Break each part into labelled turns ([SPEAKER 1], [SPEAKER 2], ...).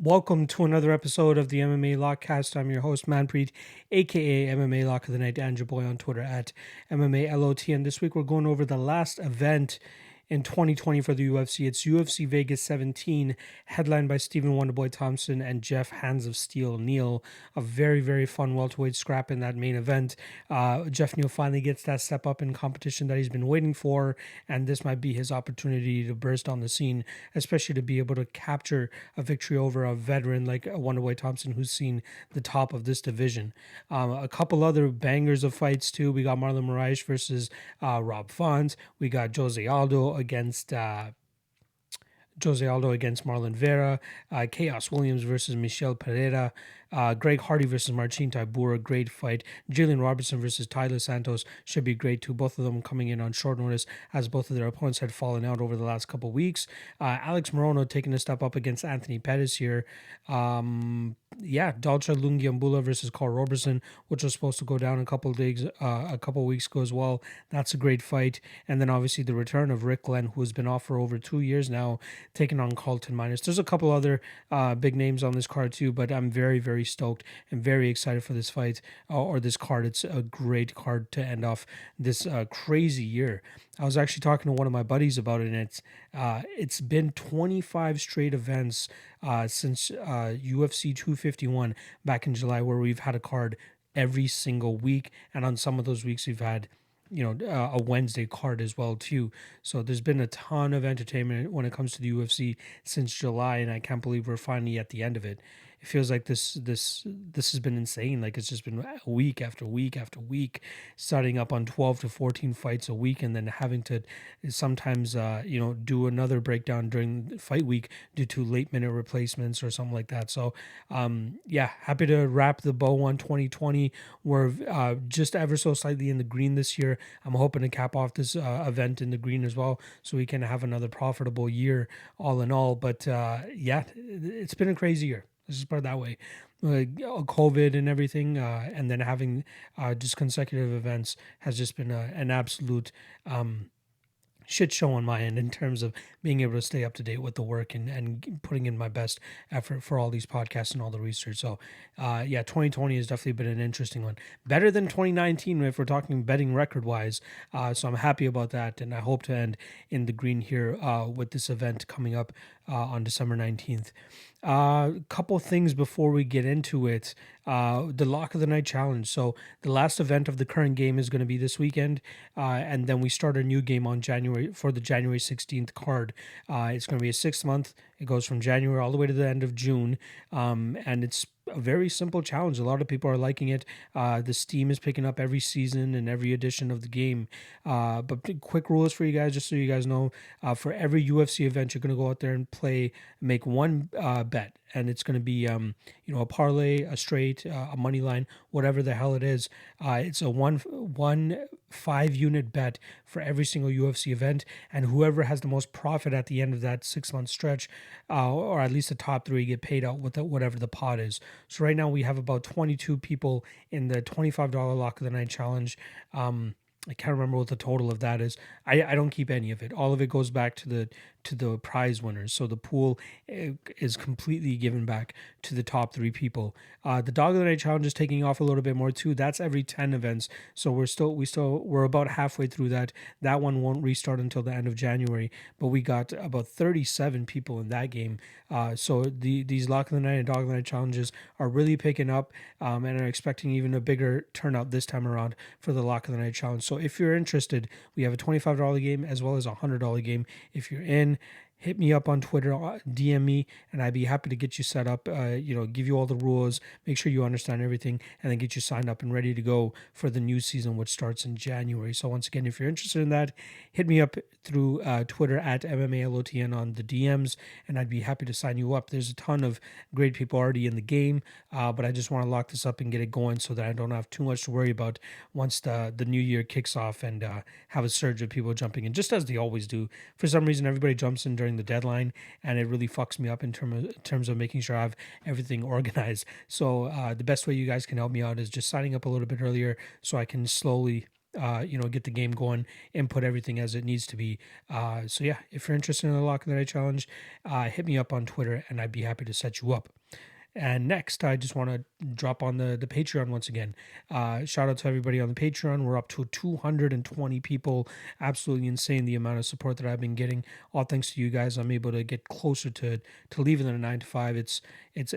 [SPEAKER 1] Welcome to another episode of the MMA Lockcast. I'm your host, Manpreet, aka MMA Lock of the Night, and your boy on Twitter at MMA LOTN. This week we're going over the last event in 2020 for the UFC. It's UFC Vegas 17, headlined by Stephen Wonderboy Thompson and Geoff Hands of Steel Neal. A very, very fun welterweight scrap in that main event. Geoff Neal finally gets that step up in competition that he's been waiting for, and this might be his opportunity to burst on the scene, especially to be able to capture a victory over a veteran like Wonderboy Thompson, who's seen the top of this division. A couple other bangers of fights too. We got Marlon Moraes versus Rob Font. We got Aldo against Marlon Vera, Chaos Williams versus Michel Pereira, Greg Hardy versus Marcin Tybura, great fight. Gillian Robertson versus Taila Santos should be great too. Both of them coming in on short notice as both of their opponents had fallen out over the last couple of weeks. Alex Morono taking a step up against Anthony Pettis here. Dalcha Lungiambula versus Carl Roberson, which was supposed to go down a couple of weeks ago as well. That's a great fight. And then obviously the return of Rick Glenn, who has been off for over 2 years now, taking on Carlton minus. There's a couple other big names on this card too, but I'm very, very stoked and very excited for this fight or this card. It's a great card to end off this crazy year. I was actually talking to one of my buddies about it, and it's been 25 straight events since UFC 251 back in July, where we've had a card every single week, and on some of those weeks we've had a Wednesday card as well too. So there's been a ton of entertainment when it comes to the UFC since July, and I can't believe we're finally at the end of it. It feels like this has been insane. Like it's just been week after week after week, starting up on 12 to 14 fights a week, and then having to sometimes do another breakdown during fight week due to late minute replacements or something like that. So happy to wrap the bow on 2020. We're just ever so slightly in the green this year. I'm hoping to cap off this event in the green as well, so we can have another profitable year all in all. But it's been a crazy year. Let's just put it that way. COVID and everything, and then having just consecutive events has just been an absolute shit show on my end in terms of being able to stay up to date with the work and putting in my best effort for all these podcasts and all the research. So 2020 has definitely been an interesting one. Better than 2019 if we're talking betting record wise. So I'm happy about that, and I hope to end in the green here with this event coming up on December 19th. Couple things before we get into it. The Lock of the Night Challenge. So the last event of the current game is going to be this weekend, and then we start a new game on January 16th card. It's going to be a 6-month. It goes from January all the way to the end of June, and it's a very simple challenge. A lot of people are liking it. The Steam is picking up every season and every edition of the game. But quick rules for you guys, just so you guys know. For every UFC event, you're going to go out there and make one bet. And it's going to be, a parlay, a straight, a money line, whatever the hell it is. It's a one 5-unit bet for every single UFC event. And whoever has the most profit at the end of that 6-month stretch, or at least the top 3, get paid out with whatever the pot is. So right now we have about 22 people in the $25 Lock of the Night Challenge. I can't remember what the total of that is. I don't keep any of it. All of it goes back to the prize winners. So the pool is completely given back to the top 3 people. The Dog of the Night Challenge is taking off a little bit more too. That's every 10 events. So we're about halfway through that. That one won't restart until the end of January. But we got about 37 people in that game. So these Lock of the Night and Dog of the Night challenges are really picking up, and are expecting even a bigger turnout this time around for the Lock of the Night Challenge. So if you're interested, we have a $25 game as well as a $100 game. If you're in, hit me up on Twitter, DM me, and I'd be happy to get you set up, give you all the rules, make sure you understand everything, and then get you signed up and ready to go for the new season, which starts in January. So once again, if you're interested in that, hit me up through Twitter at MMALOTN on the DMs, and I'd be happy to sign you up. There's a ton of great people already in the game, but I just want to lock this up and get it going so that I don't have too much to worry about once the new year kicks off and have a surge of people jumping in, just as they always do. For some reason, everybody jumps in during the deadline, and it really fucks me up in terms of making sure I have everything organized. So the best way you guys can help me out is just signing up a little bit earlier so I can slowly get the game going, input everything as it needs to be. So yeah, if you're interested in the Lock of the Night challenge, hit me up on Twitter and I'd be happy to set you up. And next, I just want to drop on the Patreon once again. Shout out to everybody on the Patreon. We're up to 220 people. Absolutely insane the amount of support that I've been getting. All thanks to you guys, I'm able to get closer to leaving the 9 to 5. It's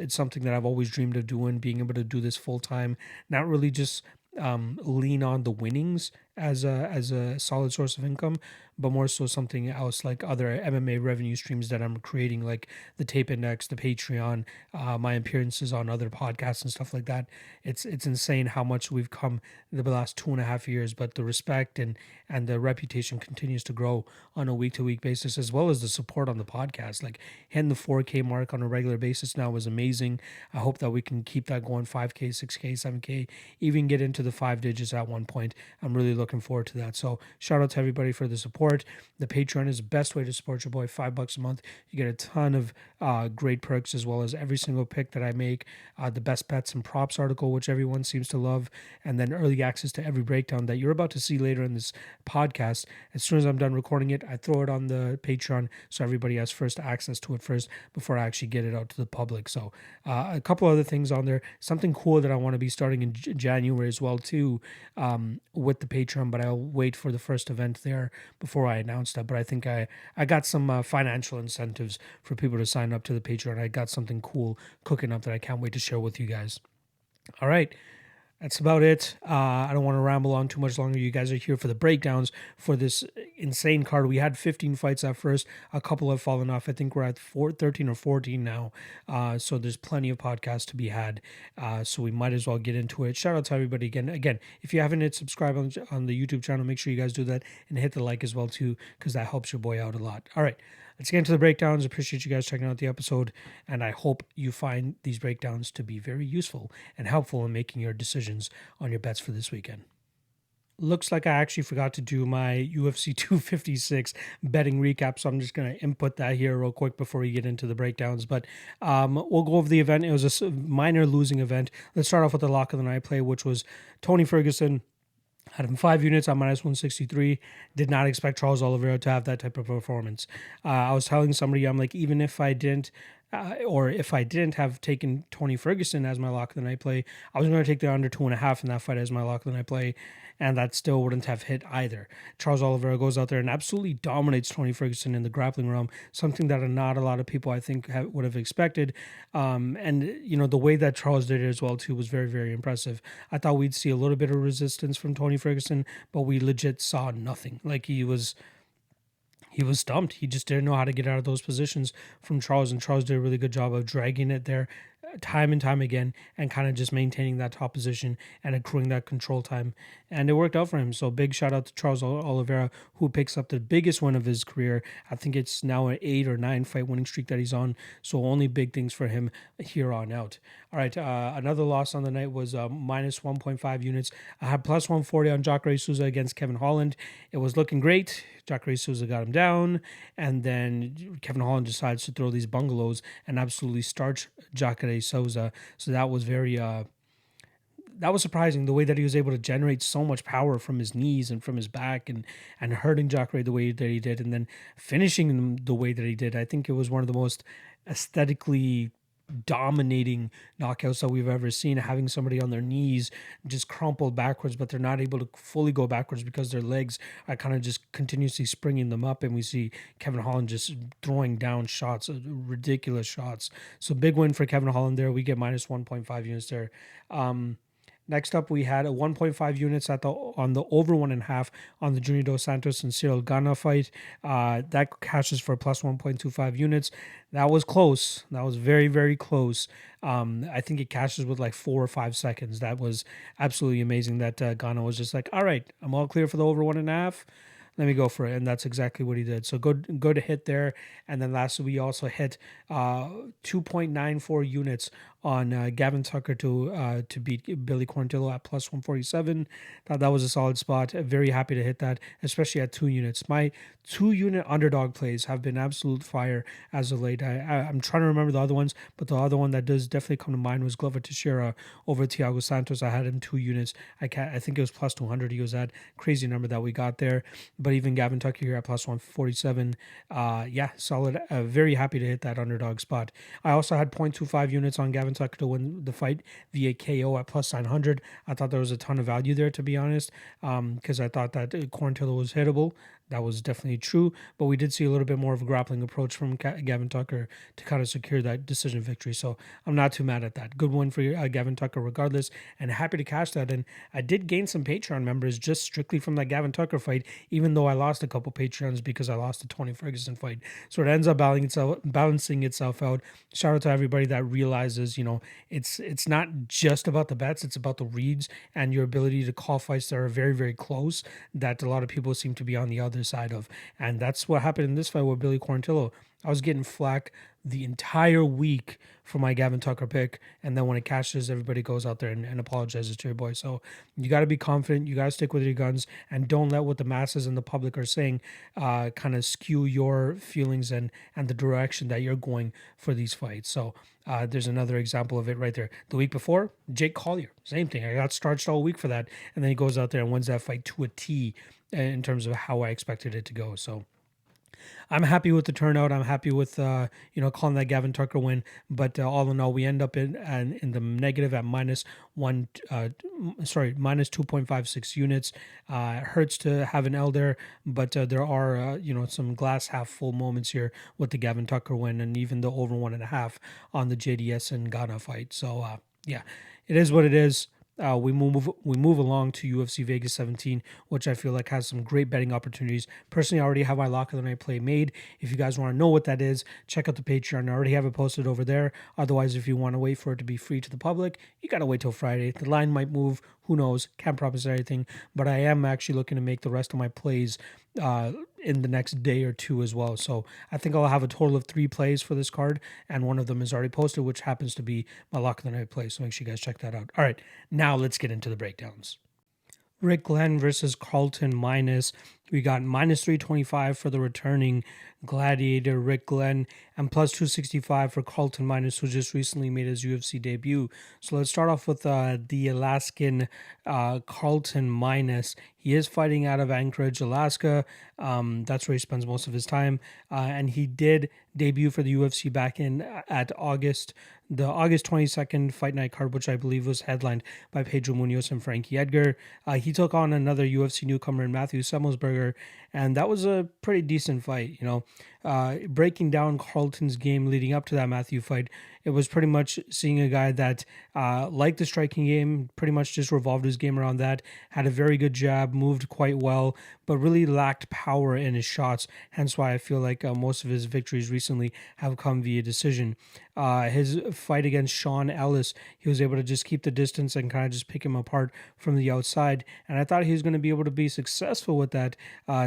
[SPEAKER 1] something that I've always dreamed of doing, being able to do this full time, not really just lean on the winnings as a solid source of income, but more so something else like other MMA revenue streams that I'm creating, like the Tape Index, the Patreon, my appearances on other podcasts and stuff like that. It's insane how much we've come in the last 2.5 years, but the respect and the reputation continues to grow on a week-to-week basis, as well as the support on the podcast. Like hitting the 4K mark on a regular basis now is amazing. I hope that we can keep that going, 5K, 6K, 7K, even get into the 5 digits at one point. I'm really looking forward to that. So shout out to everybody for the support. The Patreon is the best way to support your boy. $5 a month. You get a ton of great perks, as well as every single pick that I make, the best bets and props article, which everyone seems to love, and then early access to every breakdown that you're about to see later in this podcast. As soon as I'm done recording it, I throw it on the Patreon so everybody has first access to it first before I actually get it out to the public. So a couple other things on there. Something cool that I want to be starting in January as well too, with the Patreon, but I'll wait for the first event there before I announce that. But I think I got some financial incentives for people to sign up to the Patreon. I got something cool cooking up that I can't wait to share with you guys. All right. That's about it. I don't want to ramble on too much longer. You guys are here for the breakdowns for this insane card. We had 15 fights at first. A couple have fallen off. I think we're at 13 or 14 now. So there's plenty of podcasts to be had. So we might as well get into it. Shout out to everybody again. Again, if you haven't hit subscribe on the YouTube channel, make sure you guys do that and hit the like as well too, because that helps your boy out a lot. All right. Let's get into the breakdowns. Appreciate you guys checking out the episode, and I hope you find these breakdowns to be very useful and helpful in making your decisions on your bets for this weekend. Looks like I actually forgot to do my UFC 256 betting recap, so I'm just going to input that here real quick before we get into the breakdowns. But we'll go over the event. It was a minor losing event. Let's start off with the lock of the night play, which was Tony Ferguson. Had him 5 units on minus 163. Did not expect Charles Oliveira to have that type of performance. I was telling somebody, I'm like, even if I didn't, or if I didn't have taken Tony Ferguson as my lock of the night play, I was going to take the under 2.5 in that fight as my lock of the night play, and that still wouldn't have hit either. Charles Oliveira goes out there and absolutely dominates Tony Ferguson in the grappling realm, something that not a lot of people, I think, would have expected. And, the way that Charles did it as well, too, was very, very impressive. I thought we'd see a little bit of resistance from Tony Ferguson, but we legit saw nothing. Like, he was stumped. He just didn't know how to get out of those positions from Charles, and Charles did a really good job of dragging it there time and time again and kind of just maintaining that top position and accruing that control time, and it worked out for him. So big shout out to Charles Oliveira, who picks up the biggest win of his career. I think it's now an 8 or 9 fight winning streak that he's on, so only big things for him here on out. All right, another loss on the night was minus 1.5 units. I had plus 140 on Jacare Souza against Kevin Holland. It was looking great. Jacare Souza got him down, and then Kevin Holland decides to throw these bungalows and absolutely starch Jacare Souza. So that was very that was surprising, the way that he was able to generate so much power from his knees and from his back, and hurting Jacare the way that he did, and then finishing him the way that he did. I think it was one of the most aesthetically dominating knockouts that we've ever seen, having somebody on their knees just crumpled backwards, but they're not able to fully go backwards because their legs are kind of just continuously springing them up, and we see Kevin Holland just throwing down shots, ridiculous shots. So big win for Kevin Holland there. We get minus 1.5 units there. Next up, we had a 1.5 units on the over 1.5 on the Junior Dos Santos and Cyril Gana fight. That cashes for plus 1.25 units. That was close. That was very, very close. I think it cashes with like 4 or 5 seconds. That was absolutely amazing that Gana was just like, all right, I'm all clear for the over 1.5. Let me go for it. And that's exactly what he did. So good to hit there. And then lastly, we also hit 2.94 units on Gavin Tucker to beat Billy Quarantillo at plus 147. Thought that was a solid spot. Very happy to hit that, especially at 2 units. My 2-unit underdog plays have been absolute fire as of late. I'm trying to remember the other ones, but the other one that does definitely come to mind was Glover Teixeira over Thiago Santos. I had him 2 units. I think it was plus 200. He was at crazy number that we got there. But even Gavin Tucker here at plus 147. Yeah, solid. Very happy to hit that underdog spot. I also had 0.25 units on Gavin Tucker to win the fight via KO at plus 900. I thought there was a ton of value there, to be honest, because I thought that Quarantillo was hittable. That was definitely true, but we did see a little bit more of a grappling approach from Gavin Tucker to kind of secure that decision victory. So I'm not too mad at that. Good one for Gavin Tucker regardless, and happy to cash that. And I did gain some Patreon members just strictly from that Gavin Tucker fight, even though I lost a couple Patreons because I lost the Tony Ferguson fight. So it ends up balancing itself out. Shout out to everybody that realizes, it's not just about the bets, it's about the reads and your ability to call fights that are very, very close that a lot of people seem to be on the other side of. And that's what happened in this fight with Billy Quarantillo. I was getting flack the entire week for my Gavin Tucker pick, and then when it cashes, everybody goes out there and apologizes to your boy. So you got to be confident, you got to stick with your guns, and don't let what the masses and the public are saying kind of skew your feelings and the direction that you're going for these fights. So there's another example of it right there. The week before, Jake Collier, same thing. I got starched all week for that, and then he goes out there and wins that fight to a T in terms of how I expected it to go. So I'm happy with the turnout. I'm happy with calling that Gavin Tucker win. But all in all, we end up in the negative at minus 2.56 units. It hurts to have an L there, but there are some glass half full moments here with the Gavin Tucker win, and even the over 1.5 on the JDS and Ghana fight. So yeah, it is what it is. We move along to UFC Vegas 17, which I feel like has some great betting opportunities. Personally, I already have my lock of the night play made. If you guys want to know what that is, check out the Patreon. I already have it posted over there. Otherwise, if you want to wait for it to be free to the public, you got to wait till Friday. The line might move. Who knows? Can't promise anything. But I am actually looking to make the rest of my plays in the next day or two as well. So I think I'll have a total of 3 plays for this card, and one of them is already posted, which happens to be my lock of the night play. So make sure you guys check that out. All right, now let's get into the breakdowns. Rick Glenn versus Carlton minus. We got minus 325 for the returning gladiator Rick Glenn and plus 265 for Carlton minus, who just recently made his UFC debut. So let's start off with the Alaskan Carlton minus. He is fighting out of Anchorage, Alaska. That's where he spends most of his time. And he did debut for the UFC back in at the August 22nd fight night card, which I believe was headlined by Pedro Munoz and Frankie Edgar. He took on another UFC newcomer in Matthew Semmelsberger, and that was a pretty decent fight. Breaking down Carlton's game leading up to that Matthew fight, it was pretty much seeing a guy that liked the striking game, pretty much just revolved his game around that, had a very good jab, moved quite well, but really lacked power in his shots, hence why I feel like most of his victories recently have come via decision. His fight against Sean Ellis, he was able to just keep the distance and kind of just pick him apart from the outside, and I thought he was going to be able to be successful with that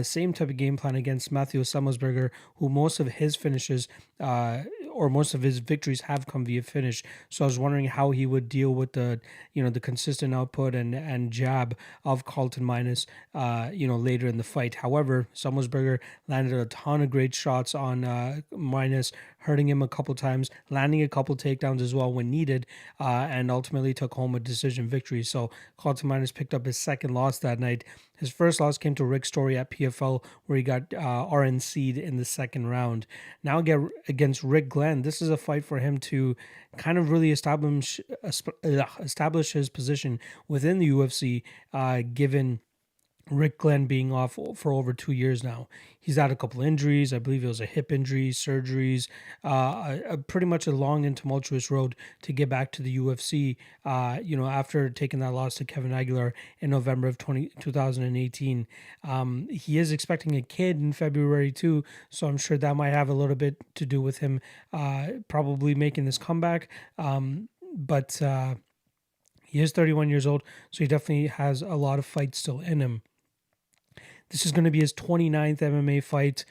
[SPEAKER 1] same type of game plan against Matthew Semmelsberger, who most of his finishes or most of his victories have come via finish. So I was wondering how he would deal with the consistent output and jab of Carlton minus later in the fight. However, Semmelsberger landed a ton of great shots on minus, hurting him a couple times, landing a couple takedowns as well when needed, and ultimately took home a decision victory. So Carlton minus picked up his second loss that night. His first loss came to Rick Story at PFL, where he got RNC'd in the second round. Now against Rick Glenn, this is a fight for him to kind of really establish his position within the UFC, given Rick Glenn being off for over 2 years now. He's had a couple injuries. I believe it was a hip injury, surgeries, pretty much a long and tumultuous road to get back to the UFC, after taking that loss to Kevin Aguilar in November of 2018. He is expecting a kid in February too, so I'm sure that might have a little bit to do with him probably making this comeback. But he is 31 years old, so he definitely has a lot of fights still in him. This is going to be his 29th MMA fight.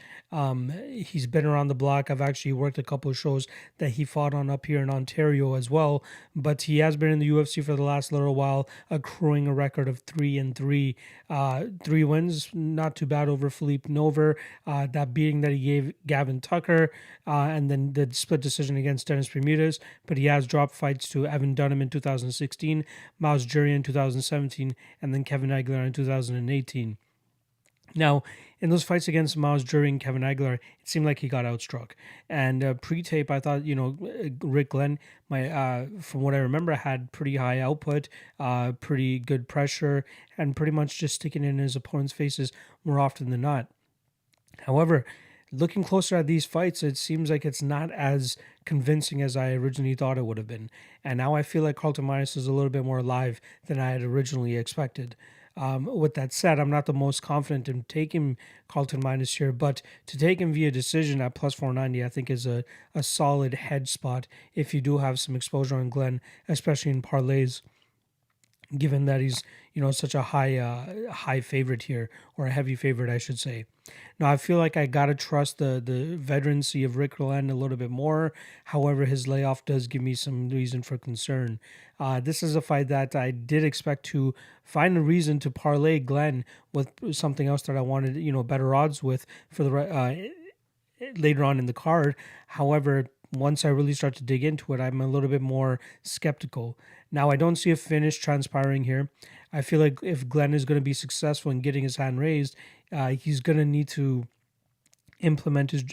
[SPEAKER 1] He's been around the block. I've actually worked a couple of shows that he fought on up here in Ontario as well. But he has been in the UFC for the last little while, accruing a record of 3-3. 3 wins, not too bad over Philippe Nover. That beating that he gave Gavin Tucker, and then the split decision against Dennis Bermudez. But he has dropped fights to Evan Dunham in 2016, Miles Jury in 2017, and then Kevin Aguilar in 2018. Now, in those fights against Miles Jury and Kevin Aguilar, it seemed like he got outstruck. And pre-tape, I thought, Rick Glenn, from what I remember, had pretty high output, pretty good pressure, and pretty much just sticking in his opponent's faces more often than not. However, looking closer at these fights, it seems like it's not as convincing as I originally thought it would have been. And now I feel like Carlton Minus is a little bit more alive than I had originally expected. With that said, I'm not the most confident in taking Carlton Minus here, but to take him via decision at plus 490, I think is a solid head spot if you do have some exposure on Glenn, especially in parlays, given that he's such a high favorite here, or a heavy favorite, I should say. Now, I feel like I gotta trust the veterancy of Rick Glenn a little bit more. However, his layoff does give me some reason for concern. This is a fight that I did expect to find a reason to parlay Glenn with something else that I wanted, better odds with for the later on in the card. However, once I really start to dig into it, I'm a little bit more skeptical. Now, I don't see a finish transpiring here. I feel like if Glenn is going to be successful in getting his hand raised, he's going to need to implement his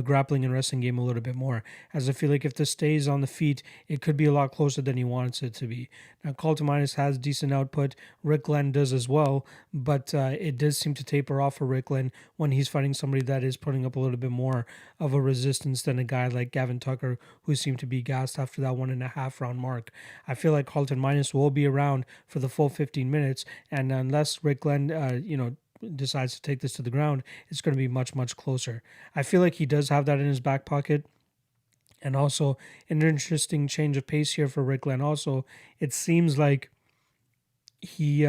[SPEAKER 1] grappling and wrestling game a little bit more, as I feel like if this stays on the feet, it could be a lot closer than he wants it to be. Now, Carlton Minus has decent output. Rick Glenn does as well, but it does seem to taper off for Rick Glenn when he's fighting somebody that is putting up a little bit more of a resistance than a guy like Gavin Tucker, who seemed to be gassed after that 1.5 round mark. I feel like Carlton Minus will be around for the full 15 minutes, and unless Rick Glenn, decides to take this to the ground, it's going to be much, much closer. I feel like he does have that in his back pocket. And also, an interesting change of pace here for Rick Glenn. Also, it seems like he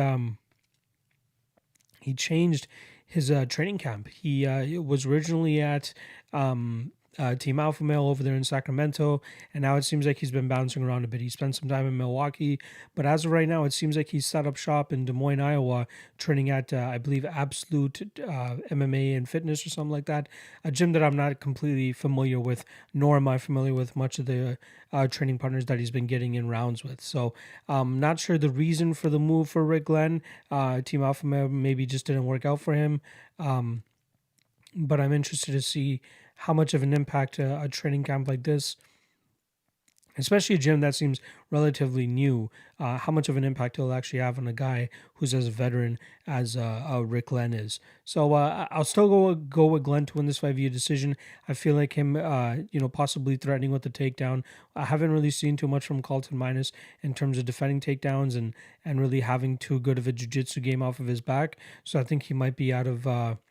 [SPEAKER 1] changed his training camp. He was originally at Team Alpha Male over there in Sacramento, and now it seems like he's been bouncing around a bit. He spent some time in Milwaukee, but as of right now, it seems like he's set up shop in Des Moines, Iowa, training at, I believe, Absolute MMA and Fitness or something like that, a gym that I'm not completely familiar with, nor am I familiar with much of the training partners that he's been getting in rounds with. So I'm not sure the reason for the move for Rick Glenn. Team Alpha Male maybe just didn't work out for him, but I'm interested to see how much of an impact a training camp like this, especially a gym that seems relatively new, how much of an impact it'll actually have on a guy who's as veteran as Rick Glenn is. So I'll still go with Glenn to win this fight via decision. I feel like him, possibly threatening with the takedown. I haven't really seen too much from Carlton Minus in terms of defending takedowns and really having too good of a jiu-jitsu game off of his back. So I think he might be out of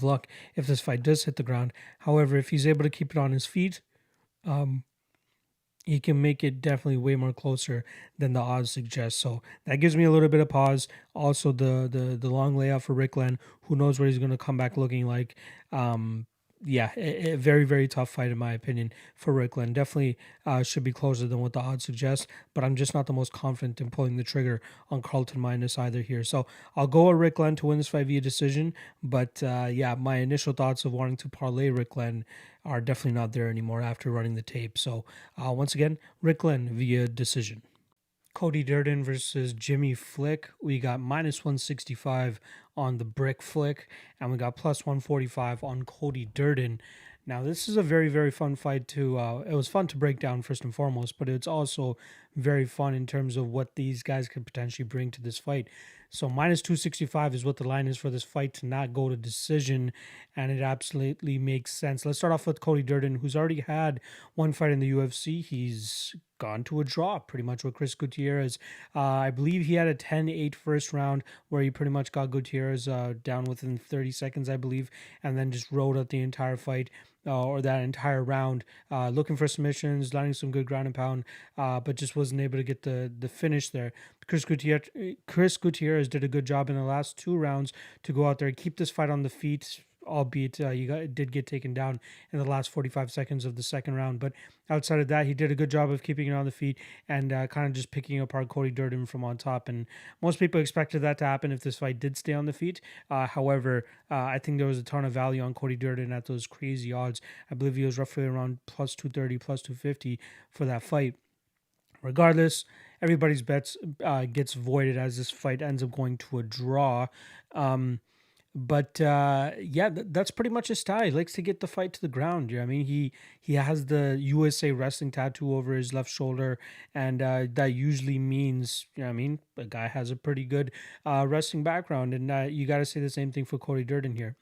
[SPEAKER 1] luck if this fight does hit the ground. However, if he's able to keep it on his feet, he can make it definitely way more closer than the odds suggest. So that gives me a little bit of pause. Also, the long layoff for Rick Glenn, who knows what he's going to come back looking like. A very, very tough fight in my opinion for Rick Glenn. Definitely should be closer than what the odds suggest, but I'm just not the most confident in pulling the trigger on Carlton Minus either here. So I'll go with Rick Glenn to win this fight via decision, but my initial thoughts of wanting to parlay Rick Glenn are definitely not there anymore after running the tape. So once again, Rick Glenn via decision. Cody Durden versus Jimmy Flick. We got minus 165 on the Brick Flick, and we got plus 145 on Cody Durden. Now, this is a very, very fun fight to, it was fun to break down first and foremost, but it's also very fun in terms of what these guys could potentially bring to this fight. So minus 265 is what the line is for this fight to not go to decision, and it absolutely makes sense. Let's start off with Cody Durden, who's already had one fight in the UFC. He's gone to a draw pretty much with Chris Gutierrez. I believe he had a 10-8 first round where he pretty much got Gutierrez down within 30 seconds, I believe, and then just rode out the entire fight. or that entire round, looking for submissions, landing some good ground and pound, but just wasn't able to get the finish there. Chris Gutierrez did a good job in the last 2 rounds to go out there, keep this fight on the feet, albeit did get taken down in the last 45 seconds of the second round. But outside of that, he did a good job of keeping it on the feet and kind of just picking apart Cody Durden from on top. And most people expected that to happen if this fight did stay on the feet. However, I think there was a ton of value on Cody Durden at those crazy odds. I believe he was roughly around plus 230, plus 250 for that fight. Regardless, everybody's bets gets voided as this fight ends up going to a draw. But that's pretty much his style. He likes to get the fight to the ground. I mean, he has the USA Wrestling tattoo over his left shoulder, and that usually means, the guy has a pretty good wrestling background, and you got to say the same thing for Cody Durden here.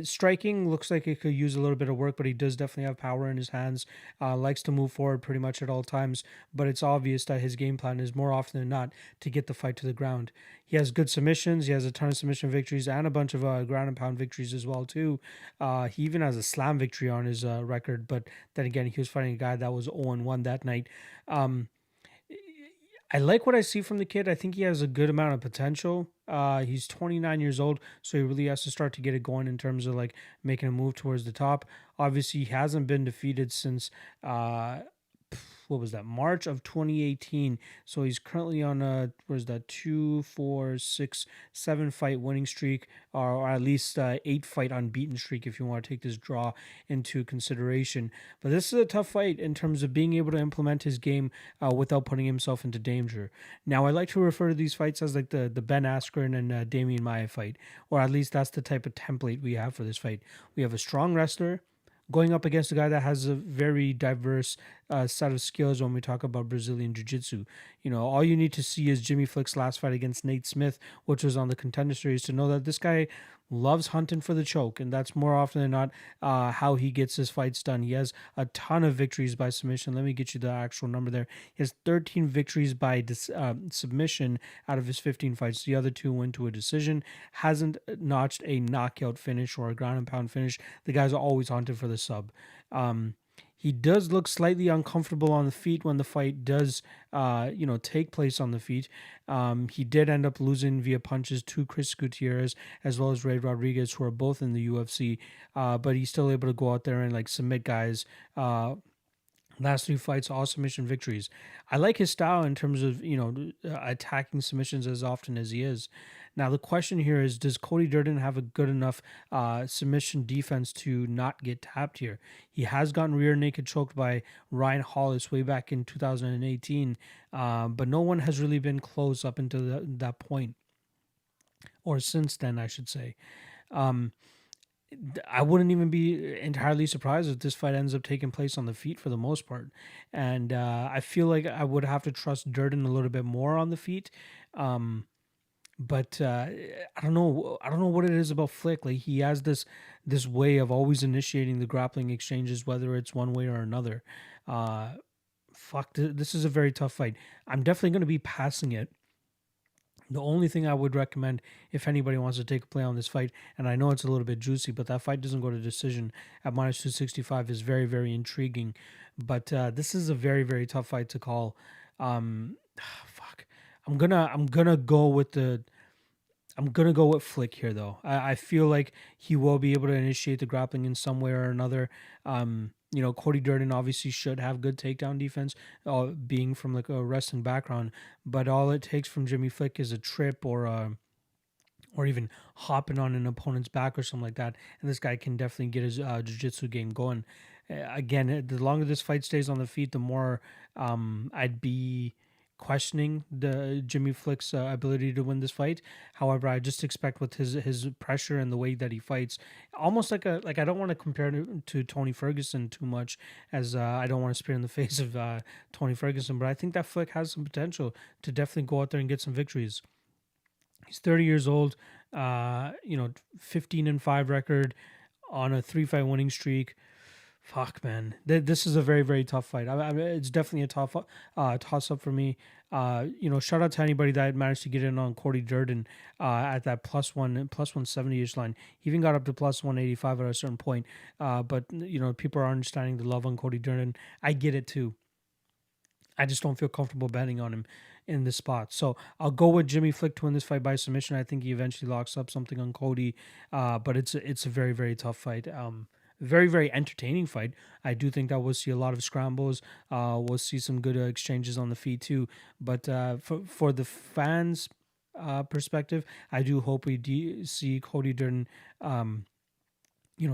[SPEAKER 1] Striking looks like it could use a little bit of work, but he does definitely have power in his hands. Likes to move forward pretty much at all times, but it's obvious that his game plan is more often than not to get the fight to the ground. He has good submissions. He has a ton of submission victories and a bunch of ground and pound victories as well too. He even has a slam victory on his record, but then again, he was fighting a guy that was 0-1 that night. I like what I see from the kid. I think he has a good amount of potential. He's 29 years old, so he really has to start to get it going in terms of like making a move towards the top. Obviously, he hasn't been defeated since March of 2018. So he's currently on a 2, 4, 6, 7 fight winning streak, or at least 8 fight unbeaten streak if you want to take this draw into consideration. But this is a tough fight in terms of being able to implement his game without putting himself into danger. Now, I like to refer to these fights as like the Ben Askren and Damian Maia fight, or at least that's the type of template we have for this fight. We have a strong wrestler going up against a guy that has a very diverse set of skills when we talk about Brazilian Jiu-Jitsu. All you need to see is Jimmy Flick's last fight against Nate Smith, which was on the Contender Series, to know that this guy loves hunting for the choke, and that's more often than not how he gets his fights done. He has a ton of victories by submission. Let me get you the actual number there. He has 13 victories by submission out of his 15 fights. The other 2 went to a decision. Hasn't notched a knockout finish or a ground and pound finish. The guy's always hunting for the sub. He does look slightly uncomfortable on the feet when the fight does, take place on the feet. He did end up losing via punches to Chris Gutierrez as well as Ray Rodriguez, who are both in the UFC. But he's still able to go out there and like submit guys. Last 3 fights, all submission victories. I like his style in terms of, attacking submissions as often as he is. Now, the question here is, does Cody Durden have a good enough submission defense to not get tapped here? He has gotten rear naked choked by Ryan Hollis way back in 2018, but no one has really been close up until that point, or since then, I should say. I wouldn't even be entirely surprised if this fight ends up taking place on the feet for the most part. And I feel like I would have to trust Durden a little bit more on the feet. But I don't know. I don't know what it is about Flick. Like, he has this way of always initiating the grappling exchanges, whether it's one way or another. This is a very tough fight. I'm definitely going to be passing it. The only thing I would recommend, if anybody wants to take a play on this fight, and I know it's a little bit juicy, but that fight doesn't go to decision at minus 265, is very, very intriguing. But this is a very, very tough fight to call. I'm gonna go with Flick here, though. I feel like he will be able to initiate the grappling in some way or another. Cody Durden obviously should have good takedown defense, being from like a wrestling background. But all it takes from Jimmy Flick is a trip or even hopping on an opponent's back or something like that, and this guy can definitely get his jiu-jitsu game going. Again, the longer this fight stays on the feet, the more I'd be questioning the Jimmy Flick's ability to win this fight. However, I just expect with his pressure and the way that he fights, almost like I don't want to compare it to Tony Ferguson too much, as I don't want to spit in the face of Tony Ferguson, but I think that Flick has some potential to definitely go out there and get some victories. He's 30 years old, 15-5 record on a 3-fight winning streak. Fuck, man. This is a very, very tough fight. It's definitely a tough toss up for me. Shout out to anybody that managed to get in on Cody Durden at that plus 170-ish line. He even got up to plus 185 at a certain point. But, people are understanding the love on Cody Durden. I get it too. I just don't feel comfortable betting on him in this spot. So I'll go with Jimmy Flick to win this fight by submission. I think he eventually locks up something on Cody. But it's a very, very tough fight. Very, very entertaining fight. I do think that we'll see a lot of scrambles. We'll see some good exchanges on the feet too. But for the fans' perspective, I do hope we see Cody Durden,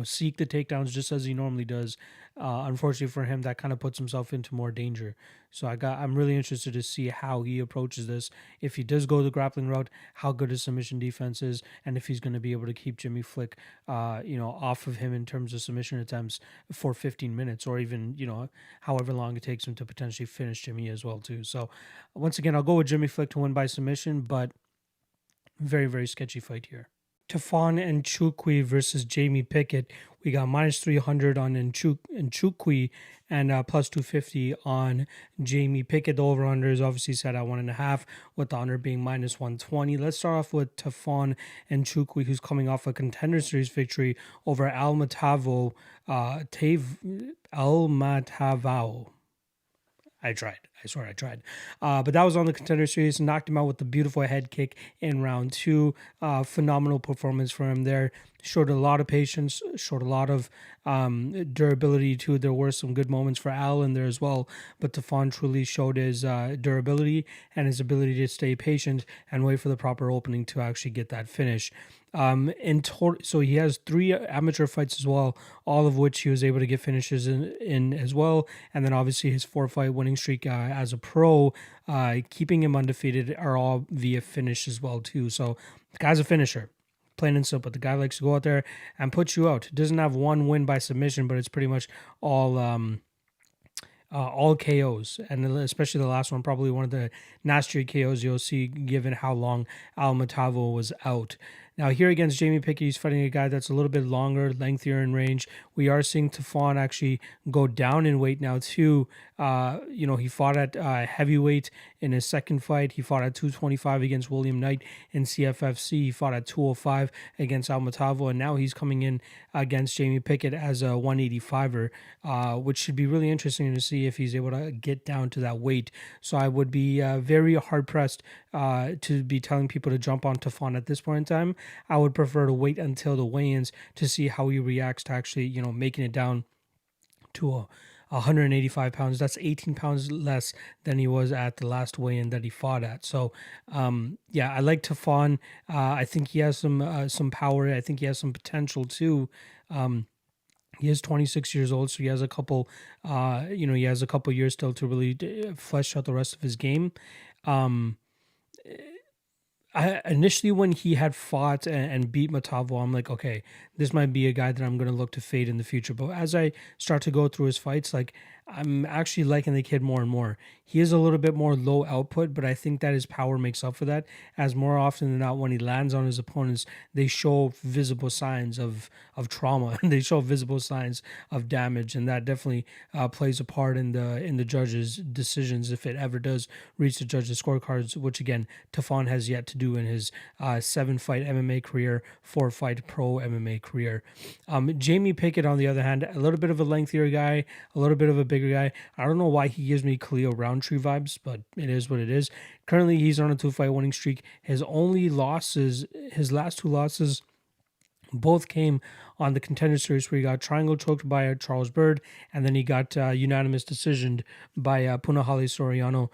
[SPEAKER 1] seek the takedowns just as he normally does. Unfortunately for him, that kind of puts himself into more danger. So I'm really interested to see how he approaches this. If he does go the grappling route, how good his submission defense is, and if he's going to be able to keep Jimmy Flick, off of him in terms of submission attempts for 15 minutes, or even however long it takes him to potentially finish Jimmy as well too. So once again, I'll go with Jimmy Flick to win by submission, but very, very sketchy fight here. Tafon and Nchukwi versus Jamie Pickett. We got minus 300 on Nchukwi and plus 250 on Jamie Pickett. The over-under is obviously set at 1.5, with the under being minus 120. Let's start off with Tafon and Nchukwi, who's coming off a Contender Series victory over Almatavo. I tried. I swear I tried. But that was on the Contender Series. Knocked him out with a beautiful head kick in round 2. Phenomenal performance for him there. Showed a lot of patience. Showed a lot of durability too. There were some good moments for Al in there as well. But Tafon truly showed his durability and his ability to stay patient and wait for the proper opening to actually get that finish. In total, so he has 3 amateur fights as well, all of which he was able to get finishes in as well. And then obviously his 4-fight winning streak as a pro, keeping him undefeated, are all via finish as well too. So the guy's a finisher, plain and simple. The guy likes to go out there and put you out. Doesn't have one win by submission, but it's pretty much all KOs, and especially the last one, probably one of the nastier KOs you'll see given how long Almatavo was out. Now here against Jamie Pickett, he's fighting a guy that's a little bit longer, lengthier in range. We are seeing Tafon actually go down in weight now too. He fought at heavyweight in his second fight. He fought at 225 against William Knight in CFFC. He fought at 205 against Almatavo, and now he's coming in against Jamie Pickett as a 185er, which should be really interesting to see if he's able to get down to that weight. So I would be very hard-pressed to be telling people to jump on Tafon at this point in time. I would prefer to wait until the weigh-ins to see how he reacts to actually, making it down to 185 pounds. That's 18 pounds less than he was at the last weigh-in that he fought at. So, I like Tafon. I think he has some power. I think he has some potential too. He is 26 years old, so he has a couple, years still to really flesh out the rest of his game. Initially, when he had fought and beat Matavo, I'm like, okay, this might be a guy that I'm going to look to fade in the future. But as I start to go through his fights, I'm actually liking the kid more and more. He is a little bit more low output, but I think that his power makes up for that, as more often than not, when he lands on his opponents, they show visible signs of trauma, and they show visible signs of damage, and that definitely plays a part in the judges' decisions if it ever does reach the judges' scorecards, which again, Tafon has yet to do in his 7-fight MMA career, 4-fight pro MMA career. Jamie Pickett, on the other hand, a little bit of a lengthier guy, a little bit of a bigger guy. I don't know why he gives me Khalil Roundtree vibes, but it is what it is. Currently, he's on a 2-fight winning streak. His last 2 losses, both came on the Contender Series, where he got triangle choked by Charles Byrd, and then he got unanimous decisioned by Punahele Soriano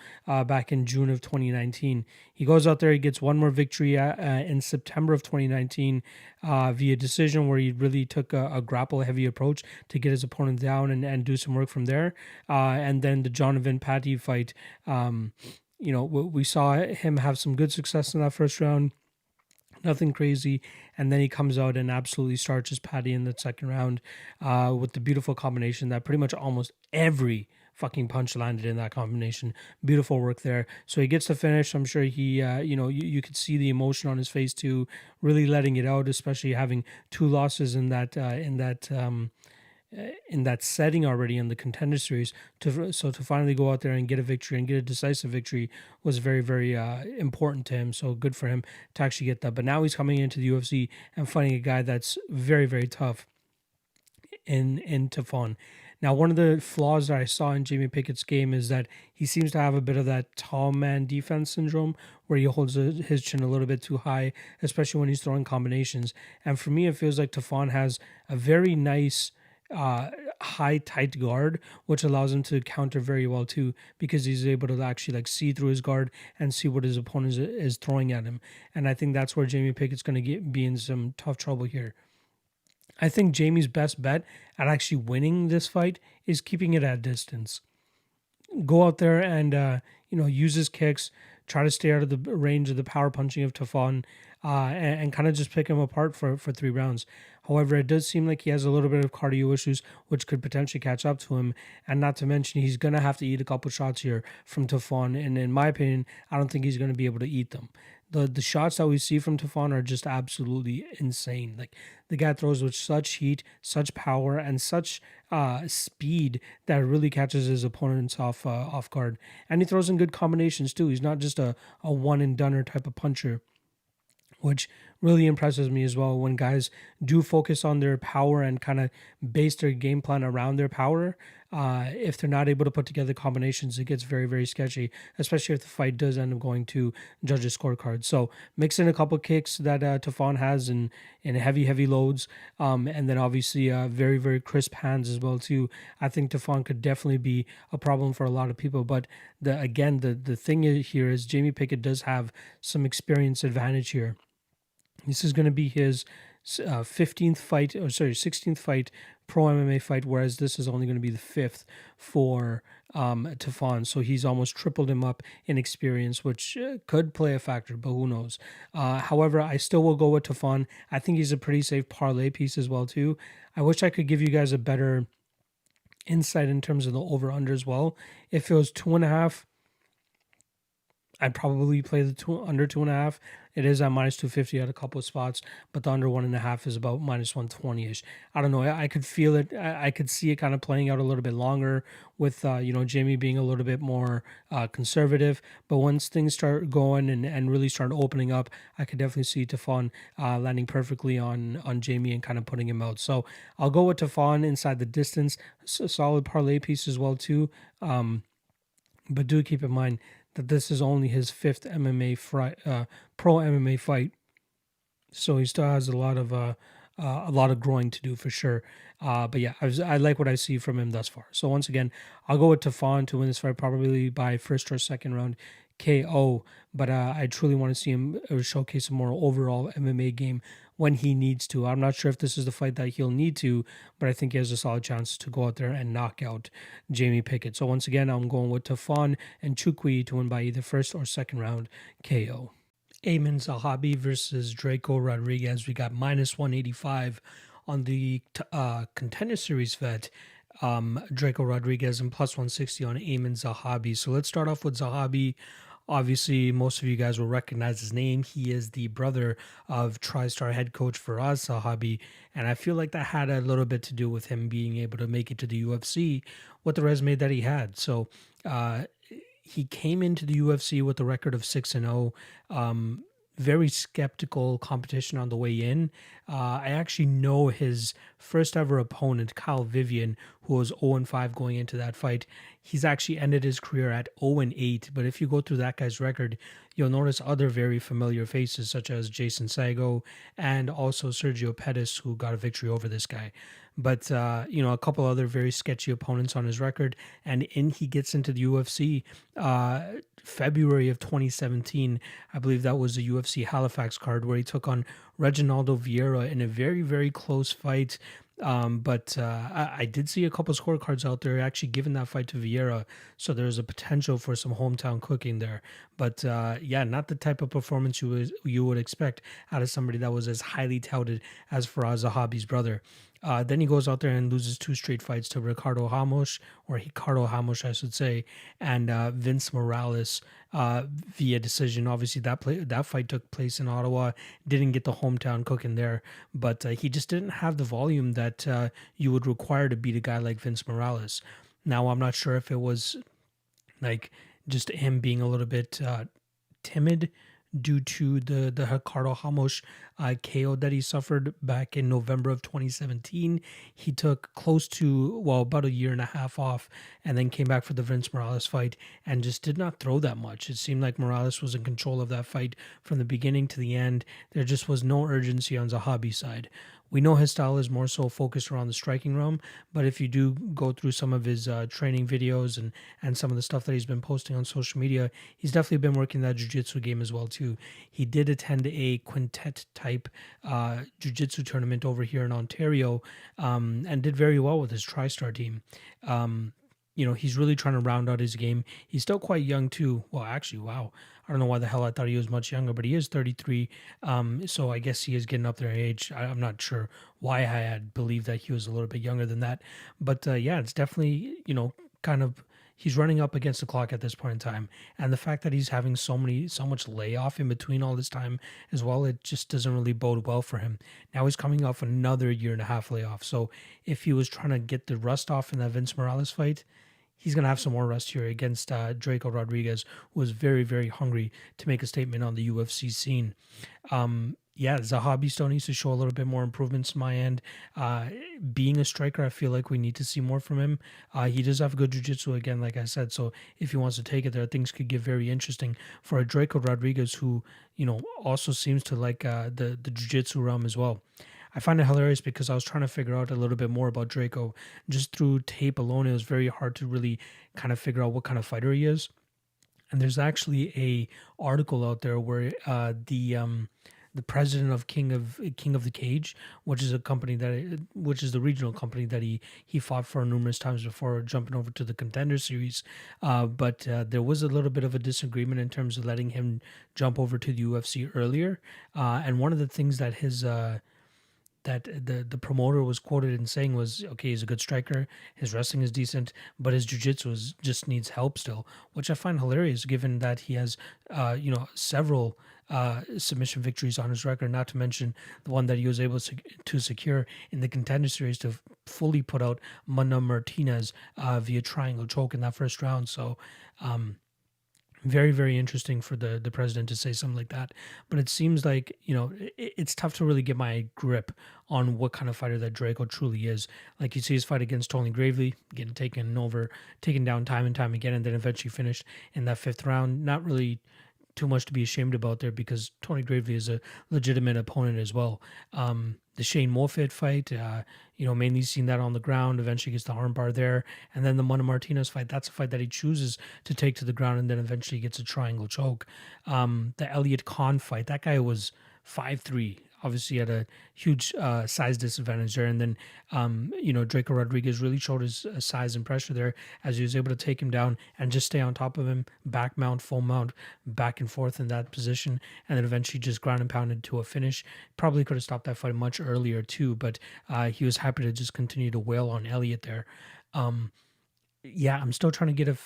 [SPEAKER 1] back in June of 2019. He goes out there, he gets one more victory in September of 2019 via decision, where he really took a grapple-heavy approach to get his opponent down and do some work from there. And then the Jonathan Patty fight, we saw him have some good success in that first round. Nothing crazy, and then he comes out and absolutely starches Patty in the second round with the beautiful combination that pretty much almost every fucking punch landed in that combination. Beautiful work there. So he gets the finish. I'm sure he, you could see the emotion on his face too, really letting it out, especially having 2 losses in that in that setting already in the Contender Series. So to finally go out there and get a victory and get a decisive victory was very, very important to him. So good for him to actually get that. But now he's coming into the UFC and fighting a guy that's very, very tough in Tafon. Now, one of the flaws that I saw in Jamie Pickett's game is that he seems to have a bit of that tall man defense syndrome where he holds his chin a little bit too high, especially when he's throwing combinations. And for me, it feels like Tafon has a very nice high tight guard, which allows him to counter very well too, because he's able to actually like see through his guard and see what his opponent is throwing at him. And I think that's where Jamie Pickett's going to be in some tough trouble here. I think Jamie's best bet at actually winning this fight is keeping it at distance. Go out there and use his kicks, try to stay out of the range of the power punching of Tafon, and kind of just pick him apart for 3 rounds. However, it does seem like he has a little bit of cardio issues, which could potentially catch up to him. And not to mention, he's going to have to eat a couple shots here from Tafon. And in my opinion, I don't think he's going to be able to eat them. The shots that we see from Tafon are just absolutely insane. Like, the guy throws with such heat, such power, and such speed that really catches his opponents off guard. And he throws in good combinations too. He's not just a one and doneer type of puncher, which really impresses me as well. When guys do focus on their power and kind of base their game plan around their power, if they're not able to put together combinations, it gets very, very sketchy, especially if the fight does end up going to judges' scorecards. So mix in a couple kicks that Tafon has in heavy loads, and then obviously very, very crisp hands as well too. I think Tafon could definitely be a problem for a lot of people. But the thing here is Jamie Pickett does have some experience advantage here. This is going to be his 16th fight pro MMA fight, whereas this is only going to be the 5th for Tafon. So he's almost tripled him up in experience, which could play a factor, but who knows. However, I still will go with Tafon. I think he's a pretty safe parlay piece as well too. I wish I could give you guys a better insight in terms of the over-under as well. If it was 2.5, I'd probably play the under 2.5. It is at minus 250 at a couple of spots, but the under 1.5 is about minus 120-ish. I don't know. I could feel it. I could see it kind of playing out a little bit longer with, Jamie being a little bit more conservative. But once things start going and really start opening up, I could definitely see Tafon landing perfectly on Jamie and kind of putting him out. So I'll go with Tafon inside the distance. Solid parlay piece as well too. But do keep in mind that this is only his 5th pro MMA fight, so he still has a lot of growing to do for sure. But yeah, I like what I see from him thus far. So once again, I'll go with Tafon to win this fight, probably by first or second round KO. But I truly want to see him showcase a more overall MMA game when he needs to. I'm not sure if this is the fight that he'll need to, but I think he has a solid chance to go out there and knock out Jamie Pickett. So once again, I'm going with Tafon and Nchukwi to win by either first or second round KO. Aiemann Zahabi versus Drako Rodriguez. We got minus 185 on the Contender Series vet. Drako Rodriguez and plus 160 on Aiemann Zahabi. So let's start off with Zahabi. Obviously, most of you guys will recognize his name. He is the brother of TriStar head coach Faraz Zahabi, and I feel like that had a little bit to do with him being able to make it to the UFC with the resume that he had. So he came into the UFC with a record of 6-0. Very skeptical competition on the way in. I actually know his first ever opponent, Kyle Vivian, who was 0-5 going into that fight. He's actually ended his career at 0-8. But if you go through that guy's record, you'll notice other very familiar faces such as Jason Sago and also Sergio Pettis, who got a victory over this guy. But, a couple other very sketchy opponents on his record. And he gets into the UFC February of 2017. I believe that was the UFC Halifax card where he took on Reginaldo Vieira in a very, very close fight. But I did see a couple scorecards out there actually giving that fight to Vieira, so there's a potential for some hometown cooking there. But not the type of performance you would expect out of somebody that was as highly touted as Faraz Zahabi's brother. Then he goes out there and loses 2 straight fights to Ricardo Ramos, I should say, and Vince Morales via decision. Obviously, that fight took place in Ottawa. Didn't get the hometown cooking there, but he just didn't have the volume that you would require to beat a guy like Vince Morales. Now, I'm not sure if it was like just him being a little bit timid due to the Ricardo Ramos KO that he suffered back in November of 2017. He took close to, about a year and a half off and then came back for the Vince Morales fight and just did not throw that much. It seemed like Morales was in control of that fight from the beginning to the end. There just was no urgency on Zahabi's side. We know his style is more so focused around the striking realm, but if you do go through some of his training videos and some of the stuff that he's been posting on social media, he's definitely been working that jiu-jitsu game as well too. He did attend a quintet type jiu-jitsu tournament over here in Ontario and did very well with his TriStar team. He's really trying to round out his game. He's still quite young too. Well, actually, wow. I don't know why the hell I thought he was much younger, but he is 33. So I guess he is getting up there in age. I'm not sure why I had believed that he was a little bit younger than that. But yeah, it's definitely, kind of, he's running up against the clock at this point in time. And the fact that he's having so much layoff in between all this time as well, it just doesn't really bode well for him. Now he's coming off another year and a half layoff. So if he was trying to get the rust off in that Vince Morales fight, he's going to have some more rust here against Drako Rodriguez, who was very, very hungry to make a statement on the UFC scene. Zahabi still needs to show a little bit more improvements on my end. Being a striker, I feel like we need to see more from him. He does have good jiu-jitsu again, like I said, so if he wants to take it there, things could get very interesting for a Drako Rodriguez who, also seems to like the jiu-jitsu realm as well. I find it hilarious because I was trying to figure out a little bit more about Drako. Just through tape alone, it was very hard to really kind of figure out what kind of fighter he is. And there's actually a article out there where the president of King of the Cage, which is the regional company that he fought for numerous times before jumping over to the Contender Series. But there was a little bit of a disagreement in terms of letting him jump over to the UFC earlier. And one of the things that his that the promoter was quoted in saying was, okay, he's a good striker, his wrestling is decent, but his jiu-jitsu just needs help still, which I find hilarious given that he has, several submission victories on his record, not to mention the one that he was able to secure in the Contender Series to fully put out Mana Martinez via triangle choke in that first round. So, very, very interesting for the president to say something like that. But it seems like, it's tough to really get my grip on what kind of fighter that Drako truly is. Like you see his fight against Tony Gravely, getting taken down time and time again, and then eventually finished in that 5th round. Not really too much to be ashamed about there because Tony Gravely is a legitimate opponent as well. The Shane Moffitt fight, mainly seen that on the ground, eventually gets the armbar there. And then the Mana Martinez fight, that's a fight that he chooses to take to the ground and then eventually gets a triangle choke. The Elliot Kahn fight, that guy was 5'3", obviously had a huge size disadvantage there. And then, Drako Rodriguez really showed his size and pressure there as he was able to take him down and just stay on top of him, back mount, full mount, back and forth in that position, and then eventually just ground and pounded to a finish. Probably could have stopped that fight much earlier too, but he was happy to just continue to wail on Elliot there. I'm still trying to get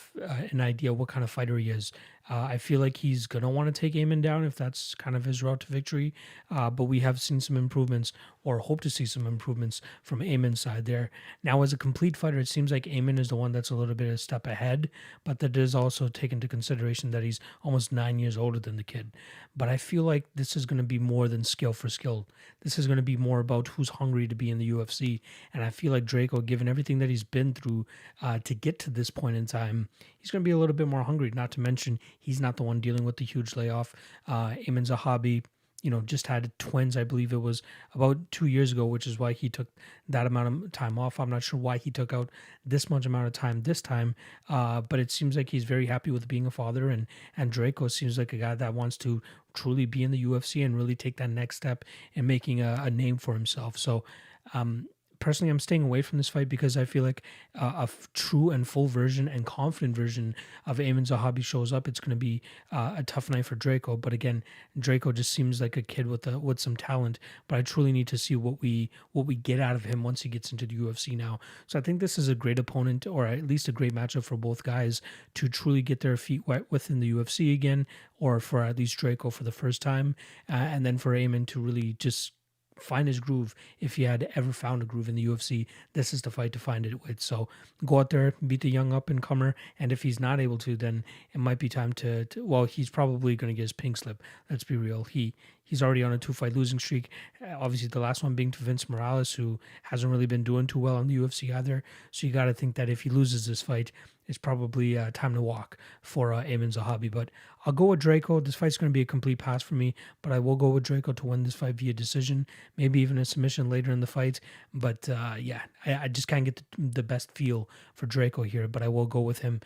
[SPEAKER 1] an idea what kind of fighter he is. I feel like he's going to want to take Aiemann down if that's kind of his route to victory. But we have seen some improvements or hope to see some improvements from Aiemann's side there. Now, as a complete fighter, it seems like Aiemann is the one that's a little bit of a step ahead, but that does also take into consideration that he's almost 9 years older than the kid. But I feel like this is going to be more than skill for skill. This is going to be more about who's hungry to be in the UFC. And I feel like Drako, given everything that he's been through to get to this point in time, he's going to be a little bit more hungry, not to mention he's not the one dealing with the huge layoff. Aiemann Zahabi, just had twins, I believe it was about 2 years ago, which is why he took that amount of time off. I'm not sure why he took out this much amount of time this time, but it seems like he's very happy with being a father, and Drako seems like a guy that wants to truly be in the UFC and really take that next step in making a name for himself. So, personally, I'm staying away from this fight because I feel like true and full version and confident version of Aiemann Zahabi shows up, it's going to be a tough night for Drako. But again, Drako just seems like a kid with some talent. But I truly need to see what we get out of him once he gets into the UFC now. So I think this is a great opponent, or at least a great matchup for both guys to truly get their feet wet within the UFC again, or for at least Drako for the first time, and then for Aiemann to really just find his groove. If he had ever found a groove in the UFC, this is the fight to find it with. So go out there, beat the young up and comer, and if he's not able to, then it might be time to well, he's probably going to get his pink slip. Let's be real. He's already on a 2-fight losing streak. Obviously, the last one being to Vince Morales, who hasn't really been doing too well in the UFC either. So you got to think that if he loses this fight, it's probably time to walk for Aiemann Zahabi. But I'll go with Drako. This fight's going to be a complete pass for me, but I will go with Drako to win this fight via decision, maybe even a submission later in the fight. But yeah, I just can't get the best feel for Drako here, but I will go with him.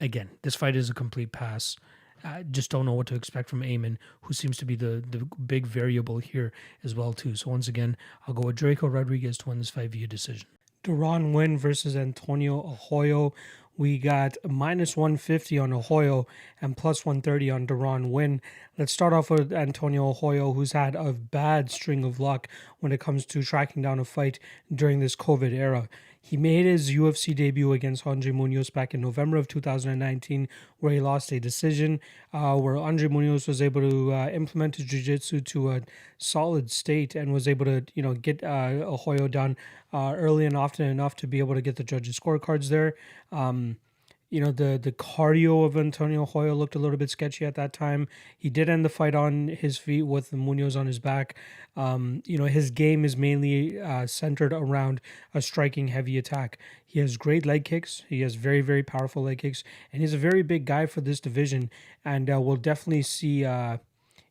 [SPEAKER 1] Again, this fight is a complete pass. I just don't know what to expect from Aiemann, who seems to be the big variable here as well too. So once again, I'll go with Drako Rodriguez to win this fight via decision. Deron Winn versus Antonio Arroyo. We got -150 on Arroyo and +130 on Deron Winn. Let's start off with Antonio Arroyo, who's had a bad string of luck when it comes to tracking down a fight during this COVID era. He made his UFC debut against Andre Munoz back in November of 2019, where he lost a decision, where Andre Munoz was able to implement his jiu-jitsu to a solid state and was able to, get Arroyo down early and often enough to be able to get the judges' scorecards there. The cardio of Antonio Arroyo looked a little bit sketchy at that time. He did end the fight on his feet with Munoz on his back. His game is mainly centered around a striking heavy attack. He has great leg kicks. He has very, very powerful leg kicks. And he's a very big guy for this division. And we'll definitely see...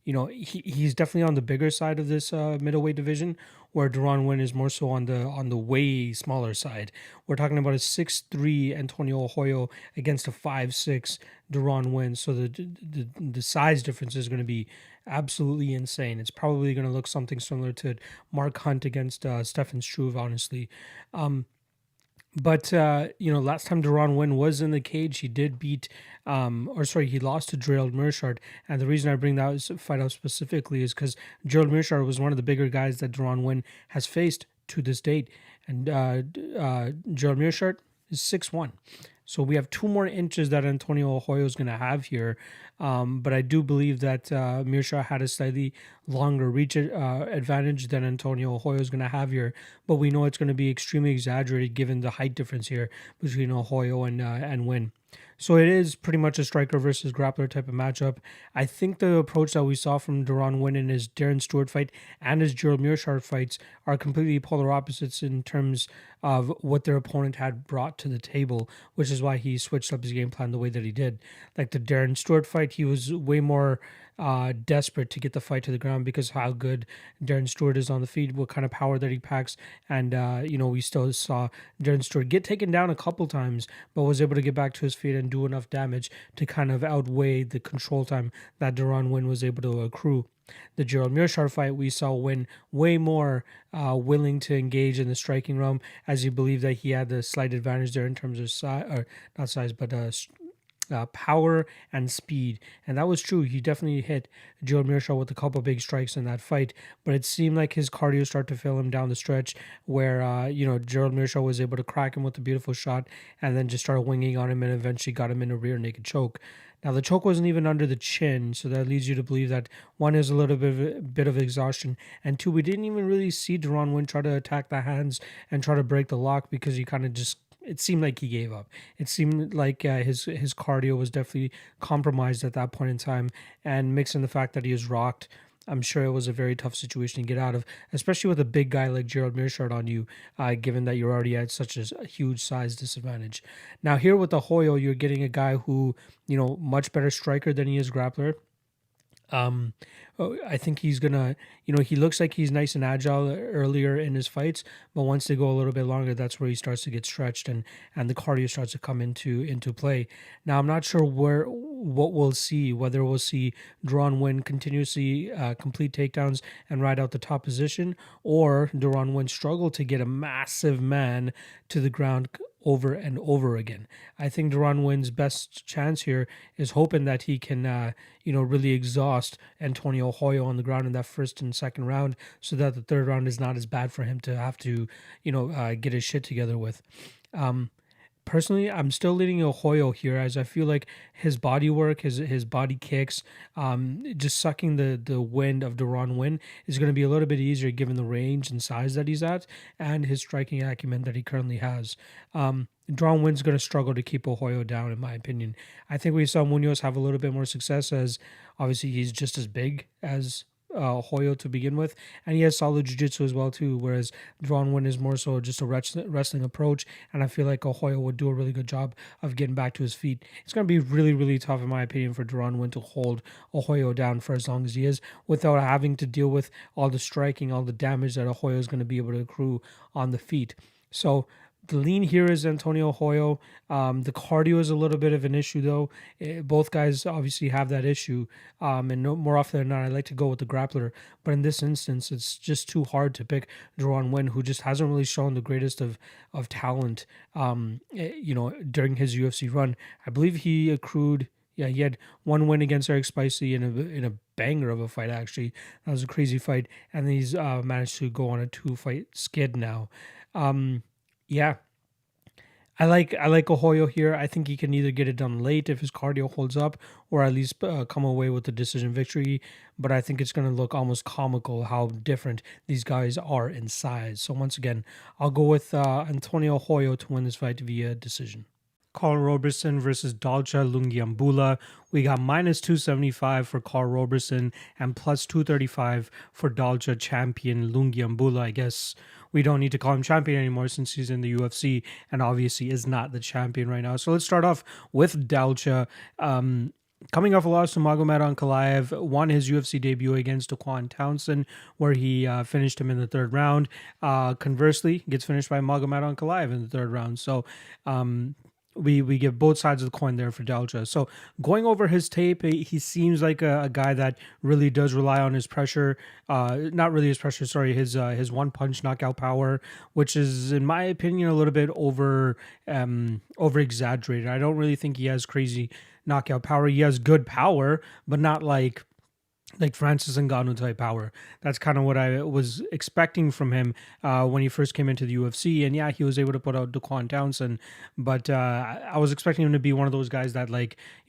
[SPEAKER 1] he's definitely on the bigger side of this middleweight division, where Deron Winn is more so on the way smaller side. We're talking about a 6'3" Antonio Arroyo against a 5'6" Deron Winn. So the size difference is going to be absolutely insane. It's probably going to look something similar to Mark Hunt against Stefan Struve, honestly. But last time Deron Winn was in the cage, he did beat, he lost to Gerald Meerschaert. And the reason I bring that fight out specifically is because Gerald Meerschaert was one of the bigger guys that Deron Winn has faced to this date. And Gerald Meerschaert is 6'1". So we have 2 more inches that Antonio Arroyo is going to have here. But I do believe that Meerschaert had a slightly longer reach advantage than Antonio Arroyo is going to have here. But we know it's going to be extremely exaggerated given the height difference here between Arroyo and Winn. So it is pretty much a striker versus grappler type of matchup. I think the approach that we saw from Deron Winn in his Darren Stewart fight and his Gerald Meerschaert fights are completely polar opposites in terms of what their opponent had brought to the table, which is why he switched up his game plan the way that he did. Like the Darren Stewart fight, he was way more desperate to get the fight to the ground because how good Darren Stewart is on the feet, what kind of power that he packs. And, we still saw Darren Stewart get taken down a couple times, but was able to get back to his feet and do enough damage to kind of outweigh the control time that Deron Winn was able to accrue. The Gerald Meerschaert fight, we saw Winn way more willing to engage in the striking realm, as he believed that he had the slight advantage there in terms of size, or not size, but power and speed. And that was true. He definitely hit Gerald Meerschaert with a couple big strikes in that fight, but it seemed like his cardio started to fail him down the stretch where, Gerald Meerschaert was able to crack him with a beautiful shot and then just started winging on him and eventually got him in a rear naked choke. Now, the choke wasn't even under the chin, so that leads you to believe that, one, is a little bit of exhaustion, and 2, we didn't even really see Deron Winn try to attack the hands and try to break the lock because he kind of just, it seemed like he gave up. It seemed like his cardio was definitely compromised at that point in time, and mixing the fact that he was rocked, I'm sure it was a very tough situation to get out of, especially with a big guy like Gerald Meerschaert on you, given that you're already at such a huge size disadvantage. Now here with the Arroyo, you're getting a guy who, much better striker than he is grappler. I think he's gonna, he looks like he's nice and agile earlier in his fights, but once they go a little bit longer, that's where he starts to get stretched and the cardio starts to come into play. Now I'm not sure what we'll see, whether we'll see Deron Winn continuously complete takedowns and ride out the top position, or Deron Winn struggle to get a massive man to the ground over and over again. I think Deron Winn's best chance here is hoping that he can, really exhaust Antonio Hoyo on the ground in that first and second round, so that the third round is not as bad for him to have to, get his shit together with. Personally, I'm still leaning Arroyo here, as I feel like his body work, his body kicks, just sucking the wind of Deron Winn is going to be a little bit easier given the range and size that he's at and his striking acumen that he currently has. Deron Winn's going to struggle to keep Arroyo down, in my opinion. I think we saw Munoz have a little bit more success, as obviously he's just as big as Hoyo to begin with, and he has solid jiu-jitsu as well too, whereas Deron Winn is more so just a wrestling approach, and I feel like Hoyo would do a really good job of getting back to his feet. It's going to be really, really tough, in my opinion, for Deron Winn to hold Hoyo down for as long as he is without having to deal with all the striking, all the damage that Hoyo is going to be able to accrue on the feet. So the lean here is Antonio Hoyo. The cardio is a little bit of an issue, though. Both guys obviously have that issue. And more often than not, I like to go with the grappler. But in this instance, it's just too hard to pick Deron Winn, who just hasn't really shown the greatest of talent, during his UFC run. I believe he accrued... Yeah, he had one win against Eric Spicey in a banger of a fight, actually. That was a crazy fight. And he's managed to go on a 2-fight skid now. Yeah, I like Arroyo here. I think he can either get it done late if his cardio holds up, or at least come away with a decision victory. But I think it's going to look almost comical how different these guys are in size. So once again, I'll go with Antonio Arroyo to win this fight via decision. Karl Roberson versus Dalcha Lungiambula. We got minus 275 for Karl Roberson and plus 235 for Dalcha champion Lungiambula. I guess we don't need to call him champion anymore since he's in the UFC and obviously is not the champion right now. So let's start off with Dalcha. Coming off a loss to Magomed Ankalaev, won his UFC debut against Thompson, where he finished him in the third round. Conversely, gets finished by Magomed Ankalaev in the third round. So we give both sides of the coin there for Dalcha. So going over his tape, he seems like a guy that really does rely on his pressure. Not really his pressure, sorry, his one punch knockout power, which is, in my opinion, a little bit over exaggerated. I don't really think he has crazy knockout power. He has good power, but not like Francis Ngannou type power. That's kind of what I was expecting from him when he first came into the UFC. And yeah, he was able to put out Thompson, but I was expecting him to be one of those guys that,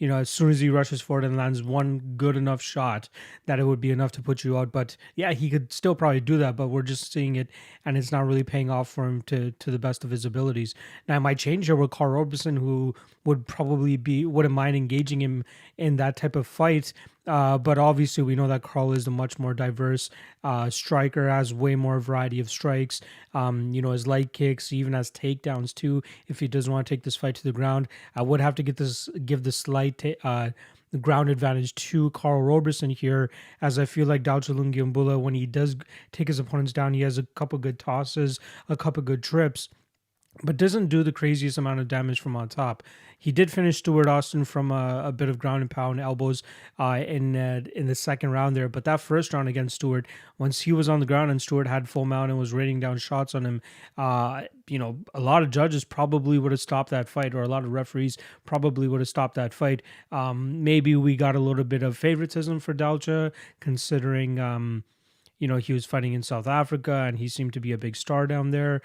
[SPEAKER 1] as soon as he rushes forward and lands one good enough shot, that it would be enough to put you out. But yeah, he could still probably do that, but we're just seeing it, and it's not really paying off for him to the best of his abilities. Now, it might change here with Karl Roberson, who wouldn't mind engaging him in that type of fight. But obviously we know that Karl is a much more diverse striker, has way more variety of strikes, his light kicks, even has takedowns too, if he doesn't want to take this fight to the ground. I would have to give the slight ground advantage to Karl Roberson here, as I feel like Dalcha Lungiambula, when he does take his opponents down, he has a couple good tosses, a couple good trips, but doesn't do the craziest amount of damage from on top. He did finish Stuart Austin from a bit of ground and pound elbows in the second round there, but that first round against Stuart, once he was on the ground and Stuart had full mount and was raining down shots on him, a lot of judges probably would have stopped that fight, or a lot of referees probably would have stopped that fight. Maybe we got a little bit of favoritism for Dalcha, considering he was fighting in South Africa and he seemed to be a big star down there.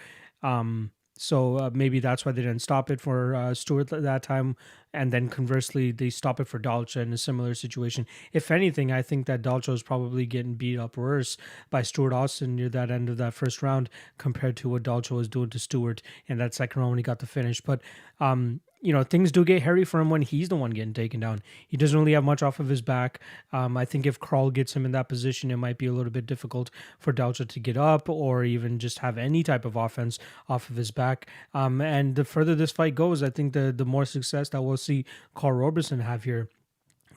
[SPEAKER 1] So maybe that's why they didn't stop it for Stuart at that time. And then conversely, they stop it for Dalcha in a similar situation. If anything, I think that Dalcha was probably getting beat up worse by Stuart Austin near that end of that first round compared to what Dalcha was doing to Stuart in that second round when he got the finish. But things do get hairy for him when he's the one getting taken down. He doesn't really have much off of his back. I think if Karl gets him in that position, it might be a little bit difficult for Dalcha to get up or even just have any type of offense off of his back. And the further this fight goes, I think the more success that we'll see Karl Roberson have here.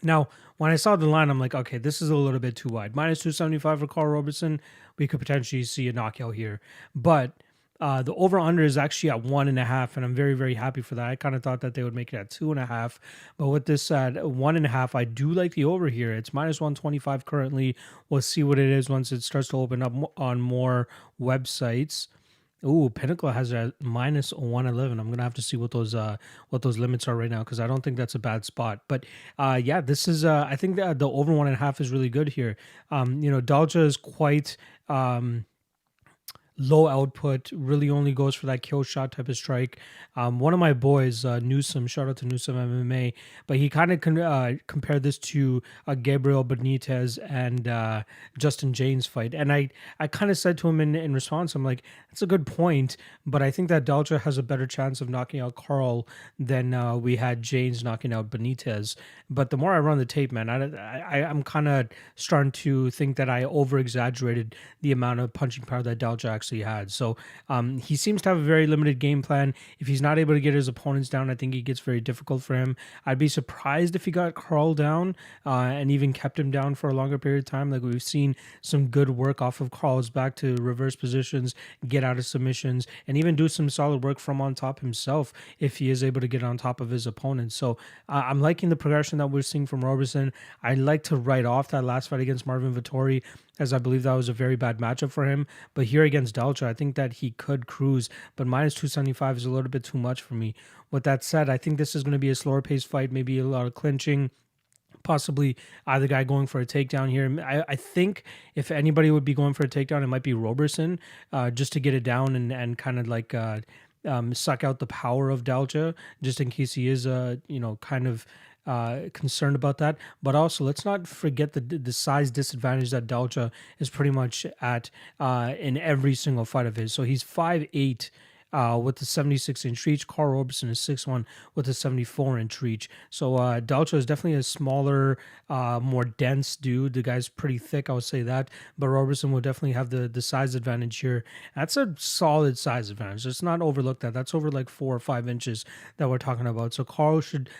[SPEAKER 1] Now, when I saw the line, I'm like, okay, this is a little bit too wide. Minus 275 for Karl Roberson. We could potentially see a knockout here. But the over-under is actually at 1.5, and I'm very, very happy for that. I kind of thought that they would make it at 2.5. But with this at 1.5, I do like the over here. It's minus 125 currently. We'll see what it is once it starts to open up on more websites. Ooh, Pinnacle has it at minus 111. I'm gonna have to see what those limits are right now, because I don't think that's a bad spot. But yeah, this is I think that the over 1.5 is really good here. Dalja is quite low output, really only goes for that kill shot type of strike. One of my boys, Newsom, shout out to Newsom MMA, but he kind of compared this to a Gabriel Benitez and Justin James fight. And I kind of said to him in response, I'm like, that's a good point, but I think that Dalja has a better chance of knocking out Karl than we had James knocking out Benitez. But the more I run the tape, man, I'm kind of starting to think that I over-exaggerated the amount of punching power that Dalja actually had. So he seems to have a very limited game plan. If he's not able to get his opponents down, I think it gets very difficult for him. I'd be surprised if he got Karl down and even kept him down for a longer period of time. Like, we've seen some good work off of Karl's back to reverse positions, get out of submissions, and even do some solid work from on top himself if he is able to get on top of his opponents. So I'm liking the progression that we're seeing from Roberson. I'd like to write off that last fight against Marvin Vettori, as I believe that was a very bad matchup for him. But here against Dalja, I think that he could cruise, but minus 275 is a little bit too much for me. With that said, I think this is going to be a slower paced fight, maybe a lot of clinching, possibly either guy going for a takedown here. I think if anybody would be going for a takedown, it might be Roberson, just to get it down and kind of like suck out the power of Dalja, just in case he is kind of concerned about that. But also, let's not forget the size disadvantage that Dalja is pretty much at in every single fight of his. So he's 5'8", with the 76-inch reach. Karl Roberson is 6'1" with a 74-inch reach. So Dalja is definitely a smaller, more dense dude. The guy's pretty thick, I would say that. But Roberson will definitely have the size advantage here. That's a solid size advantage. Let's not overlook that. That's over like 4 or 5 inches that we're talking about. So Karl should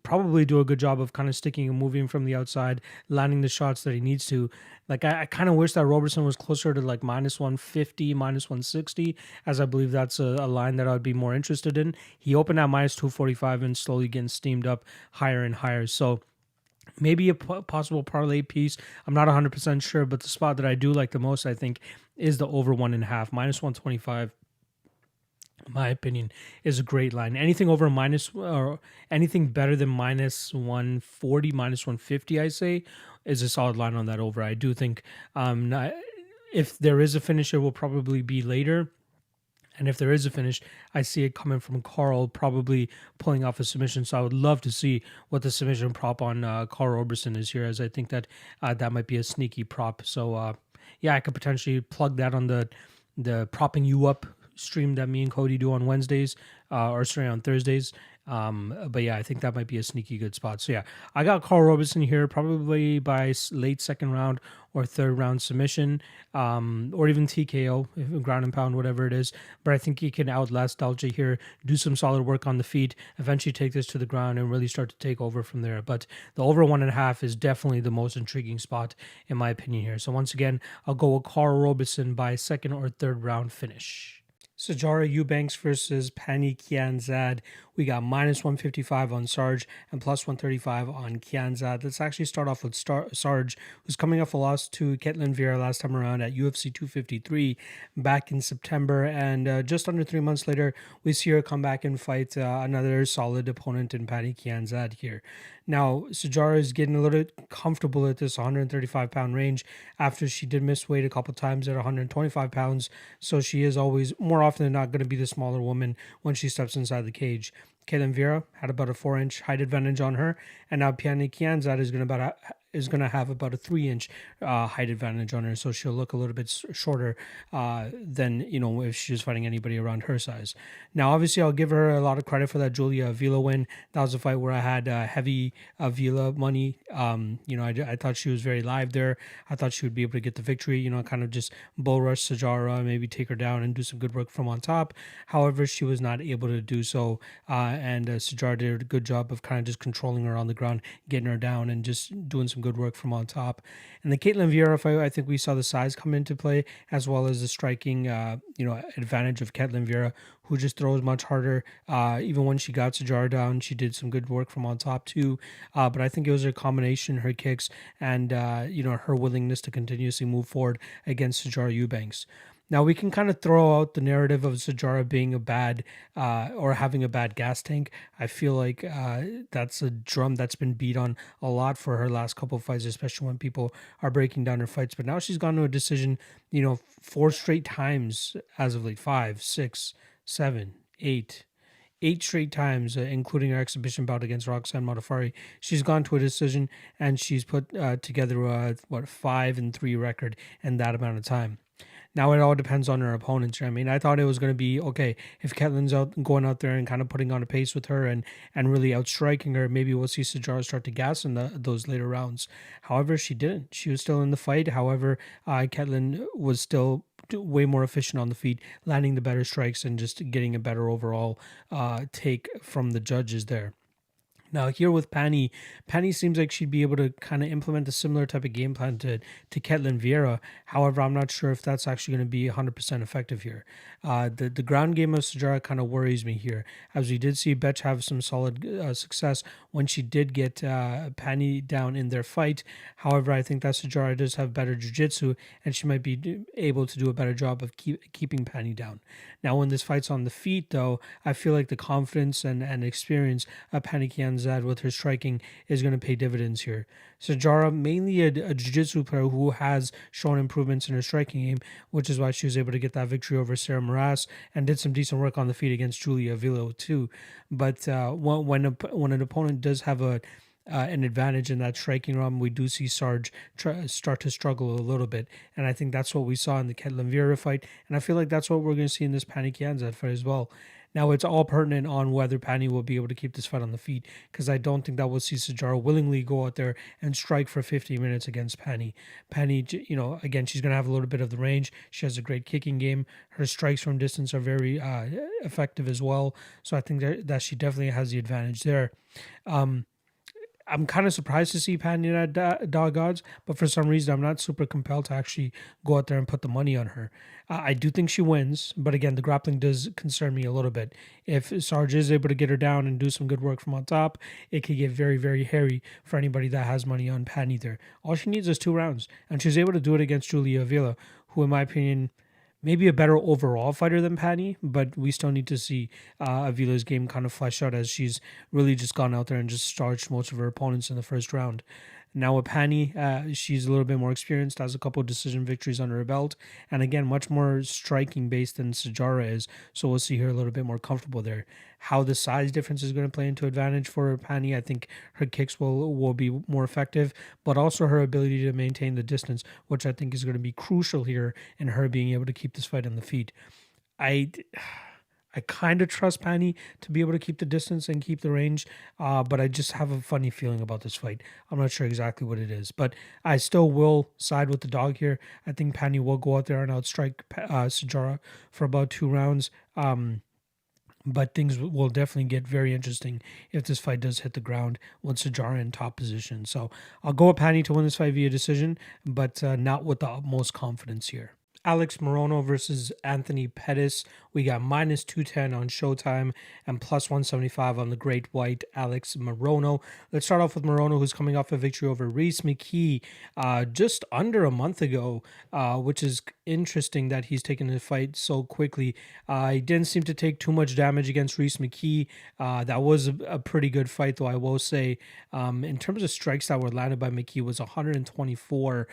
[SPEAKER 1] probably do a good job of kind of sticking and moving from the outside, landing the shots that he needs to. Like, I kind of wish that Roberson was closer to like minus 150, minus 160, as I believe that's a line that I'd be more interested in. He opened at minus 245 and slowly getting steamed up higher and higher. So maybe a possible parlay piece. I'm not 100% sure, but the spot that I do like the most, I think, is the over 1.5, minus 125. My opinion, is a great line. Anything over minus, or anything better than minus 140, minus 150, I say, is a solid line on that over. I do think if there is a finish, it will probably be later. And if there is a finish, I see it coming from Karl, probably pulling off a submission. So I would love to see what the submission prop on Karl Roberson is here, as I think that that might be a sneaky prop. So yeah, I could potentially plug that on the propping you up stream that me and Cody do on Wednesdays, on Thursdays. But yeah, I think that might be a sneaky good spot. So yeah, I got Karl Roberson here, probably by late second round or third round submission, or even TKO, ground and pound, whatever it is. But I think he can outlast Dalja here, do some solid work on the feet, eventually take this to the ground and really start to take over from there. But the over 1.5 is definitely the most intriguing spot in my opinion here. So once again, I'll go with Karl Roberson by second or third round finish. Sijara Eubanks versus Pannie Kianzad. We got minus 155 on Sarge and plus 135 on Kianzad. Let's actually start off with Sarge, who's coming off a loss to Vera last time around at UFC 253 back in September. And just under 3 months later, we see her come back and fight another solid opponent in Pannie Kianzad here. Now, Sijara is getting a little comfortable at this 135-pound range after she did miss weight a couple times at 125 pounds. So she is always, more often than not, going to be the smaller woman when she steps inside the cage. Vera had about a 4-inch height advantage on her, and now Pannie Kianzad is going to is going to have about a 3-inch height advantage on her, so she'll look a little bit shorter than, if she's fighting anybody around her size. Now, obviously, I'll give her a lot of credit for that Julia Avila win. That was a fight where I had heavy Avila money. I thought she was very live there. I thought she would be able to get the victory, kind of just bull rush Sijara, maybe take her down and do some good work from on top. However, she was not able to do so, and Sijara did a good job of kind of just controlling her on the ground, getting her down, and just doing some good work from on top. And the Caitlin Vera fight, I think we saw the size come into play, as well as the striking, advantage of Caitlin Vera, who just throws much harder. Even when she got Sijara down, she did some good work from on top too. But I think it was a combination, her kicks and, her willingness to continuously move forward against Sijara Eubanks. Now, we can kind of throw out the narrative of Sijara being a bad or having a bad gas tank. I feel like that's a drum that's been beat on a lot for her last couple of fights, especially when people are breaking down her fights. But now she's gone to a decision, 4 straight times as of late, 5, 6, 7, 8 straight times, including her exhibition bout against Roxanne Modafferi. She's gone to a decision, and she's put together a 5-3 record in that amount of time. Now it all depends on her opponents. I mean, I thought it was going to be okay if Ketlin's going out there and kind of putting on a pace with her and really outstriking her. Maybe we'll see Sijara start to gas in those later rounds. However, she didn't. She was still in the fight. However, Ketlin was still way more efficient on the feet, landing the better strikes and just getting a better overall take from the judges there. Now, here with Pannie seems like she'd be able to kind of implement a similar type of game plan to Caitlin Vera. However, I'm not sure if that's actually going to be 100% effective here. The ground game of Sijara kind of worries me here, as we did see Betch have some solid success when she did get Pannie down in their fight. However, I think that Sijara does have better jiu-jitsu, and she might be able to do a better job of keeping Pannie down. Now, when this fight's on the feet, though, I feel like the confidence and experience of Pannie Kianzad with her striking is going to pay dividends here. Sijara, mainly a jiu-jitsu player who has shown improvements in her striking game, which is why she was able to get that victory over Sarah Moraes and did some decent work on the feet against Julia Avila too. But when an opponent does have an advantage in that striking realm, we do see Sarge start to struggle a little bit. And I think that's what we saw in the Caitlin Vera fight. And I feel like that's what we're going to see in this Pannie Kianzad fight as well. Now, it's all pertinent on whether Pannie will be able to keep this fight on the feet, because I don't think that we'll see Sijara willingly go out there and strike for 50 minutes against Pannie. Pannie, again, she's going to have a little bit of the range. She has a great kicking game. Her strikes from distance are very effective as well. So I think that she definitely has the advantage there. I'm kind of surprised to see Pannie at dog odds, but for some reason I'm not super compelled to actually go out there and put the money on her. I do think she wins, but again, the grappling does concern me a little bit. If Sarge is able to get her down and do some good work from on top, it could get very, very hairy for anybody that has money on Pannie there. All she needs is 2 rounds, and she's able to do it against Julia Avila, who in my opinion maybe a better overall fighter than Pannie, but we still need to see Avila's game kind of flesh out, as she's really just gone out there and just starched most of her opponents in the first round. Now with Pannie, she's a little bit more experienced, has a couple of decision victories under her belt, and again, much more striking based than Sijara is, so we'll see her a little bit more comfortable there. How the size difference is going to play into advantage for Pannie, I think her kicks will be more effective, but also her ability to maintain the distance, which I think is going to be crucial here in her being able to keep this fight on the feet. I kind of trust Pannie to be able to keep the distance and keep the range, but I just have a funny feeling about this fight. I'm not sure exactly what it is, but I still will side with the dog here. I think Pannie will go out there and outstrike Sijara for about 2 rounds. But things will definitely get very interesting if this fight does hit the ground with Sijara in top position. So I'll go with Pannie to win this fight via decision, but not with the utmost confidence here. Alex Morono versus Anthony Pettis. We got -210 on Showtime and +175 on the Great White Alex Morono. Let's start off with Morono, who's coming off a victory over Rhys McKee just under a month ago, which is interesting that he's taken the fight so quickly. He didn't seem to take too much damage against Rhys McKee. That was a pretty good fight, though, I will say. In terms of strikes that were landed by McKee was 124.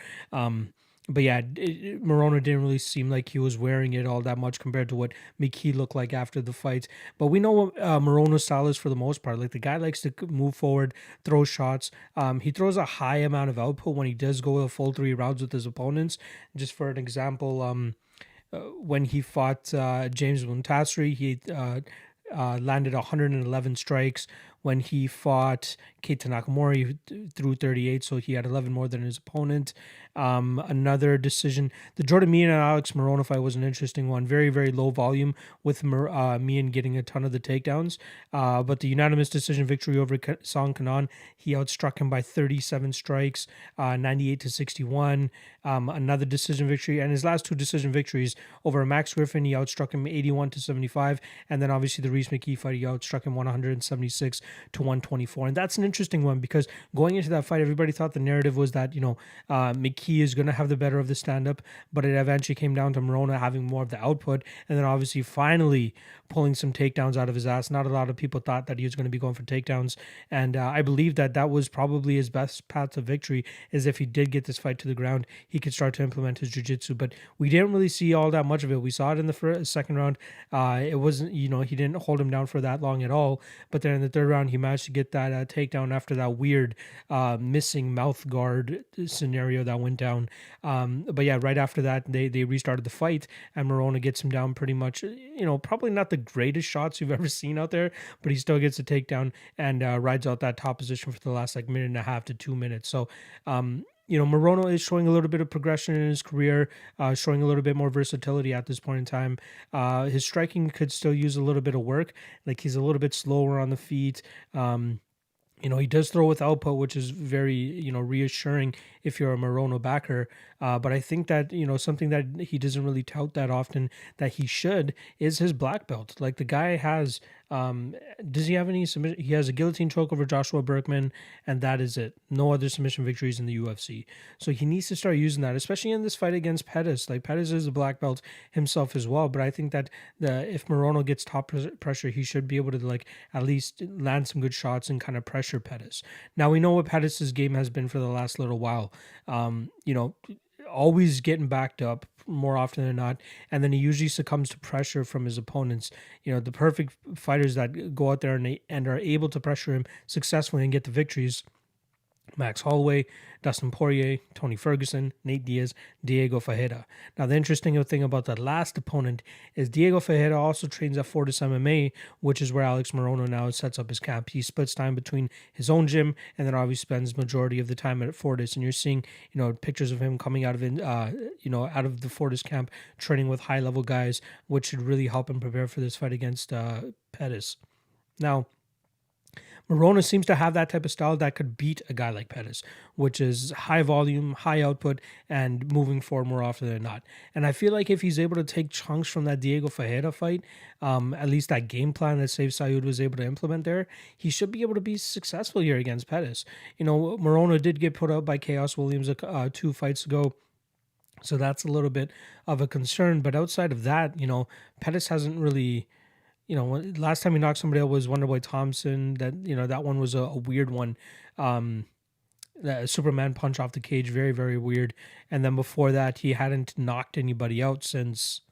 [SPEAKER 1] but yeah, Morono didn't really seem like he was wearing it all that much compared to what McKee looked like after the fight. But we know what Morono's style is for the most part. Like the guy likes to move forward, throw shots. He throws a high amount of output when he does go a full 3 rounds with his opponents. Just for an example, when he fought James Muntasri, he landed 111 strikes. When he fought Keita Nakamura, he threw 38, so he had 11 more than his opponent. Another decision, the Jordan Meehan and Alex Morono fight was an interesting one. Very, very low volume with Meehan getting a ton of the takedowns. But the unanimous decision victory over Song Kanan, he outstruck him by 37 strikes, 98-61. Another decision victory, and his last 2 decision victories over Max Griffin, he outstruck him 81-75, and then obviously the Reese McKee fight, he outstruck him 176-124. And that's an interesting one because going into that fight, everybody thought the narrative was that, McKee is going to have the better of the stand-up, but it eventually came down to Morono having more of the output, and then obviously finally pulling some takedowns out of his ass. Not a lot of people thought that he was going to be going for takedowns, and I believe that was probably his best path to victory, is if he did get this fight to the ground, he could start to implement his jiu-jitsu. But we didn't really see all that much of it. We saw it in the second round. It wasn't, he didn't hold him down for that long at all, but then in the third round, he managed to get that takedown after that weird missing mouth guard scenario that went down. But yeah, right after that, they restarted the fight, and Morono gets him down pretty much, probably not the greatest shots you've ever seen out there, but he still gets a takedown and rides out that top position for the last minute and a half to 2 minutes. So, Morono is showing a little bit of progression in his career, showing a little bit more versatility at this point in time. His striking could still use a little bit of work. Like he's a little bit slower on the feet. He does throw with output, which is very, reassuring if you're a Morono backer. But I think that, something that he doesn't really tout that often that he should is his black belt. Like the guy has, does he have any submission? He has a guillotine choke over Joshua Berkman, and that is it. No other submission victories in the UFC. So he needs to start using that, especially in this fight against Pettis. Like Pettis is a black belt himself as well, but I think that if Morono gets top pressure, he should be able to at least land some good shots and kind of pressure Pettis. Now we know what Pettis' game has been for the last little while. Always getting backed up more often than not, and then he usually succumbs to pressure from his opponents. The perfect fighters that go out there and are able to pressure him successfully and get the victories: Max Holloway, Dustin Poirier, Tony Ferguson, Nate Diaz, Diego Ferreira. Now, the interesting thing about that last opponent is Diego Ferreira also trains at Fortis MMA, which is where Alex Morono now sets up his camp. He splits time between his own gym and then obviously spends majority of the time at Fortis. And you're seeing, pictures of him coming out of the Fortis camp, training with high-level guys, which should really help him prepare for this fight against Pettis. Now, Morono seems to have that type of style that could beat a guy like Pettis, which is high volume, high output, and moving forward more often than not. And I feel like if he's able to take chunks from that Diego Ferreira fight, at least that game plan that Save Sayud was able to implement there, he should be able to be successful here against Pettis. Morono did get put out by Chaos Williams 2 fights ago, so that's a little bit of a concern. But outside of that, Pettis hasn't really... last time he knocked somebody out was Wonderboy Thompson. That one was a weird one. That Superman punch off the cage, very, very weird. And then before that, he hadn't knocked anybody out since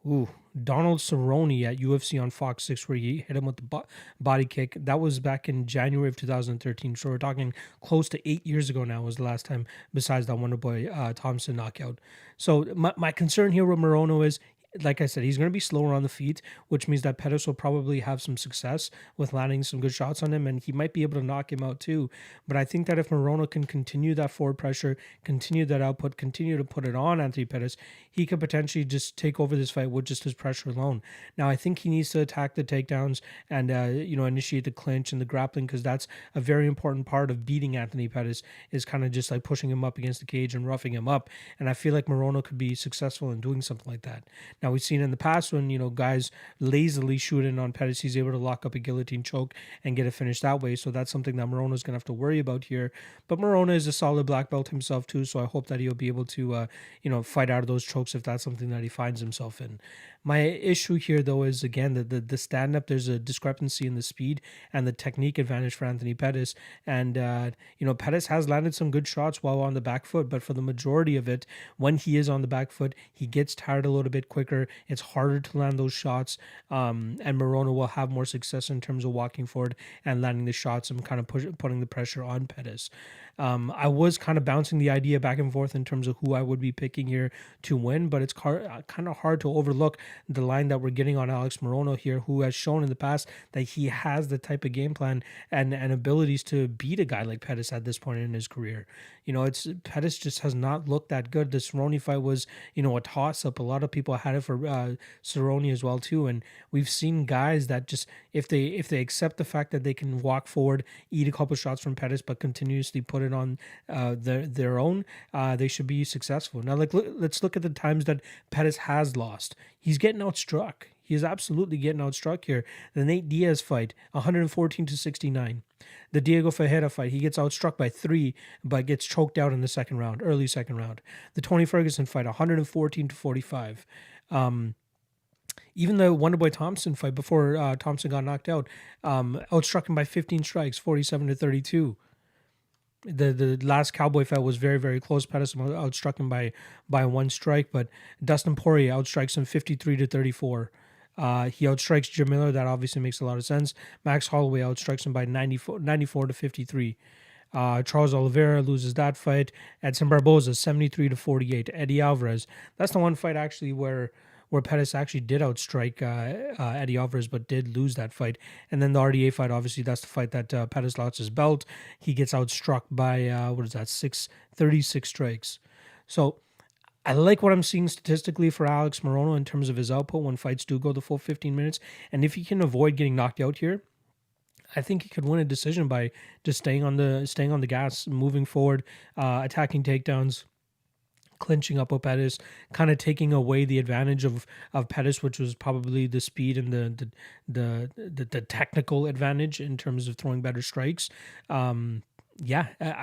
[SPEAKER 1] Donald Cerrone at UFC on Fox 6, where he hit him with the body kick. That was back in January of 2013. So we're talking close to 8 years ago now was the last time, besides that Wonderboy Thompson knockout. So my concern here with Morono is, like I said, he's going to be slower on the feet, which means that Pettis will probably have some success with landing some good shots on him, and he might be able to knock him out too. But I think that if Morono can continue that forward pressure, continue that output, continue to put it on Anthony Pettis, he could potentially just take over this fight with just his pressure alone. Now, I think he needs to attack the takedowns and, initiate the clinch and the grappling, because that's a very important part of beating Anthony Pettis, is kind of just like pushing him up against the cage and roughing him up. And I feel like Morono could be successful in doing something like that. Now, Now, we've seen in the past when, guys lazily shoot in on Pettis, he's able to lock up a guillotine choke and get a finish that way. So that's something that Morono's going to have to worry about here. But Morono is a solid black belt himself too, so I hope that he'll be able to, fight out of those chokes if that's something that he finds himself in. My issue here, though, is again the stand-up. There's a discrepancy in the speed and the technique advantage for Anthony Pettis. And, Pettis has landed some good shots while on the back foot, but for the majority of it, when he is on the back foot, he gets tired a little bit quicker. It's harder to land those shots, and Morono will have more success in terms of walking forward and landing the shots and kind of putting the pressure on Pettis. I was kind of bouncing the idea back and forth in terms of who I would be picking here to win, but it's kind of hard to overlook the line that we're getting on Alex Morono here, who has shown in the past that he has the type of game plan and abilities to beat a guy like Pettis at this point in his career. Pettis just has not looked that good. The Cerrone fight was, a toss-up. A lot of people had it for Cerrone as well too, and we've seen guys that just if they accept the fact that they can walk forward, eat a couple shots from Pettis, but continuously put it on their own, they should be successful. Now, let's look at the times that Pettis has lost. He's getting outstruck. He is absolutely getting outstruck here. The Nate Diaz fight, 114-69. The Diego Ferreira fight, he gets outstruck by 3, but gets choked out in the early second round. The Tony Ferguson fight, 114-45. Even the Wonderboy Thompson fight before Thompson got knocked out, outstruck him by 15 strikes, 47-32. The last Cowboy fight was very, very close. Pettis outstruck him by 1 strike, but Dustin Poirier outstrikes him 53-34. He outstrikes Jim Miller. That obviously makes a lot of sense. Max Holloway outstrikes him by 94-53. Charles Oliveira loses that fight. Edson Barboza, 73-48. Eddie Alvarez. That's the one fight actually where Pettis actually did outstrike Eddie Alvarez, but did lose that fight. And then the RDA fight, obviously, that's the fight that Pettis lost his belt. He gets outstruck by, 36 strikes. So I like what I'm seeing statistically for Alex Morono in terms of his output when fights do go the full 15 minutes. And if he can avoid getting knocked out here, I think he could win a decision by just staying on the gas, moving forward, attacking takedowns, clinching up with Pettis, kind of taking away the advantage of Pettis, which was probably the speed and the technical advantage in terms of throwing better strikes. I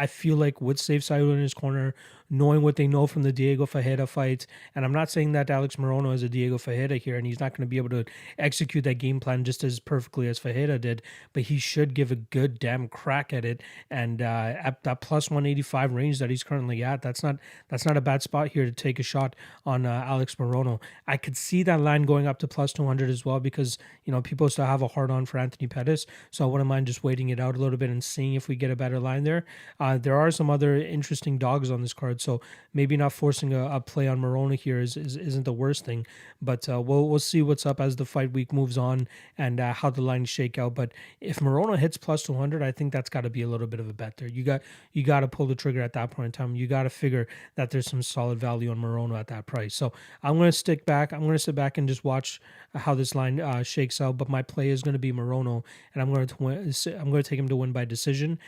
[SPEAKER 1] feel like with safe side in his corner, knowing what they know from the Diego Ferreira fight, and I'm not saying that Alex Morono is a Diego Ferreira here, and he's not going to be able to execute that game plan just as perfectly as Ferreira did, but he should give a good damn crack at it. And at that plus 185 range that he's currently at, that's not a bad spot here to take a shot on Alex Morono. I could see that line going up to plus 200 as well because people still have a hard on for Anthony Pettis, so I wouldn't mind just waiting it out a little bit and seeing if we get a better line there. There are some other interesting dogs on this card, so maybe not forcing a play on Morono here isn't the worst thing. But we'll see what's up as the fight week moves on and how the lines shake out. But if Morono hits plus 200, I think that's got to be a little bit of a bet there. You got to pull the trigger at that point in time. You got to figure that there's some solid value on Morono at that price. So I'm going to sit back and just watch how this line shakes out. But my play is going to be Morono, and I'm going to take him to win by decision.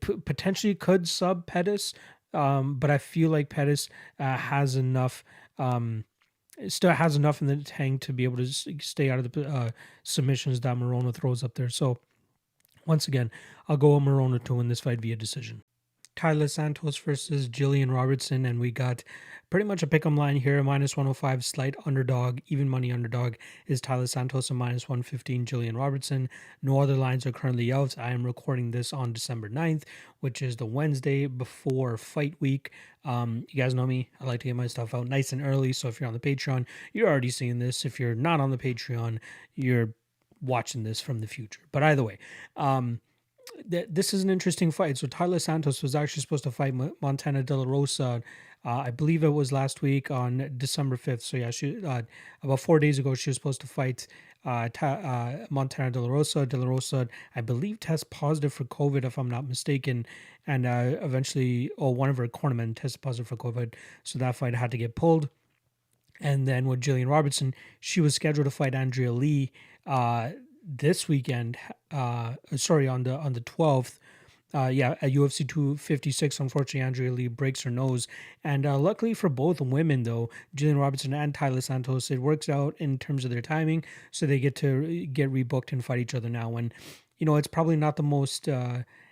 [SPEAKER 1] Potentially could sub Pettis, but I feel like Pettis has enough, still has enough in the tank to be able to stay out of the submissions that Morono throws up there. So once again, I'll go with Morono to win this fight via decision. Taila Santos versus Gillian Robertson, and we got pretty much a pick'em line here. Minus 105, slight underdog, even money underdog is Taila Santos, and minus 115, Gillian Robertson. No other lines are currently out. I am recording this on December 9th, which is the Wednesday before fight week. You guys know me. I like to get my stuff out nice and early, so if you're on the Patreon, you're already seeing this. If you're not on the Patreon, you're watching this from the future. But either way, this is an interesting fight. So Taila Santos was actually supposed to fight Montana De La Rosa. I believe it was last week on December 5th. So yeah, she about 4 days ago, she was supposed to fight Montana De La Rosa. De La Rosa, I believe, tested positive for COVID, if I'm not mistaken. And eventually, one of her cornermen tested positive for COVID. So that fight had to get pulled. And then with Gillian Robertson, she was scheduled to fight Andrea Lee this weekend, on the 12th, At UFC 256, unfortunately, Andrea Lee breaks her nose. And luckily for both women, though, Gillian Robertson and Taila Santos, it works out in terms of their timing. So they get to get rebooked and fight each other now. And, it's probably not the most.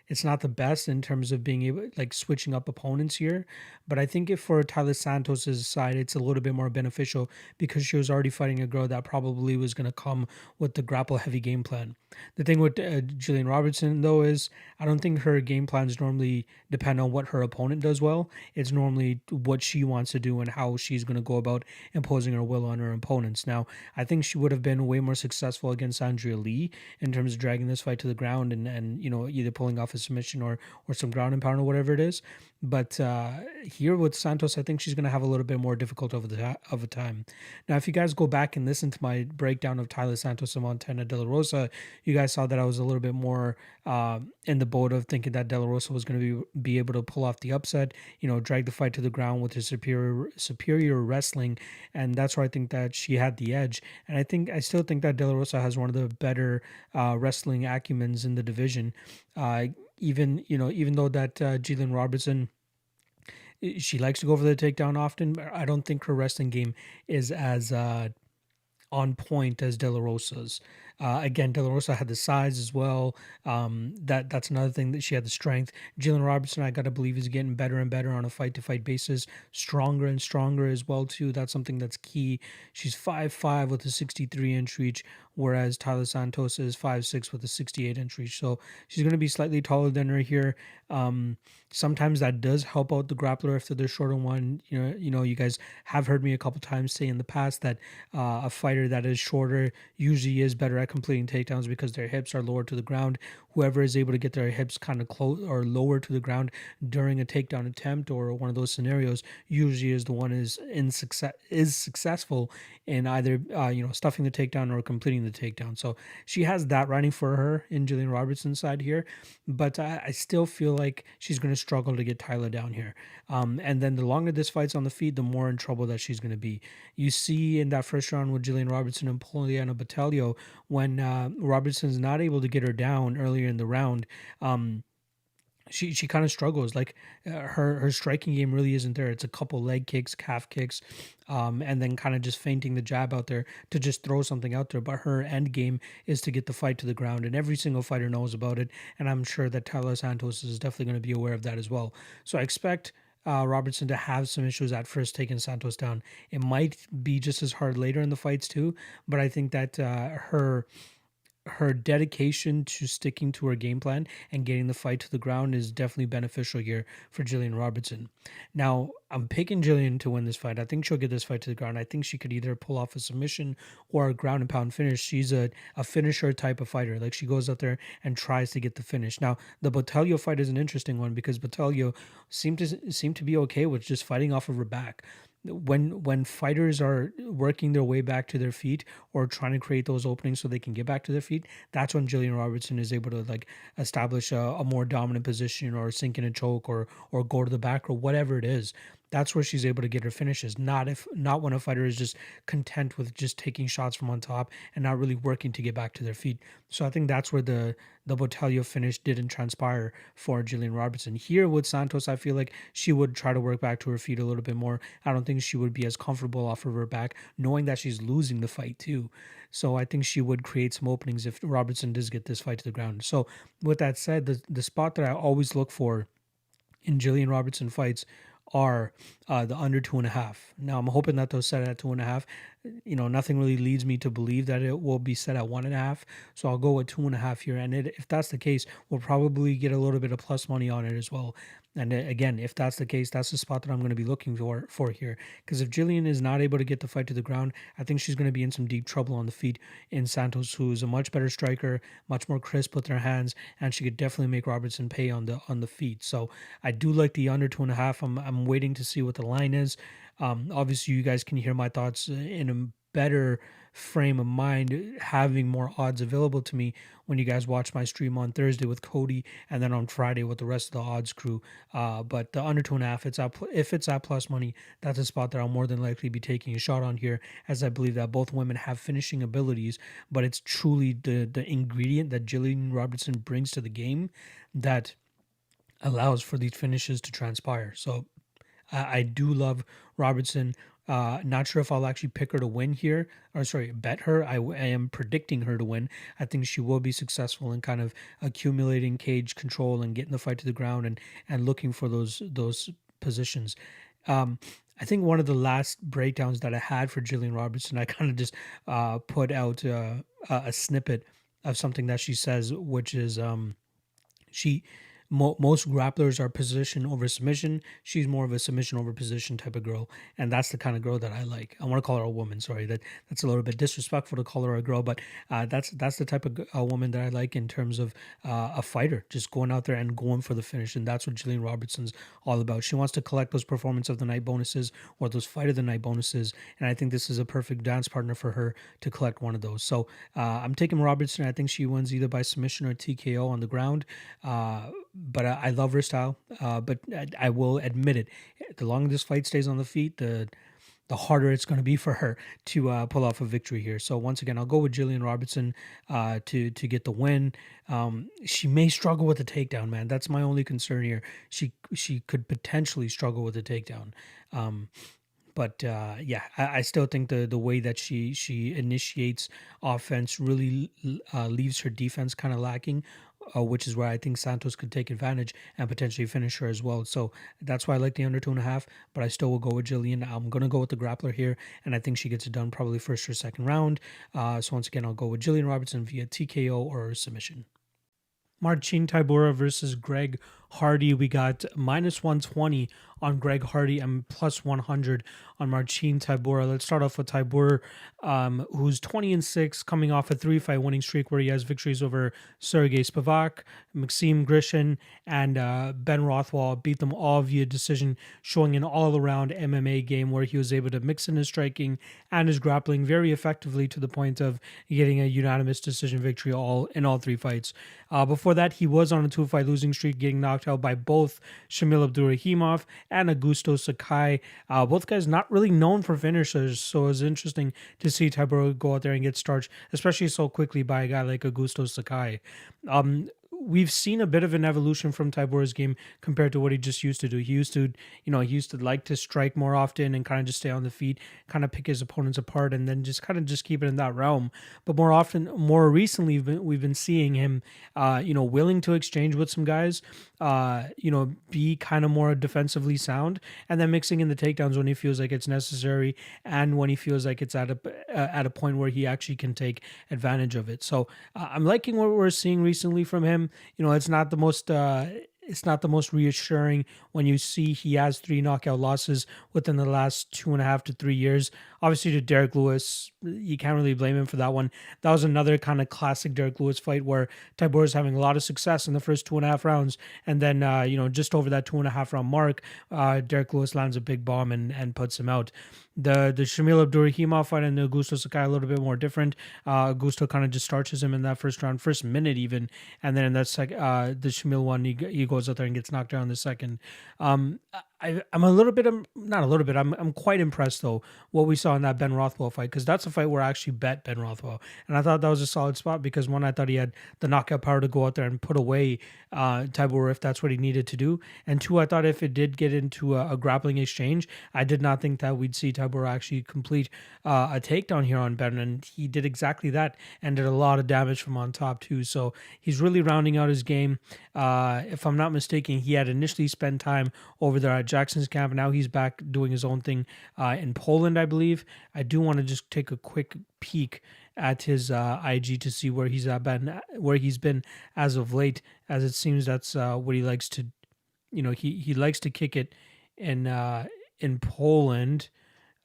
[SPEAKER 1] It's not the best in terms of being able, like, switching up opponents here. But I think if for Taila Santos's side, it's a little bit more beneficial because she was already fighting a girl that probably was going to come with the grapple heavy game plan. The thing with Gillian Robertson, though, is I don't think her game plans normally depend on what her opponent does well. It's normally what she wants to do and how she's going to go about imposing her will on her opponents. Now, I think she would have been way more successful against Andrea Lee in terms of dragging this fight to the ground and either pulling off a submission or some ground and pound or whatever it is. But here with Santos, I think she's going to have a little bit more difficult of a time. Now, if you guys go back and listen to my breakdown of Taila Santos and Montana De La Rosa, you guys saw that I was a little bit more in the boat of thinking that De La Rosa was going to be able to pull off the upset, drag the fight to the ground with her superior wrestling, and that's where I think that she had the edge. And I still think that De La Rosa has one of the better wrestling acumens in the division. Even though that Gillian Robertson, she likes to go for the takedown often, but I don't think her wrestling game is as on point as De La Rosa's. Again, De La Rosa had the size as well. That's another thing, that she had the strength. Gillian Robertson, I gotta believe, is getting better and better on a fight-to-fight basis, stronger and stronger as well too. That's something that's key. She's 5'5" with a 63-inch reach, whereas Taila Santos is 5'6" with a 68-inch reach. So she's going to be slightly taller than her here. Sometimes that does help out the grappler if they're shorter one. You guys have heard me a couple times say in the past that a fighter that is shorter usually is better at completing takedowns because their hips are lower to the ground. Whoever is able to get their hips kind of close or lower to the ground during a takedown attempt or one of those scenarios usually is the one is successful in either stuffing the takedown or completing the takedown. So she has that running for her in Gillian Robertson's side here, but I still feel like she's going to struggle to get Taila down here. And then the longer this fight's on the feet, the more in trouble that she's going to be. You see in that first round with Gillian Robertson and Poliana Botelho, when Robertson's not able to get her down earlier in the round, she kind of struggles. Like her striking game really isn't there. It's a couple leg kicks, calf kicks, and then kind of just feinting the jab out there to just throw something out there. But her end game is to get the fight to the ground, and every single fighter knows about it. And I'm sure that Taila Santos is definitely going to be aware of that as well. So I expect Robertson to have some issues at first taking Santos down. It might be just as hard later in the fights too, but I think that her dedication to sticking to her game plan and getting the fight to the ground is definitely beneficial here for Gillian Robertson. Now, I'm picking Gillian to win this fight. I think she'll get this fight to the ground. I think she could either pull off a submission or a ground and pound finish. She's a finisher type of fighter. Like, she goes out there and tries to get the finish. Now, the Botelho fight is an interesting one because Botelho seemed to be okay with just fighting off of her back. When fighters are working their way back to their feet or trying to create those openings so they can get back to their feet, that's when Gillian Robertson is able to establish a more dominant position or sink in a choke or go to the back or whatever it is. That's where she's able to get her finishes. Not when a fighter is just content with just taking shots from on top and not really working to get back to their feet. So I think that's where the Botelho finish didn't transpire for Gillian Robertson. Here with Santos, I feel like she would try to work back to her feet a little bit more. I don't think she would be as comfortable off of her back, knowing that she's losing the fight too. So I think she would create some openings if Robertson does get this fight to the ground. So with that said, the spot that I always look for in Gillian Robertson fights are the under 2.5. Now I'm hoping that they'll set at 2.5. Nothing really leads me to believe that it will be set at 1.5. So I'll go with 2.5 here. And if that's the case, we'll probably get a little bit of plus money on it as well. And again, if that's the case, that's the spot that I'm going to be looking for here. Because if Gillian is not able to get the fight to the ground, I think she's going to be in some deep trouble on the feet in Santos, who is a much better striker, much more crisp with her hands, and she could definitely make Robertson pay on the feet. So I do like the under 2.5. I'm waiting to see what the line is. Obviously, you guys can hear my thoughts in a better frame of mind, having more odds available to me when you guys watch my stream on Thursday with Cody and then on Friday with the rest of the odds crew. But the under 2.5, if it's at plus money, that's a spot that I'll more than likely be taking a shot on here, as I believe that both women have finishing abilities, but it's truly the ingredient that Gillian Robertson brings to the game that allows for these finishes to transpire. So I do love Robertson. Not sure if I'll actually pick her to win here, or sorry, bet her. I am predicting her to win. I think she will be successful in kind of accumulating cage control and getting the fight to the ground and looking for those positions. I think one of the last breakdowns that I had for Gillian Robertson, I kind of just put out a snippet of something that she says, which is she most grapplers are position over submission. She's more of a submission over position type of girl, and that's the kind of girl that I like. I want to call her a woman. Sorry, that's a little bit disrespectful to call her a girl, but that's the type of woman that I like in terms of a fighter, just going out there and going for the finish, and that's what Gillian Robertson's all about. She wants to collect those performance of the night bonuses or those fight of the night bonuses, and I think this is a perfect dance partner for her to collect one of those. So I'm taking Robertson. I think she wins either by submission or TKO on the ground. But I love her style. But I will admit it. The longer this fight stays on the feet, the harder it's going to be for her to pull off a victory here. So once again, I'll go with Gillian Robertson to get the win. She may struggle with the takedown, man. That's my only concern here. She could potentially struggle with the takedown. But yeah, I still think the way that she initiates offense really leaves her defense kind of lacking, which is where I think Santos could take advantage and potentially finish her as well. So that's why I like the under 2.5, but I still will go with Gillian. I'm going to go with the grappler here, and I think she gets it done probably first or second round. So once again, I'll go with Gillian Robertson via TKO or submission. Marcin Tybura versus Greg Hardy. We got minus 120 on Greg Hardy and plus 100 on Marcin Tybura. Let's start off with Tybura, who's 20-6, coming off a 3-fight winning streak where he has victories over Sergey Spivak, Maxim Grishin, and Ben Rothwell. Beat them all via decision, showing an all-around MMA game where he was able to mix in his striking and his grappling very effectively to the point of getting a unanimous decision victory in all 3 fights. Before that, he was on a 2-fight losing streak, getting knocked out by both Shamil Abdurakhimov and Augusto Sakai. Both guys not really known for finishers, so it was interesting to see Tybura go out there and get starched, especially so quickly by a guy like Augusto Sakai. We've seen a bit of an evolution from Tybura's game compared to what he just used to do. He used to like to strike more often and kind of just stay on the feet, kind of pick his opponents apart, and then just keep it in that realm. But more recently, we've been seeing him, willing to exchange with some guys, be kind of more defensively sound, and then mixing in the takedowns when he feels like it's necessary and when he feels like it's at a point where he actually can take advantage of it. So I'm liking what we're seeing recently from him. It's not the most reassuring when you see he has 3 knockout losses within the last 2.5 to 3 years. Obviously, to Derek Lewis, you can't really blame him for that one. That was another kind of classic Derek Lewis fight where Tybura is having a lot of success in the first 2.5 rounds, and then just over that 2.5 round mark, Derek Lewis lands a big bomb and puts him out. The Shamil Abdurakhimov fight and the Augusto Sakai a little bit more different. Augusto kind of just starches him in that first round, first minute even, and then in that the Shamil one, he goes out there and gets knocked down in the second. I'm quite impressed though what we saw in that Ben Rothwell fight, because that's a fight where I actually bet Ben Rothwell, and I thought that was a solid spot because one, I thought he had the knockout power to go out there and put away Tybura if that's what he needed to do, and 2, I thought if it did get into a grappling exchange, I did not think that we'd see Tybura actually complete a takedown here on Ben, and he did exactly that and did a lot of damage from on top too. So he's really rounding out his game. If I'm not mistaken, he had initially spent time over there at Jackson's camp. Now he's back doing his own thing in Poland, I believe. I do want to just take a quick peek at his IG to see where he's been as of late, as it seems that's what he likes to, he likes to kick it in Poland.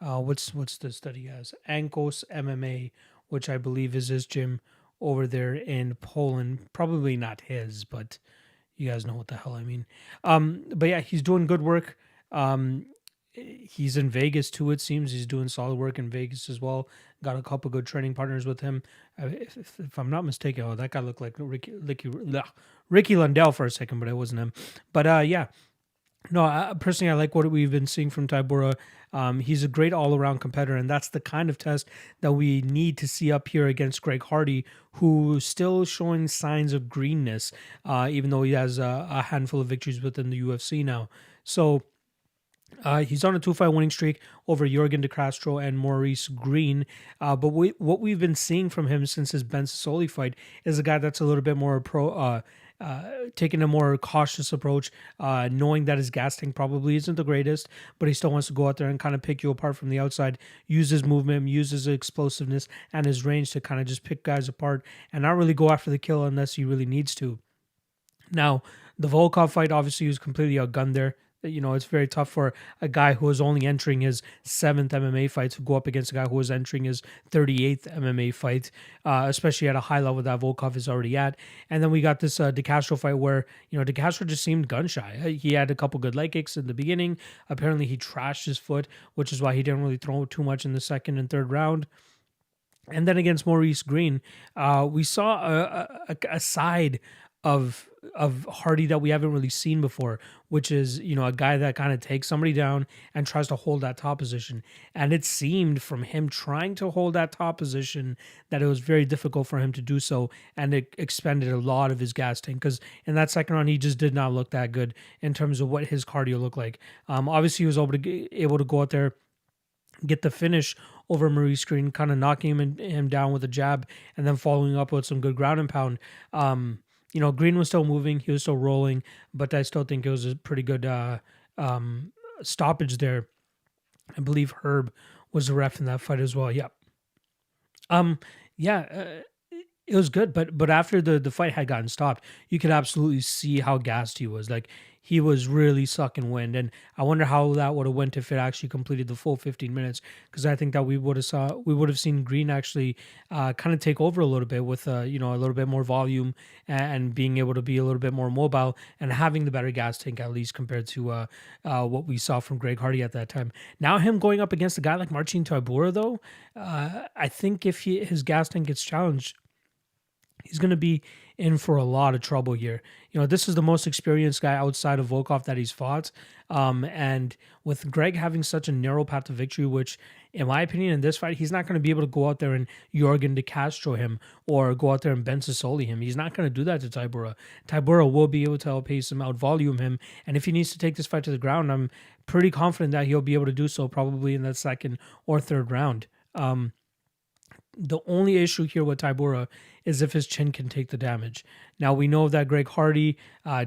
[SPEAKER 1] What's the study has? Ankos MMA, which I believe is his gym over there in Poland. Probably not his, but you guys know what the hell I mean. But yeah, he's doing good work. He's in Vegas too, it seems. He's doing solid work in Vegas as well. Got a couple good training partners with him. If I'm not mistaken, that guy looked like Ricky Lundell for a second, but it wasn't him. But yeah, No, personally, I like what we've been seeing from Tybura. He's a great all-around competitor, and that's the kind of test that we need to see up here against Greg Hardy, who's still showing signs of greenness, even though he has a handful of victories within the UFC now. So he's on a 2-fight winning streak over Jorgen De Castro and Maurice Green. But what we've been seeing from him since his Ben Sassoli fight is a guy that's a little bit more taking a more cautious approach, knowing that his gas tank probably isn't the greatest, but he still wants to go out there and kind of pick you apart from the outside, use his movement, use his explosiveness and his range to kind of just pick guys apart and not really go after the kill unless he really needs to. Now, the Volkov fight obviously was completely outgunned there. It's very tough for a guy who is only entering his 7th MMA fight to go up against a guy who is entering his 38th MMA fight, especially at a high level that Volkov is already at. And then we got this De Castro fight where, De Castro just seemed gun shy. He had a couple good leg kicks in the beginning. Apparently, he trashed his foot, which is why he didn't really throw too much in the second and third round. And then against Maurice Green, we saw a side of Hardy that we haven't really seen before, which is a guy that kind of takes somebody down and tries to hold that top position. And it seemed from him trying to hold that top position that it was very difficult for him to do so, and it expended a lot of his gas tank because in that second round he just did not look that good in terms of what his cardio looked like. Obviously, he was able to go out there, get the finish over Maurice Green, kind of knocking him down with a jab and then following up with some good ground and pound. Green was still moving, he was still rolling, but I still think it was a pretty good stoppage there. I believe Herb was the ref in that fight as well. Yep. Yeah, it was good, but after the fight had gotten stopped, you could absolutely see how gassed he was. Like he was really sucking wind, and I wonder how that would have went if it actually completed the full 15 minutes. Because I think that we would have seen Green actually kind of take over a little bit with a little bit more volume and being able to be a little bit more mobile and having the better gas tank at least compared to what we saw from Greg Hardy at that time. Now him going up against a guy like Marcin Tybura though, I think if his gas tank gets challenged, he's going to be in for a lot of trouble here. This is the most experienced guy outside of Volkov that he's fought. And with Greg having such a narrow path to victory, which in my opinion in this fight, he's not going to be able to go out there and Jorgen De Castro him or go out there and Ben Sassoli him. He's not going to do that to Tybura. Tybura will be able to outpace him, outvolume him. And if he needs to take this fight to the ground, I'm pretty confident that he'll be able to do so probably in that second or third round. The only issue here with Tybura is if his chin can take the damage. Now, we know that Greg Hardy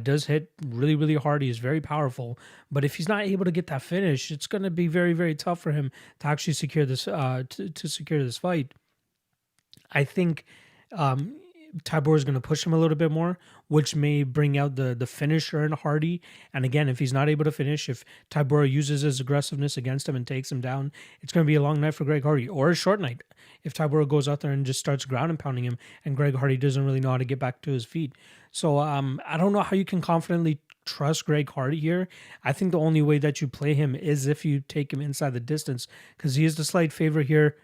[SPEAKER 1] does hit really, really hard. He is very powerful. But if he's not able to get that finish, it's going to be very, very tough for him to actually secure this to secure this fight. I think Tybura is going to push him a little bit more, which may bring out the finisher in Hardy. And again, if he's not able to finish, if Tybura uses his aggressiveness against him and takes him down, it's going to be a long night for Greg Hardy, or a short night if Tybura goes out there and just starts ground and pounding him and Greg Hardy doesn't really know how to get back to his feet. So I don't know how you can confidently trust Greg Hardy here. I think the only way that you play him is if you take him inside the distance, because he is the slight favorite here.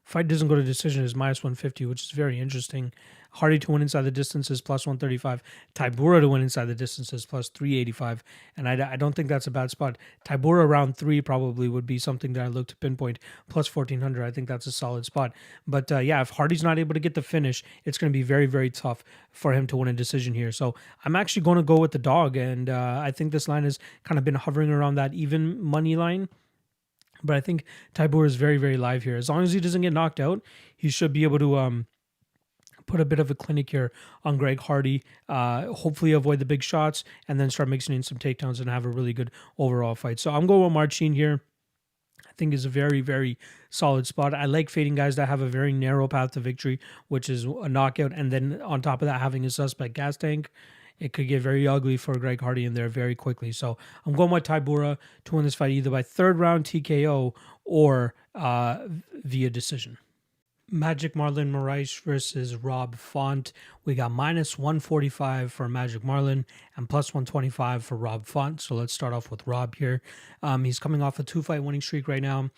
[SPEAKER 1] Fight doesn't go to decision is minus 150, which is very interesting. Hardy to win inside the distance is plus 135. Tybura to win inside the distance is plus 385. And I don't think that's a bad spot. Tybura round 3 probably would be something that I look to pinpoint. Plus 1400. I think that's a solid spot. But yeah, if Hardy's not able to get the finish, it's going to be very, very tough for him to win a decision here. So I'm actually going to go with the dog. And I think this line has kind of been hovering around that even money line. But I think Tybura is very, very live here. As long as he doesn't get knocked out, he should be able to put a bit of a clinic here on Greg Hardy, hopefully avoid the big shots, and then start mixing in some takedowns and have a really good overall fight. So I'm going with Marcin here. I think is a very, very solid spot. I like fading guys that have a very narrow path to victory, which is a knockout, and then on top of that, having a suspect gas tank. It could get very ugly for Greg Hardy in there very quickly. So I'm going with Tybura to win this fight either by third round TKO or via decision. Magic Marlon Moraes versus Rob Font. We got minus 145 for Magic Marlon and plus 125 for Rob Font. So let's start off with Rob here. He's coming off a 2-fight winning streak right now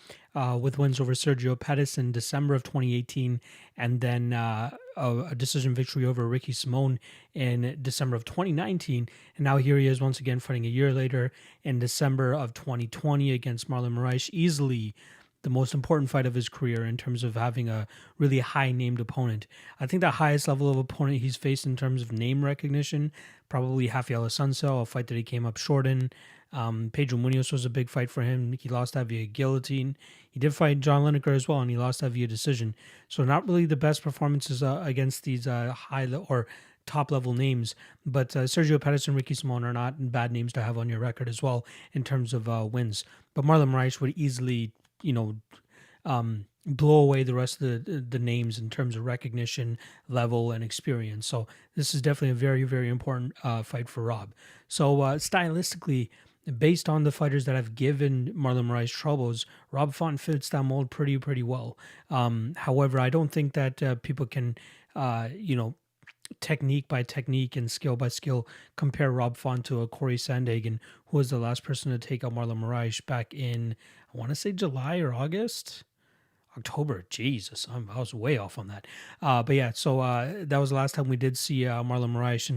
[SPEAKER 1] with wins over Sergio Pettis in December of 2018 and then a decision victory over Ricky Simone in December of 2019. And now here he is once again fighting a year later in December of 2020 against Marlon Moraes. Easily the most important fight of his career in terms of having a really high named opponent. I think the highest level of opponent he's faced in terms of name recognition, probably Rafael Assunção, a fight that he came up short in. Pedro Munoz was a big fight for him. He lost that via guillotine. He did fight John Lineker as well, and he lost that via decision. So not really the best performances against these high or top level names, but Sergio Pettis and Ricky Simone are not bad names to have on your record as well in terms of wins. But Marlon Moraes would easily blow away the rest of the names in terms of recognition, level, and experience. So this is definitely a very, very important fight for Rob. So stylistically, based on the fighters that have given Marlon Moraes troubles, Rob Font fits that mold pretty well. However, I don't think that people can, technique by technique and skill by skill compare Rob Font to a Corey Sandhagen, who was the last person to take out Marlon Moraes back in, I want to say July or October. Jesus, I was way off on that. But yeah, so that was the last time we did see Marlon Moraes.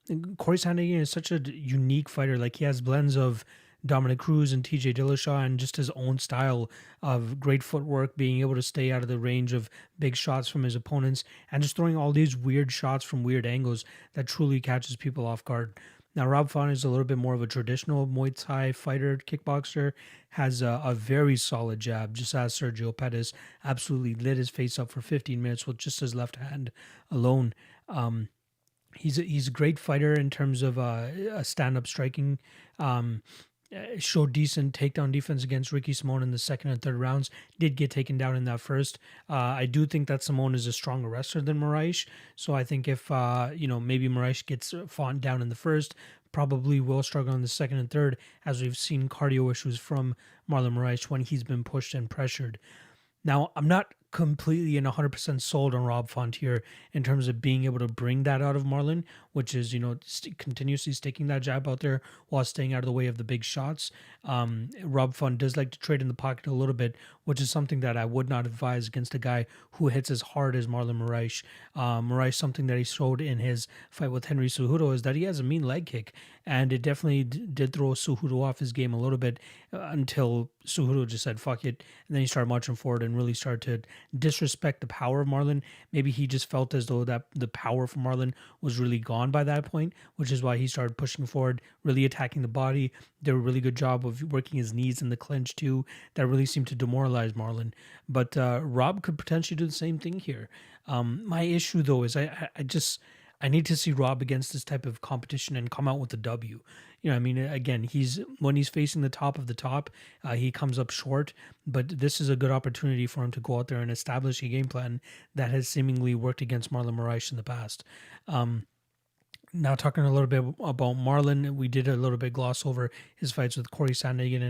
[SPEAKER 1] And Corey Sandhagen is such a unique fighter. Like, he has blends of Dominic Cruz and TJ Dillashaw and just his own style of great footwork, being able to stay out of the range of big shots from his opponents and just throwing all these weird shots from weird angles that truly catches people off guard. Now, Rob Font is a little bit more of a traditional Muay Thai fighter, kickboxer, has a very solid jab, just as Sergio Pettis absolutely lit his face up for 15 minutes with just his left hand alone. He's a great fighter in terms of a stand-up striking. Showed decent takedown defense against Ricky Simone in the second and third rounds. Did get taken down in that first. I do think that Simone is a stronger wrestler than Moraes. So I think if maybe Moraes gets Font down in the first, probably will struggle in the second and third, as we've seen cardio issues from Marlon Moraes when he's been pushed and pressured. Now, I'm not completely and 100% sold on Rob Font here in terms of being able to bring that out of Marlon, which is, continuously sticking that jab out there while staying out of the way of the big shots. Rob Font does like to trade in the pocket a little bit, which is something that I would not advise against a guy who hits as hard as Marlon Moraes. Moraes, something that he showed in his fight with Henry Cejudo is that he has a mean leg kick, and it definitely did throw Cejudo off his game a little bit until Cejudo just said, fuck it, and then he started marching forward and really started to disrespect the power of Marlon. Maybe he just felt as though that the power from Marlon was really gone by that point, which is why he started pushing forward, really attacking the body. Did a really good job of working his knees in the clinch too. That really seemed to demoralize Marlon. But Rob could potentially do the same thing here. My issue though is I need to see Rob against this type of competition and come out with a W. Again, when he's facing the top of the top, he comes up short, but this is a good opportunity for him to go out there and establish a game plan that has seemingly worked against Marlon Moraes in the past. Now, talking a little bit about Marlon, we did a little bit gloss over his fights with Corey Sandhagen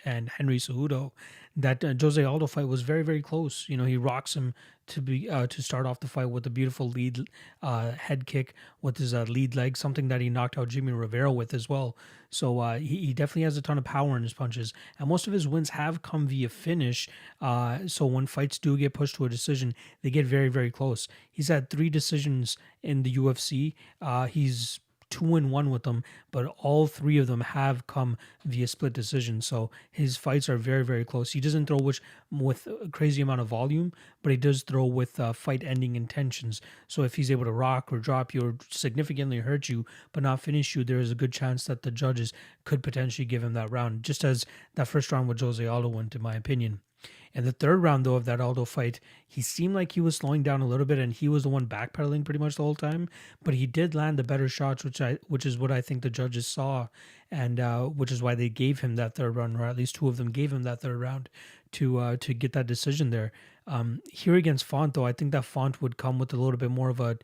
[SPEAKER 1] and Henry Cejudo. That Jose Aldo fight was very, very close. He rocks him to start off the fight with a beautiful lead head kick with his lead leg, something that he knocked out Jimmy Rivera with as well. So he definitely has a ton of power in his punches, and most of his wins have come via finish. So when fights do get pushed to a decision, they get very, very close. He's had 3 decisions in the UFC. He's 2-1 with them, but all 3 of them have come via split decision. So his fights are very, very close. He doesn't throw with a crazy amount of volume, but he does throw with fight-ending intentions. So if he's able to rock or drop you or significantly hurt you, but not finish you, there is a good chance that the judges could potentially give him that round, just as that first round with Jose Aldo went, in my opinion. In the third round, though, of that Aldo fight, he seemed like he was slowing down a little bit, and he was the one backpedaling pretty much the whole time. But he did land the better shots, which is what I think the judges saw, and which is why they gave him that third round, or at least 2 of them gave him that third round to get that decision there. Here against Font, though, I think that Font would come with a little bit more of a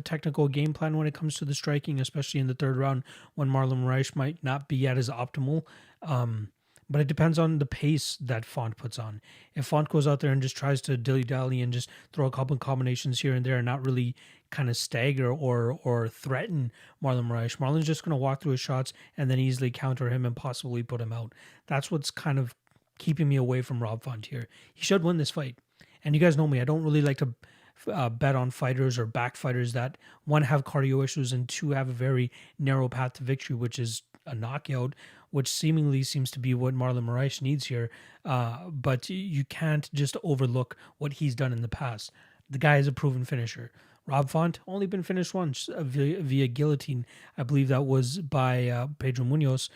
[SPEAKER 1] technical game plan when it comes to the striking, especially in the third round when Marlon Moraes might not be at his optimal. but it depends on the pace that Font puts on. If Font goes out there and just tries to dilly-dally and just throw a couple combinations here and there and not really kind of stagger or threaten Marlon Moraes, Marlon's just going to walk through his shots and then easily counter him and possibly put him out. That's what's kind of keeping me away from Rob Font here. He should win this fight. And you guys know me, I don't really like to bet on fighters or back fighters that, one, have cardio issues and two, have a very narrow path to victory, which is a knockout, which seemingly seems to be what Marlon Moraes needs here. But you can't just overlook what he's done in the past. The guy is a proven finisher. Rob Font only been finished once via guillotine. I believe that was by Pedro Munoz,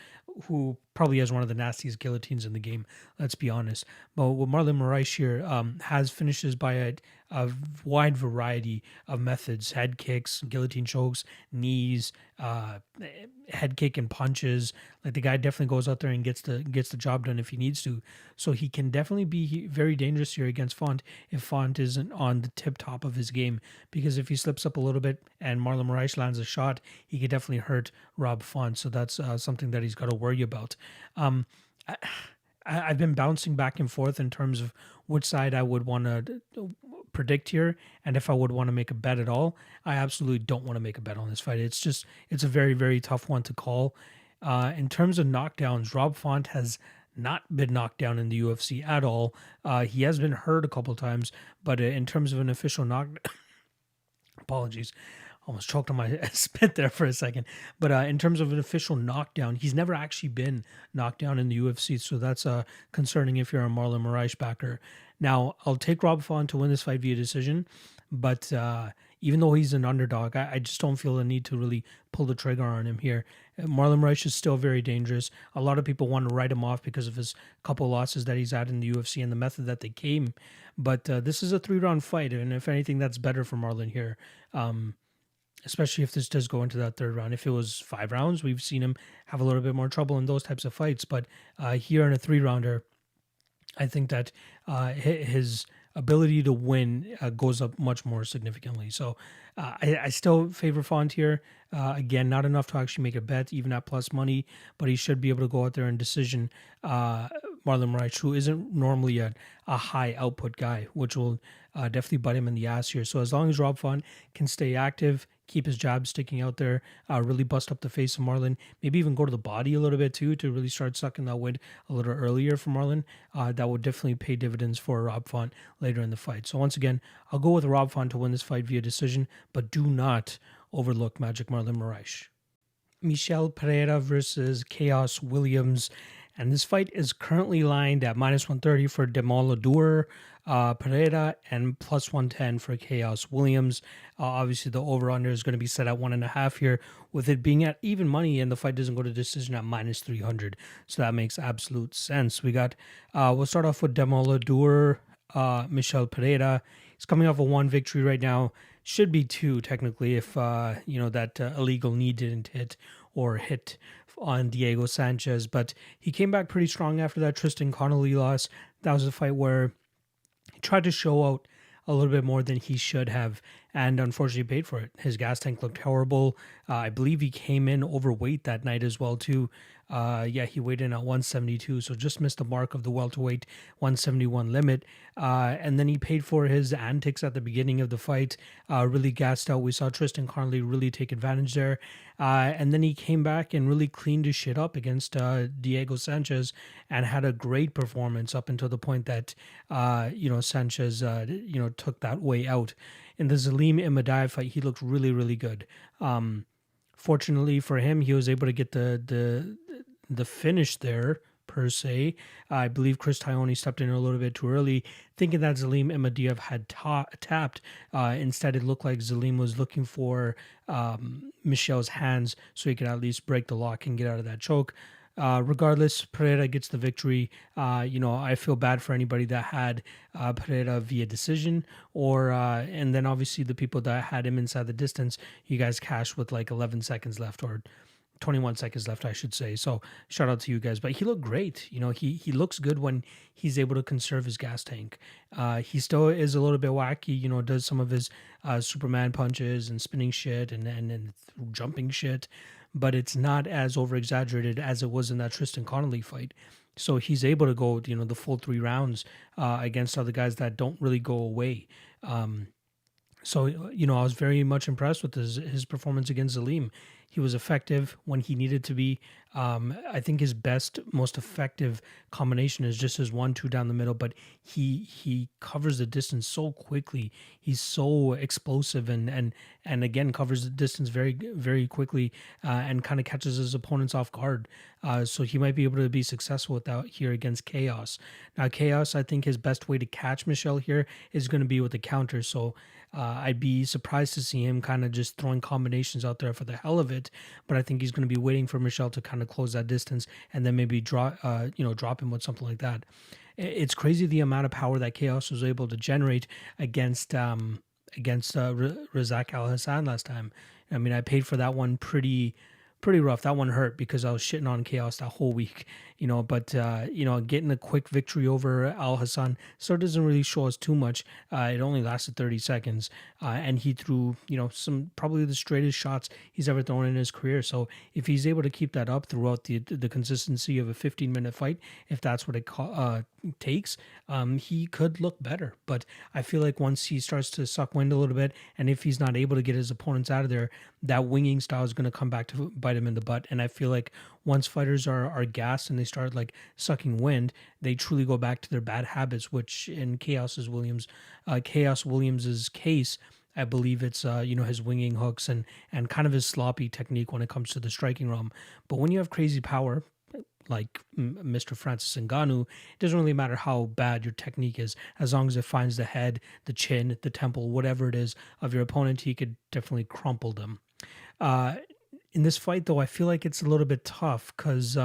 [SPEAKER 1] who probably has one of the nastiest guillotines in the game. Let's be honest. But with Marlon Moraes here, has finishes by a wide variety of methods: head kicks, guillotine chokes, knees, head kick and punches. Like, the guy definitely goes out there and gets the job done if he needs to. So he can definitely be very dangerous here against Font if Font isn't on the tip top of his game. Because if he slips up a little bit and Marlon Moraes lands a shot, he could definitely hurt Rob Font. So that's something that he's got to worry about. I've been bouncing back and forth in terms of which side I would want to predict here, and if I would want to make a bet at all. I absolutely don't want to make a bet on this fight. It's a very, very tough one to call. In terms of knockdowns, Rob Font has not been knocked down in the UFC at all. He has been hurt a couple times, but in terms of an official apologies, almost choked on my spit there for a second. But in terms of an official knockdown, he's never actually been knocked down in the UFC. So that's concerning if you're a Marlon Moraes backer. Now, I'll take Rob Font to win this fight via decision. But even though he's an underdog, I just don't feel the need to really pull the trigger on him here. Marlon Moraes is still very dangerous. A lot of people want to write him off because of his couple losses that he's had in the UFC and the method that they came. But this is a 3-round fight. And if anything, that's better for Marlon here. Especially if this does go into that third round. If it was 5 rounds, we've seen him have a little bit more trouble in those types of fights. But here in a 3-rounder, I think that his ability to win goes up much more significantly. So I still favor Font here. Again, not enough to actually make a bet, even at plus money, but he should be able to go out there and decision Marlon Moraes, who isn't normally a high output guy, which will definitely bite him in the ass here. So as long as Rob Font can stay active, keep his jab sticking out there, really bust up the face of Marlon, maybe even go to the body a little bit too to really start sucking that wind a little earlier for Marlon, that would definitely pay dividends for Rob Font later in the fight. So once again, I'll go with Rob Font to win this fight via decision, but do not overlook Magic Marlon Moraes. Michel Pereira versus Chaos Williams. And this fight is currently lined at minus 130 for Demolidor Pereira and plus 110 for Chaos Williams. Obviously, the over-under is going to be set at 1.5 here, with it being at even money, and the fight doesn't go to decision at minus 300. So that makes absolute sense. We'll start off with Demolidor Michel Pereira. He's coming off a 1 victory right now. Should be 2 technically if that illegal knee didn't hit on Diego Sanchez, but he came back pretty strong after that Tristan Connolly loss. That was a fight where he tried to show out a little bit more than he should have, and unfortunately paid for it. His gas tank looked horrible. I believe he came in overweight that night as well too. He weighed in at 172, so just missed the mark of the welterweight 171 limit. And then he paid for his antics at the beginning of the fight, really gassed out. We saw Tristan Connolly really take advantage there. And then he came back and really cleaned his shit up against Diego Sanchez and had a great performance up until the point that, Sanchez, took that way out. In the Zelim Imadaev fight, he looked really, really good. Fortunately for him, he was able to get the finish there, per se. I believe Chris Taioni stepped in a little bit too early, thinking that Zelim Imadaev had tapped. Instead, it looked like Zelim was looking for Michel's hands so he could at least break the lock and get out of that choke. Regardless, Pereira gets the victory. I feel bad for anybody that had Pereira via decision, and then obviously the people that had him inside the distance, you guys cashed with like 11 seconds left, or 21 seconds left, I should say. So shout out to you guys. But he looked great. He looks good when he's able to conserve his gas tank. He still is a little bit wacky, does some of his Superman punches and spinning shit and jumping shit, but it's not as over-exaggerated as it was in that Tristan Connolly fight. So he's able to go, the full 3 rounds against other guys that don't really go away. So, I was very much impressed with his performance against Zaleem. He was effective when he needed to be. I think his best, most effective combination is just his 1-2 down the middle, but he covers the distance so quickly. He's so explosive and again covers the distance very very quickly and kind of catches his opponents off guard. So he might be able to be successful with that here against Chaos. Now Chaos, I think his best way to catch Michelle here is going to be with the counter. So I'd be surprised to see him kind of just throwing combinations out there for the hell of it, but I think he's going to be waiting for Michelle to kind of close that distance and then maybe drop him with something like that. It's crazy the amount of power that Chaos was able to generate against Razak Al Hassan last time. I mean, I paid for that one pretty rough. That one hurt because I was shitting on Chaos that whole week, but getting a quick victory over Al Hassan still doesn't really show us too much. It only lasted 30 seconds, and he threw, some probably the straightest shots he's ever thrown in his career. So if he's able to keep that up throughout the consistency of a 15-minute fight, if that's what it takes, he could look better. But I feel like once he starts to suck wind a little bit, and if he's not able to get his opponents out of there, that winging style is going to come back to bite him in the butt. And I feel like once fighters are gassed and they start like sucking wind, they truly go back to their bad habits, which in Chaos Williams's case, I believe it's his winging hooks and kind of his sloppy technique when it comes to the striking realm. But when you have crazy power like Mr. Francis Ngannou, it doesn't really matter how bad your technique is, as long as it finds the head, the chin, the temple, whatever it is of your opponent, he could definitely crumple them. In this fight, though, I feel like it's a little bit tough because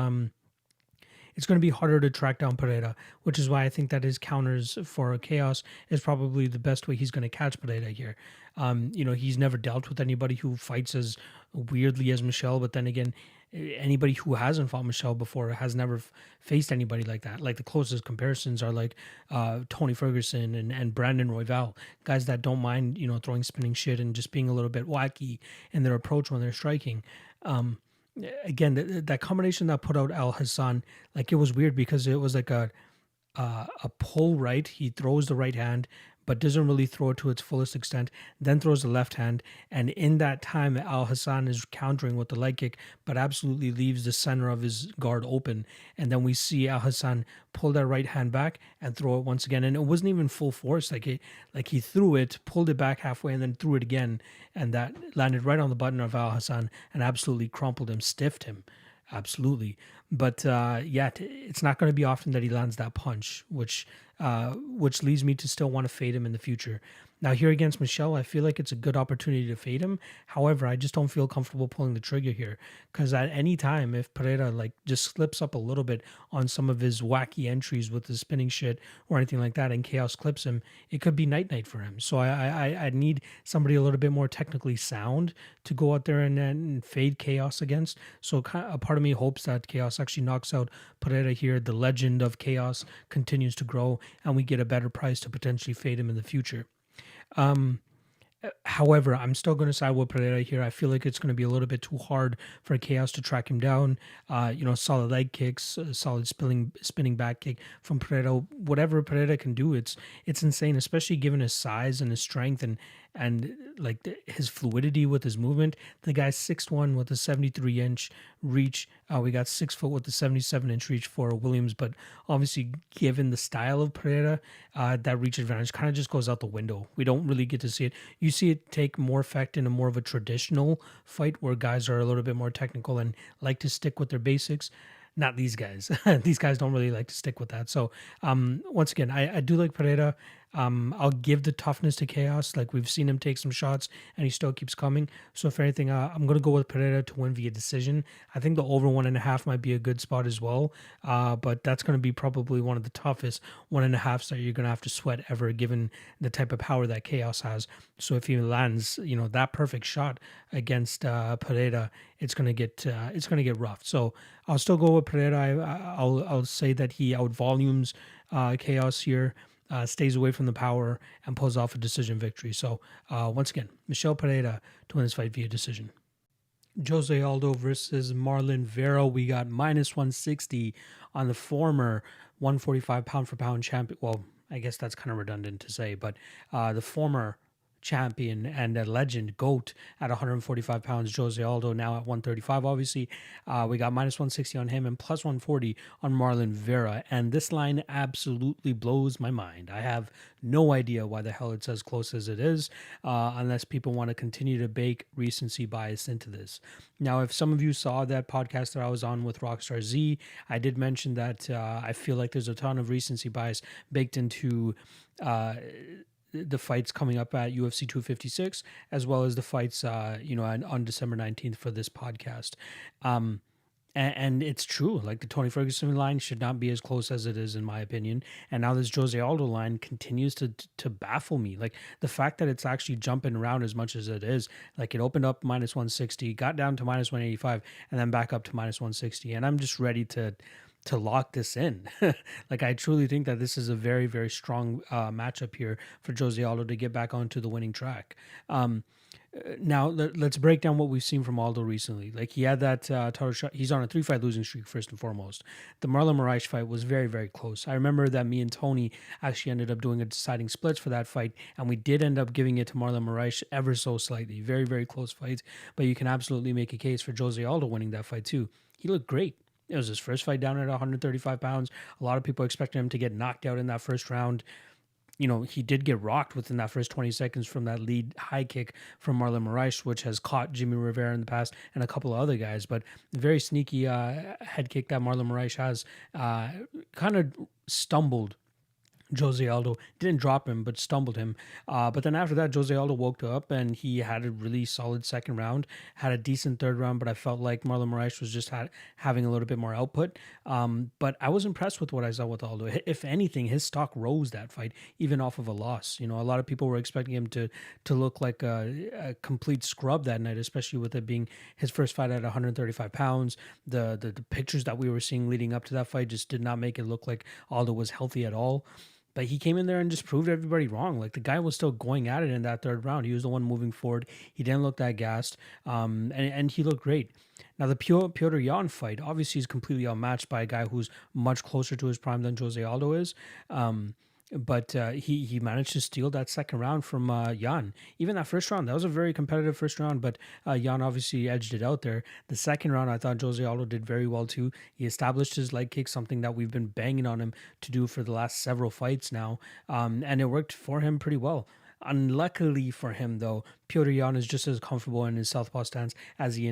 [SPEAKER 1] it's going to be harder to track down Pereira, which is why I think that his counters for Chaos is probably the best way he's going to catch Pereira here. He's never dealt with anybody who fights as weirdly as Michelle, but then again, anybody who hasn't fought Michelle before has never faced anybody like that. Like the closest comparisons are like Tony Ferguson and Brandon Royval, guys that don't mind, throwing spinning shit and just being a little bit wacky in their approach when they're striking. Again, that combination that put out Al Hassan, like it was weird because it was like a pull right. He throws the right hand, but doesn't really throw it to its fullest extent, then throws the left hand. And in that time, Al Hassan is countering with the leg kick, but absolutely leaves the center of his guard open. And then we see Al Hassan pull that right hand back and throw it once again. And it wasn't even full force. Like he threw it, pulled it back halfway, and then threw it again. And that landed right on the button of Al Hassan and absolutely crumpled him, stiffed him. Absolutely. But it's not going to be often that he lands that punch, which leads me to still want to fade him in the future. Now here against Michelle, I feel like it's a good opportunity to fade him. However, I just don't feel comfortable pulling the trigger here because at any time, if Pereira like just slips up a little bit on some of his wacky entries with his spinning shit or anything like that and Chaos clips him, it could be night for him. So I need somebody a little bit more technically sound to go out there and fade Chaos against. So a part of me hopes that Chaos actually knocks out Pereira here. The legend of Chaos continues to grow and we get a better price to potentially fade him in the future. However, I'm still going to side with Pereira here. I feel like it's going to be a little bit too hard for Chaos to track him down. Solid leg kicks, solid spinning back kick from Pereira. Whatever Pereira can do, it's insane, especially given his size and his strength and like his fluidity with his movement. The guy's 6'1" with a 73-inch reach. We got 6 foot with the 77-inch reach for Williams, but obviously given the style of Pereira, that reach advantage kind of just goes out the window. We don't really get to see it. You see it take more effect in a more of a traditional fight where guys are a little bit more technical and like to stick with their basics. Not these guys. These guys don't really like to stick with that. So once again, I do like Pereira. I'll give the toughness to Chaos. Like we've seen him take some shots and he still keeps coming. So if anything, I'm going to go with Pereira to win via decision. I think the over 1.5 might be a good spot as well. But that's going to be probably one of the toughest 1.5s that you're going to have to sweat ever, given the type of power that Chaos has. So if he lands, that perfect shot against Pereira, it's going to get rough. So I'll still go with Pereira. I'll say that he out volumes Chaos here. Stays away from the power and pulls off a decision victory. So once again, Michel Pereira to win this fight via decision. Jose Aldo versus Marlon Vera. We got minus 160 on the former 145 pound for pound champion. Well, I guess that's kind of redundant to say, but the former champion and a legend, GOAT, at 145 pounds. Jose Aldo now at 135, obviously. We got minus 160 on him and plus 140 on Marlon Vera. And this line absolutely blows my mind. I have no idea why the hell it's as close as it is, unless people want to continue to bake recency bias into this. Now, if some of you saw that podcast that I was on with Rockstar Z, I did mention that I feel like there's a ton of recency bias baked into the fights coming up at UFC 256, as well as the fights, on December 19th for this podcast. And it's true. Like, the Tony Ferguson line should not be as close as it is, in my opinion. And now this Jose Aldo line continues to baffle me. Like, the fact that it's actually jumping around as much as it is. Like, it opened up minus 160, got down to minus 185, and then back up to minus 160. And I'm just ready to lock this in. Like, I truly think that this is a very, very strong matchup here for Jose Aldo to get back onto the winning track. Now, let's break down what we've seen from Aldo recently. Like, he had that title shot. He's on a 3-fight losing streak, first and foremost. The Marlon Moraes fight was very, very close. I remember that me and Tony actually ended up doing a deciding splits for that fight, and we did end up giving it to Marlon Moraes ever so slightly. Very, very close fight, but you can absolutely make a case for Jose Aldo winning that fight too. He looked great. It was his first fight down at 135 pounds. A lot of people expected him to get knocked out in that first round. He did get rocked within that first 20 seconds from that lead high kick from Marlon Moraes, which has caught Jimmy Rivera in the past and a couple of other guys. But very sneaky head kick that Marlon Moraes has kind of stumbled Jose Aldo. Didn't drop him, but stumbled him. But then after that, Jose Aldo woke up and he had a really solid second round, had a decent third round, but I felt like Marlon Moraes was just having a little bit more output. But I was impressed with what I saw with Aldo. If anything, his stock rose that fight, even off of a loss. A lot of people were expecting him to look like a complete scrub that night, especially with it being his first fight at 135 pounds. The pictures that we were seeing leading up to that fight just did not make it look like Aldo was healthy at all. But he came in there and just proved everybody wrong. Like, the guy was still going at it in that third round. He was the one moving forward. He didn't look that gassed, and he looked great. Now, the Petr Yan fight, obviously, is completely outmatched by a guy who's much closer to his prime than Jose Aldo is. But he managed to steal that second round from Yan. Even that first round, that was a very competitive first round, but Yan obviously edged it out there. The second round, I thought Jose Aldo did very well too. He established his leg kick, something that we've been banging on him to do for the last several fights now, and it worked for him pretty well. Unluckily for him, though, Petr Yan is just as comfortable in his southpaw stance as he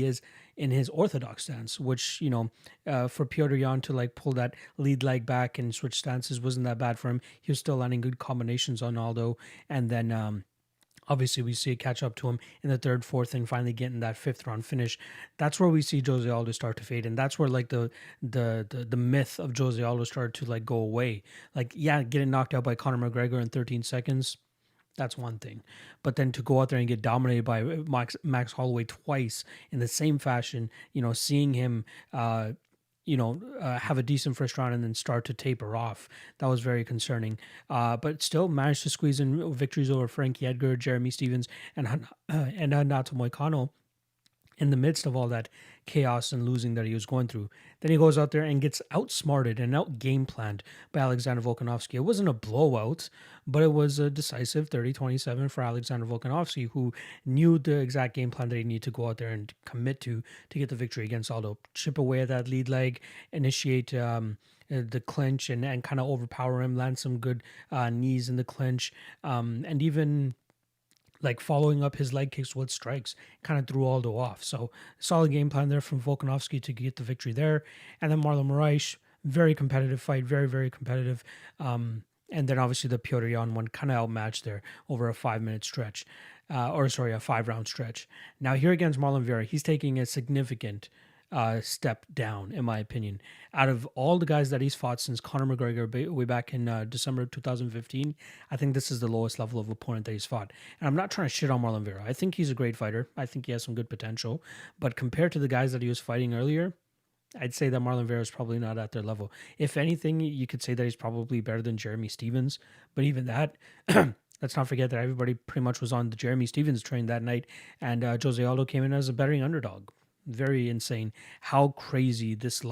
[SPEAKER 1] is in his orthodox stance, which, for Petr Yan to like pull that lead leg back and switch stances wasn't that bad for him. He was still landing good combinations on Aldo. And then obviously we see it catch up to him in the third, fourth, and finally getting that fifth round finish. That's where we see Jose Aldo start to fade. And that's where like the myth of Jose Aldo started to like go away. Like, yeah, getting knocked out by Conor McGregor in 13 seconds, that's one thing. But then to go out there and get dominated by Max Holloway twice in the same fashion, seeing him, have a decent first round and then start to taper off, that was very concerning. But still managed to squeeze in victories over Frankie Edgar, Jeremy Stevens, and Nato Moicano in the midst of all that chaos and losing that he was going through. Then he goes out there and gets outsmarted and out game planned by Alexander Volkanovski. It wasn't a blowout, but it was a decisive 30-27 for Alexander Volkanovski, who knew the exact game plan that he needed to go out there and commit to get the victory against Aldo. Chip away at that lead leg, initiate the clinch and kind of overpower him, land some good knees in the clinch, and even like following up his leg kicks with strikes, kind of threw Aldo off. So solid game plan there from Volkanovski to get the victory there. And then Marlon Moraes, very competitive fight, very, very competitive. And then obviously the Petr Yan one kind of outmatched there over a 5-minute stretch, a 5-round stretch. Now here against Marlon Vera, he's taking a significant step down, in my opinion. Out of all the guys that he's fought since Conor McGregor way back in December 2015, I think this is the lowest level of opponent that he's fought. And I'm not trying to shit on Marlon Vera. I think he's a great fighter. I think he has some good potential. But compared to the guys that he was fighting earlier, I'd say that Marlon Vera is probably not at their level. If anything, you could say that he's probably better than Jeremy Stevens. But even that, Let's not forget that everybody pretty much was on the Jeremy Stevens train that night, and Jose Aldo came in as a betting underdog. Very insane how crazy this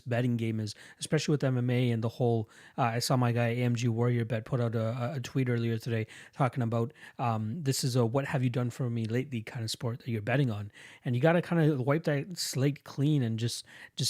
[SPEAKER 1] betting game is, especially with MMA and the whole. I saw my guy AMG Warrior Bet put out a tweet earlier today talking about this is a what have you done for me lately kind of sport that you're betting on, and you got to kind of wipe that slate clean and just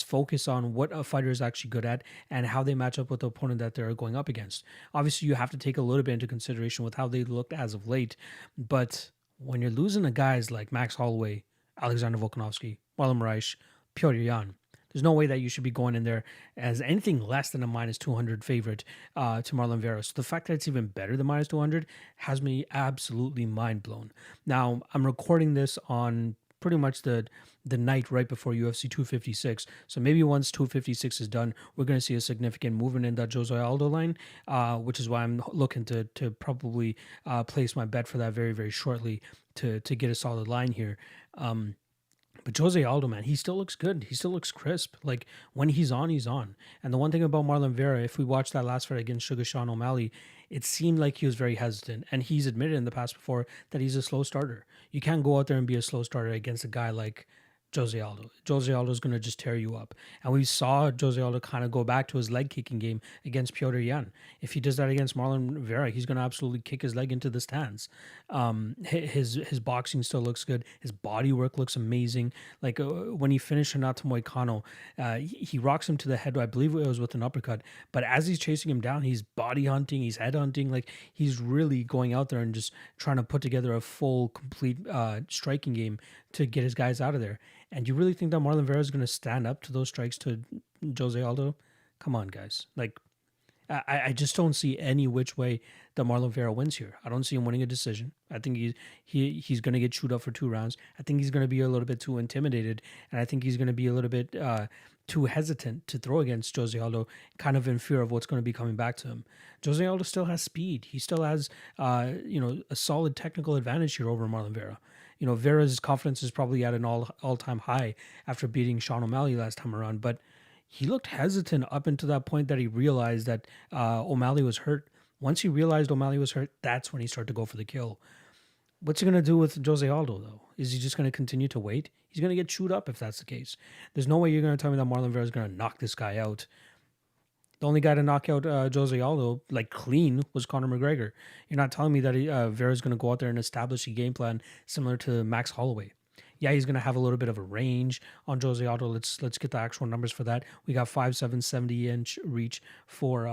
[SPEAKER 1] focus on what a fighter is actually good at and how they match up with the opponent that they're going up against. Obviously, you have to take a little bit into consideration with how they looked as of late, but when you're losing to guys like Max Holloway, Alexander Volkanovski, Marlon Moraes, Piotr Jan, there's no way that you should be going in there as anything less than a minus 200 favorite to Marlon Vera. So the fact that it's even better than minus 200 has me absolutely mind blown. Now, I'm recording this on pretty much the night right before UFC 256. So maybe once 256 is done, we're going to see a significant movement in that Jose Aldo line, which is why I'm looking to probably place my bet for that very, very shortly to get a solid line here. But Jose Aldo, man, he still looks good. He still looks crisp. Like, when he's on, he's on. And the one thing about Marlon Vera, if we watched that last fight against Sugar Sean O'Malley, it seemed like he was very hesitant. And he's admitted in the past before that he's a slow starter. You can't go out there and be a slow starter against a guy like Jose Aldo. Jose Aldo is going to just tear you up. And we saw Jose Aldo kind of go back to his leg kicking game against Piotr Jan. If he does that against Marlon Vera, he's going to absolutely kick his leg into the stands. His boxing still looks good. His body work looks amazing. Like when he finished Renato Moicano, he rocks him to the head. I believe it was with an uppercut. But as he's chasing him down, he's body hunting, he's head hunting. Like, he's really going out there and just trying to put together a full, complete striking game to get his guys out of there. And you really think that Marlon Vera is going to stand up to those strikes to Jose Aldo? Come on, guys. Like, I just don't see any which way that Marlon Vera wins here. I don't see him winning a decision. I think he's going to get chewed up for 2 rounds. I think he's going to be a little bit too intimidated, and I think he's going to be a little bit too hesitant to throw against Jose Aldo, kind of in fear of what's going to be coming back to him. Jose Aldo still has speed. He still has a solid technical advantage here over Marlon Vera. Vera's confidence is probably at an all-time high after beating Sean O'Malley last time around, but he looked hesitant up until that point that he realized that O'Malley was hurt. Once he realized O'Malley was hurt, that's when he started to go for the kill. What's he going to do with Jose Aldo, though? Is he just going to continue to wait? He's going to get chewed up if that's the case. There's no way you're going to tell me that Marlon Vera is going to knock this guy out. The only guy to knock out Jose Aldo, like, clean, was Conor McGregor. You're not telling me that Vera's going to go out there and establish a game plan similar to Max Holloway. Yeah, he's going to have a little bit of a range on Jose Aldo. Let's get the actual numbers for that. We got 5'7", 70-inch reach for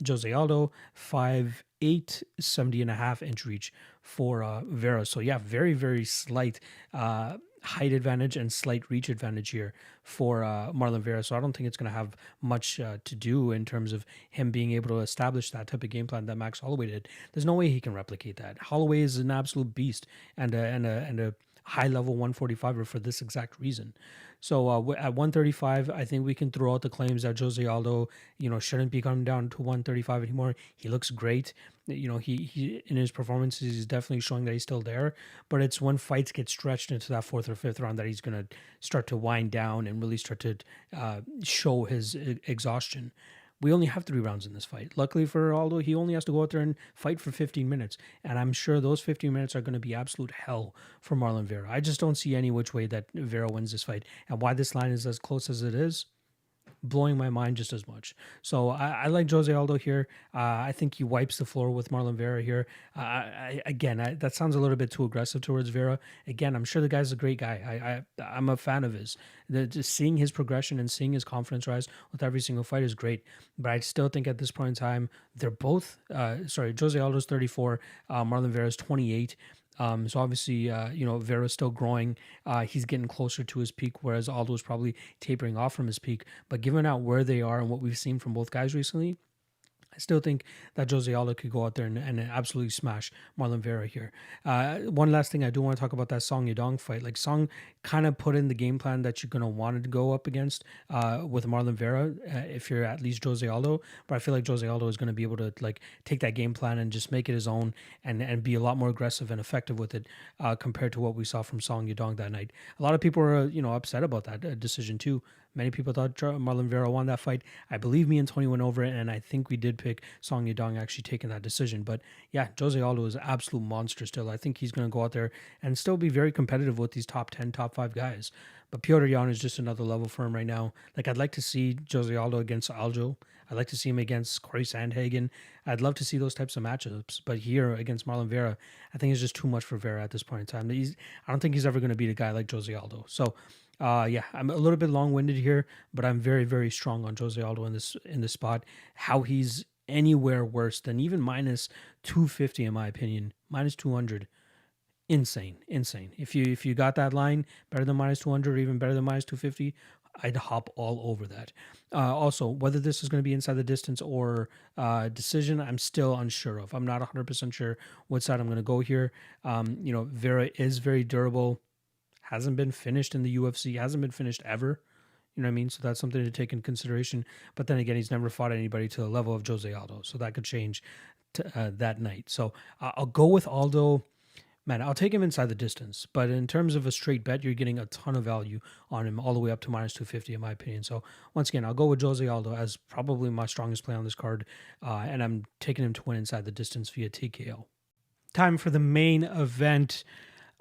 [SPEAKER 1] Jose Aldo, 5'8", 70.5-inch reach for Vera. So yeah, very, very slight height advantage and slight reach advantage here for Marlon Vera. So I don't think it's going to have much to do in terms of him being able to establish that type of game plan that Max Holloway did. There's no way he can replicate that. Holloway is an absolute beast and a high-level 145er for this exact reason. So at 135, I think we can throw out the claims that Jose Aldo, shouldn't be coming down to 135 anymore. He looks great. He in his performances, he's definitely showing that he's still there. But it's when fights get stretched into that 4th or 5th round that he's going to start to wind down and really start to show his exhaustion. We only have 3 rounds in this fight. Luckily for Aldo, he only has to go out there and fight for 15 minutes. And I'm sure those 15 minutes are going to be absolute hell for Marlon Vera. I just don't see any which way that Vera wins this fight. And why this line is as close as it is, blowing my mind just as much. So I like Jose Aldo here. I think he wipes the floor with Marlon Vera here. That sounds a little bit too aggressive towards Vera. Again, I'm sure the guy's a great guy. I'm a fan of his. Just seeing his progression and seeing his confidence rise with every single fight is great. But I still think at this point in time, they're both, Jose Aldo's 34, Marlon Vera's 28. So obviously, Vera's still growing. He's getting closer to his peak, whereas Aldo's probably tapering off from his peak. But given out where they are and what we've seen from both guys recently, I still think that Jose Aldo could go out there and absolutely smash Marlon Vera here. One last thing, I do want to talk about that Song Yadong fight. Like, Song kind of put in the game plan that you're going to want to go up against with Marlon Vera if you're at least Jose Aldo. But I feel like Jose Aldo is going to be able to take that game plan and just make it his own and be a lot more aggressive and effective with it compared to what we saw from Song Yadong that night. A lot of people were upset about that decision too. Many people thought Marlon Vera won that fight. I believe me and Tony went over it, and I think we did pick Song Yadong actually taking that decision. But yeah, Jose Aldo is an absolute monster still. I think he's going to go out there and still be very competitive with these top 10, top 5 guys. But Piotr Jan is just another level for him right now. Like, I'd like to see Jose Aldo against Aldo. I'd like to see him against Corey Sandhagen. I'd love to see those types of matchups. But here against Marlon Vera, I think it's just too much for Vera at this point in time. I don't think he's ever going to beat a guy like Jose Aldo. So, yeah, I'm a little bit long-winded here, but I'm very, very strong on Jose Aldo in this spot. How he's anywhere worse than even minus 250 in my opinion, minus 200. Insane. If you got that line better than minus 200 or even better than minus 250, I'd hop all over that. Also, whether this is going to be inside the distance or decision, I'm still unsure of. I'm not 100% sure what side I'm going to go here. Vera is very durable. Hasn't been finished in the UFC. Hasn't been finished ever. You know what I mean? So that's something to take in consideration. But then again, he's never fought anybody to the level of Jose Aldo. So that could change that night. So I'll go with Aldo. Man, I'll take him inside the distance. But in terms of a straight bet, you're getting a ton of value on him all the way up to minus 250 in my opinion. So once again, I'll go with Jose Aldo as probably my strongest play on this card. And I'm taking him to win inside the distance via TKO. Time for the main event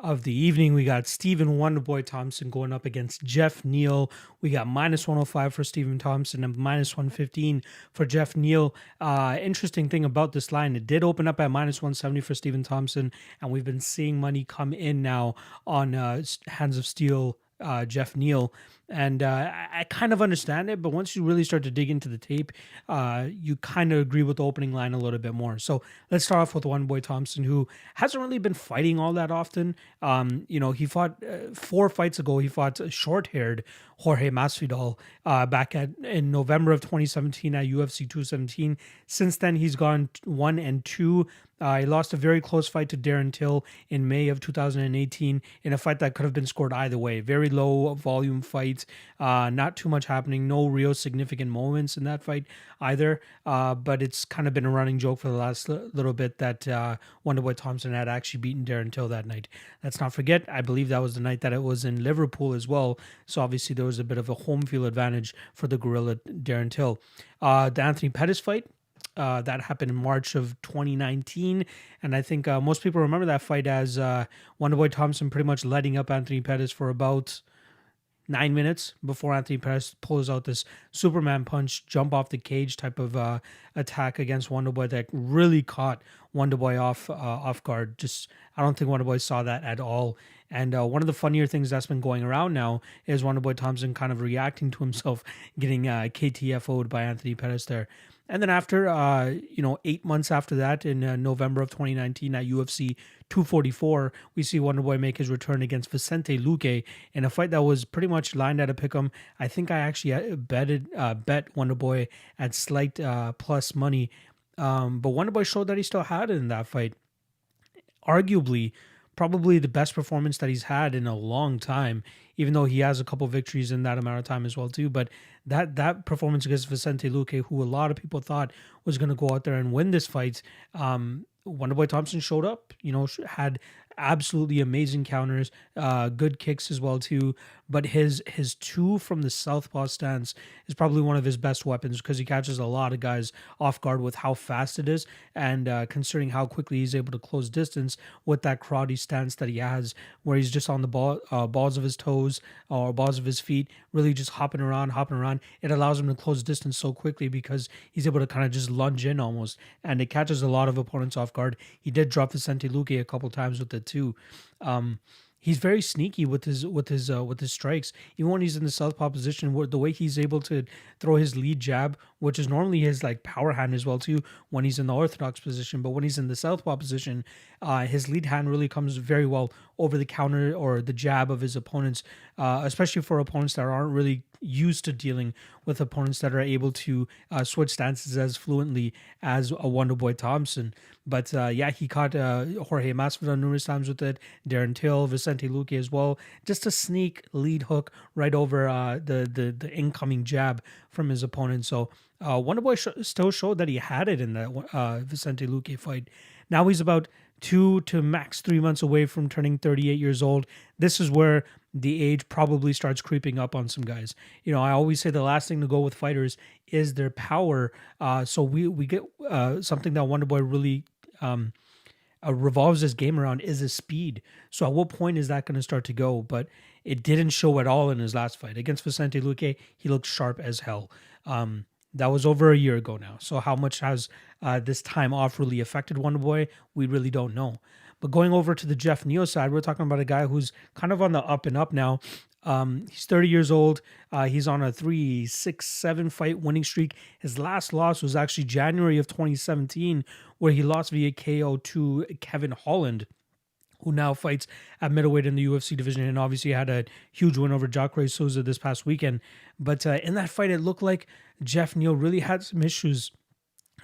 [SPEAKER 1] of the evening. We got Stephen Wonderboy Thompson going up against Geoff Neal. We got minus 105 for Stephen Thompson and minus 115 for Geoff Neal. Interesting thing about this line, it did open up at minus 170 for Stephen Thompson, and we've been seeing money come in now on Hands of Steel Geoff Neal. And I kind of understand it, but once you really start to dig into the tape, you kind of agree with the opening line a little bit more. So let's start off with Wonderboy Thompson, who hasn't really been fighting all that often. He fought 4 fights ago. He fought short-haired Jorge Masvidal back in November of 2017 at UFC 217. Since then, he's gone 1-2. He lost a very close fight to Darren Till in May of 2018 in a fight that could have been scored either way. Very low volume fight, not too much happening, no real significant moments in that fight either. But it's kind of been a running joke for the last little bit that Wonderboy Thompson had actually beaten Darren Till that night. Let's not forget, I believe that was the night that it was in Liverpool as well. So obviously there was a bit of a home field advantage for the gorilla Darren Till. The Anthony Pettis fight, that happened in March of 2019. And I think most people remember that fight as Wonderboy Thompson pretty much lighting up Anthony Pettis for about 9 minutes before Anthony Pettis pulls out this Superman punch, jump off the cage type of attack against Wonderboy that really caught Wonderboy off guard. I don't think Wonderboy saw that at all. And one of the funnier things that's been going around now is Wonderboy Thompson kind of reacting to himself getting KTFO'd by Anthony Pettis there. And then after, 8 months after that, in November of 2019 at UFC 244, we see Wonderboy make his return against Vicente Luque in a fight that was pretty much lined at a pick'em. I think I actually bet Wonderboy at slight plus money. But Wonderboy showed that he still had it in that fight. Arguably, probably the best performance that he's had in a long time, even though he has a couple victories in that amount of time as well too. But that performance against Vicente Luque, who a lot of people thought was going to go out there and win this fight, Wonderboy Thompson showed up, had absolutely amazing counters, good kicks as well too. But his two from the southpaw stance is probably one of his best weapons because he catches a lot of guys off guard with how fast it is, and considering how quickly he's able to close distance with that karate stance that he has, where he's just on the balls of his toes or balls of his feet, really just hopping around. It allows him to close distance so quickly because he's able to kind of just lunge in almost, and it catches a lot of opponents off guard. He did drop Vicente Luque a couple times with it too. He's very sneaky with his strikes. Even when he's in the southpaw position, the way he's able to throw his lead jab, which is normally his power hand as well too, when he's in the orthodox position. But when he's in the southpaw position, his lead hand really comes very well over the counter or the jab of his opponents, especially for opponents that aren't really used to dealing with opponents that are able to switch stances as fluently as a Wonderboy Thompson. But he caught Jorge Masvidal numerous times with it, Darren Till, Vicente Luque as well. Just a sneak lead hook right over the incoming jab from his opponent. So Wonderboy still showed that he had it in that Vicente Luque fight. Now he's about 2 to max 3 months away from turning 38 years old. This is where the age probably starts creeping up on some guys. I always say the last thing to go with fighters is their power. So we get something that Wonderboy really revolves his game around is his speed. So at what point is that going to start to go? But it didn't show at all in his last fight against Vicente Luque. He looked sharp as hell. That was over a year ago now. So how much has this time off really affected Wonderboy? We really don't know. But going over to the Geoff Neal side, we're talking about a guy who's kind of on the up and up now. He's 30 years old. He's on a 3, 6, 7 fight winning streak. His last loss was actually January of 2017, where he lost via KO to Kevin Holland, who now fights at middleweight in the UFC division, and obviously had a huge win over Jacare Souza this past weekend. But in that fight, it looked like Geoff Neal really had some issues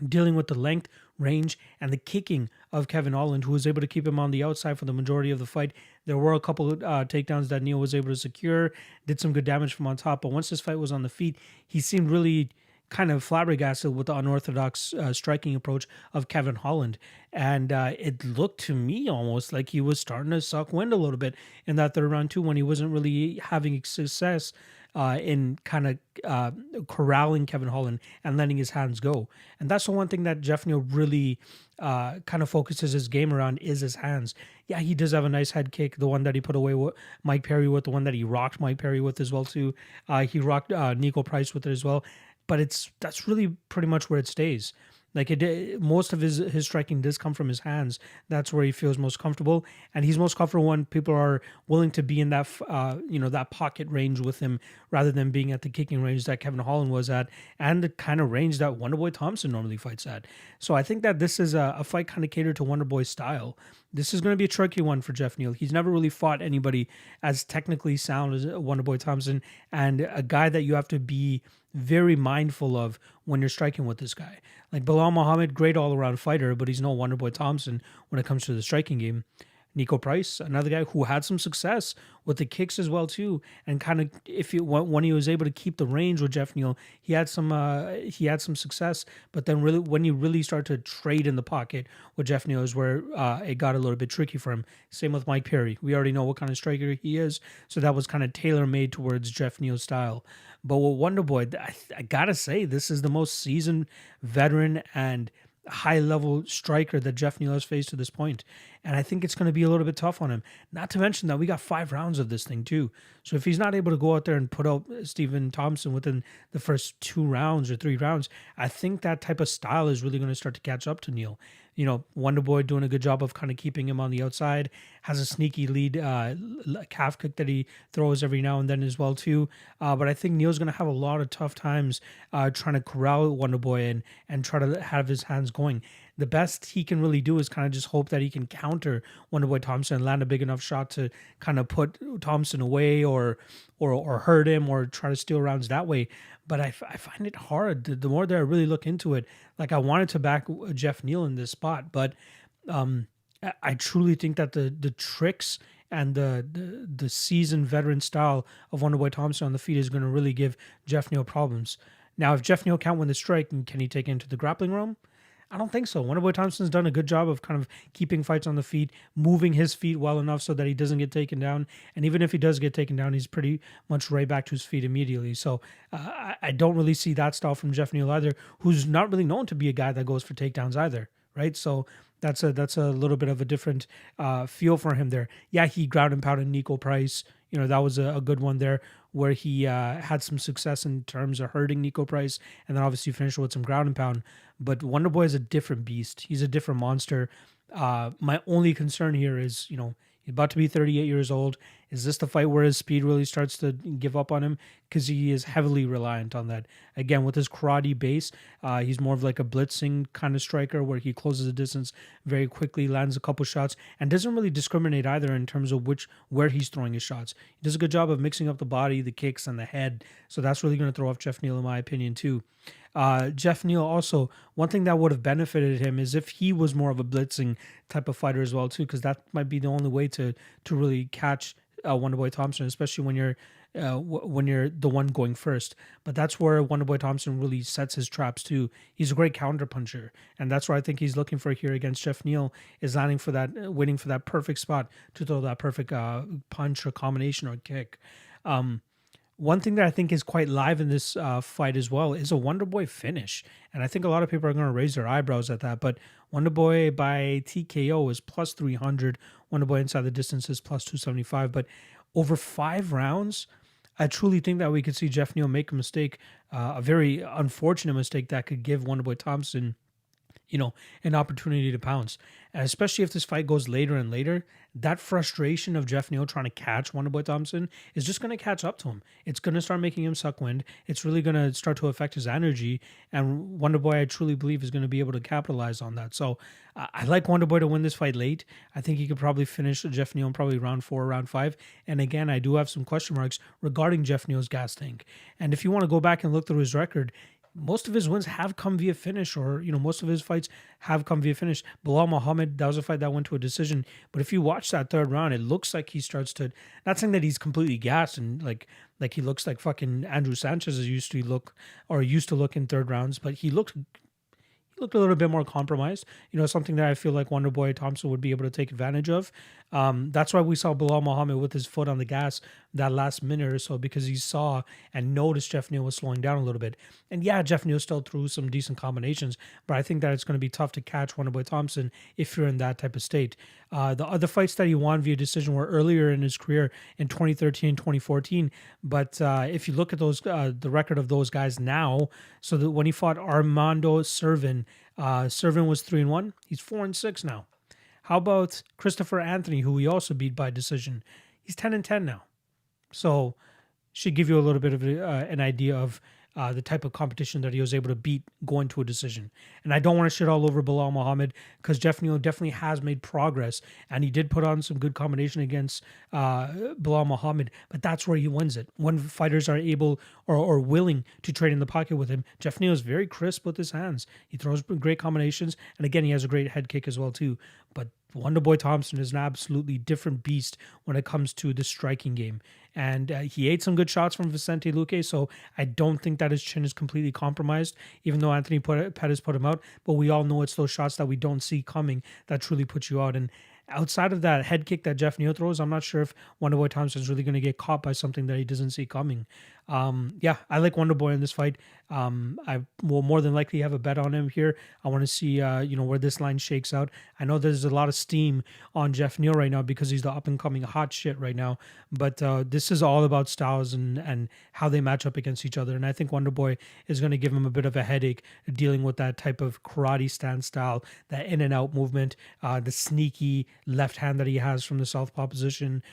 [SPEAKER 1] dealing with the length, range, and the kicking of Kevin Holland, who was able to keep him on the outside for the majority of the fight. There were a couple of takedowns that Neal was able to secure, did some good damage from on top, but once this fight was on the feet, he seemed really kind of flabbergasted with the unorthodox striking approach of Kevin Holland. And it looked to me almost like he was starting to suck wind a little bit in that third round too, when he wasn't really having success in kind of corralling Kevin Holland and letting his hands go. And that's the one thing that Geoff Neal really kind of focuses his game around is his hands. Yeah, he does have a nice head kick, the one that he put away with Mike Perry with, the one that he rocked Mike Perry with as well too. He rocked Nico Price with it as well. But that's really pretty much where it stays. Like most of his striking does come from his hands. That's where he feels most comfortable, and he's most comfortable when people are willing to be in that that pocket range with him, rather than being at the kicking range that Kevin Holland was at, and the kind of range that Wonderboy Thompson normally fights at. So I think that this is a fight kind of catered to Wonderboy's style. This is going to be a tricky one for Geoff Neal. He's never really fought anybody as technically sound as Wonderboy Thompson, and a guy that you have to be very mindful of when you're striking with this guy. Like Bilal Muhammad, great all-around fighter, but he's no Wonderboy Thompson when it comes to the striking game. Nico Price, another guy who had some success with the kicks as well too, and kind of when he was able to keep the range with Geoff Neal, he had some success. But then really when you really start to trade in the pocket with Geoff Neal is where it got a little bit tricky for him. Same with Mike Perry. We already know what kind of striker he is, so that was kind of tailor-made towards Geoff Neal's style. But with Wonderboy, I gotta say, this is the most seasoned veteran and high-level striker that Geoff Neal has faced to this point. And I think it's going to be a little bit tough on him. Not to mention that we got 5 rounds of this thing too. So if he's not able to go out there and put out Stephen Thompson within the first 2 rounds or 3 rounds, I think that type of style is really going to start to catch up to Neal. Wonderboy doing a good job of kind of keeping him on the outside, has a sneaky lead calf kick that he throws every now and then as well too. But I think Neal's going to have a lot of tough times trying to corral Wonderboy and try to have his hands going. The best he can really do is kind of just hope that he can counter Wonderboy Thompson and land a big enough shot to kind of put Thompson away or hurt him or try to steal rounds that way. But I find it hard. The more that I really look into it, like I wanted to back Geoff Neal in this spot, but I truly think that the tricks and the seasoned veteran style of Wonderboy Thompson on the feet is going to really give Geoff Neal problems. Now, if Geoff Neal can't win the strike, can he take it into the grappling realm? I don't think so. Wonderboy Thompson's done a good job of kind of keeping fights on the feet, moving his feet well enough so that he doesn't get taken down. And even if he does get taken down, he's pretty much right back to his feet immediately. So I don't really see that style from Geoff Neal either, who's not really known to be a guy that goes for takedowns either, right? So that's a little bit of a different feel for him there. Yeah, he ground and pounded Nico Price. That was a good one there where he had some success in terms of hurting Nico Price, and then obviously finished with some ground and pound. But Wonderboy is a different beast. He's a different monster. My only concern here is, he's about to be 38 years old. Is this the fight where his speed really starts to give up on him? Because he is heavily reliant on that. Again, with his karate base, he's more of like a blitzing kind of striker where he closes the distance very quickly, lands a couple shots, and doesn't really discriminate either in terms of where he's throwing his shots. He does a good job of mixing up the body, the kicks, and the head. So that's really going to throw off Geoff Neal in my opinion too. Geoff Neal also, one thing that would have benefited him is if he was more of a blitzing type of fighter as well too, because that might be the only way to really catch Wonderboy Thompson, especially when you're when you're the one going first. But that's where Wonderboy Thompson really sets his traps too. He's a great counter puncher, and that's where I think he's looking for here against Geoff Neal, is landing for that, waiting for that perfect spot to throw that perfect punch or combination or kick. One thing that I think is quite live in this fight as well is a Wonderboy finish. And I think a lot of people are going to raise their eyebrows at that. But Wonderboy by TKO is plus 300. Wonderboy inside the distance is plus 275. But over 5 rounds, I truly think that we could see Geoff Neal make a mistake, a very unfortunate mistake that could give Wonderboy Thompson, an opportunity to pounce. And especially if this fight goes later and later, that frustration of Geoff Neal trying to catch Wonderboy Thompson is just going to catch up to him. It's going to start making him suck wind. It's really going to start to affect his energy. And Wonderboy, I truly believe, is going to be able to capitalize on that. So I like Wonderboy to win this fight late. I think he could probably finish Geoff Neal in probably round 4, round 5. And again, I do have some question marks regarding Geoff Neal's gas tank. And if you want to go back and look through his record, most of his wins have come via finish, or most of his fights have come via finish. Bilal Muhammad, that was a fight that went to a decision. But if you watch that third round, it looks like he starts to, not saying that he's completely gassed and like he looks like fucking Andrew Sanchez used to look in third rounds, but he looked a little bit more compromised. Something that I feel like Wonderboy Thompson would be able to take advantage of. That's why we saw Bilal Muhammad with his foot on the gas that last minute or so, because he saw and noticed Geoff Neal was slowing down a little bit. And yeah, Geoff Neal still threw some decent combinations, but I think that it's going to be tough to catch Wonderboy Thompson if you're in that type of state. The other fights that he won via decision were earlier in his career in 2013 and 2014. But if you look at those, the record of those guys now, so that when he fought Armando Servin, Servin was 3-1. He's 4-6 now. How about Christopher Anthony, who he also beat by decision? He's 10-10 now. So should give you a little bit of an idea of the type of competition that he was able to beat going to a decision. And I don't want to shit all over Bilal Muhammad, because Geoff Neal definitely has made progress, and he did put on some good combination against Bilal Muhammad, but that's where he wins it. When fighters are able or willing to trade in the pocket with him, Geoff Neal is very crisp with his hands. He throws great combinations, and again, he has a great head kick as well too. But Wonderboy Thompson is an absolutely different beast when it comes to the striking game. And he ate some good shots from Vicente Luque, so I don't think that his chin is completely compromised, even though Anthony Pettis put him out. But we all know it's those shots that we don't see coming that truly put you out. And outside of that head kick that Geoff Neal throws, I'm not sure if Wonderboy Thompson is really going to get caught by something that he doesn't see coming. I like Wonderboy in this fight. I will more than likely have a bet on him here. I want to see, where this line shakes out. I know there's a lot of steam on Geoff Neal right now because he's the up and coming hot shit right now. But this is all about styles and how they match up against each other. And I think Wonderboy is going to give him a bit of a headache dealing with that type of karate stand style, that in and out movement, the sneaky left hand that he has from the southpaw position.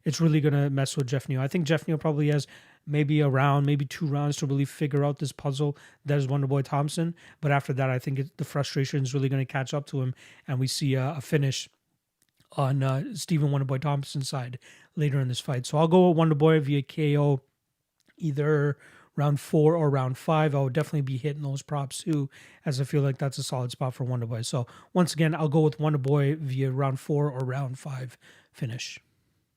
[SPEAKER 1] It's really gonna mess with Geoff Neal. I think Geoff Neal probably has maybe a round, maybe 2 rounds to really figure out this puzzle that is Wonderboy Thompson. But after that, I think the frustration is really going to catch up to him, and we see a finish on Stephen Wonderboy Thompson's side later in this fight. So I'll go with Wonderboy via KO, either round 4 or round 5. I would definitely be hitting those props too, as I feel like that's a solid spot for Wonderboy. So once again, I'll go with Wonderboy via round 4 or round 5 finish.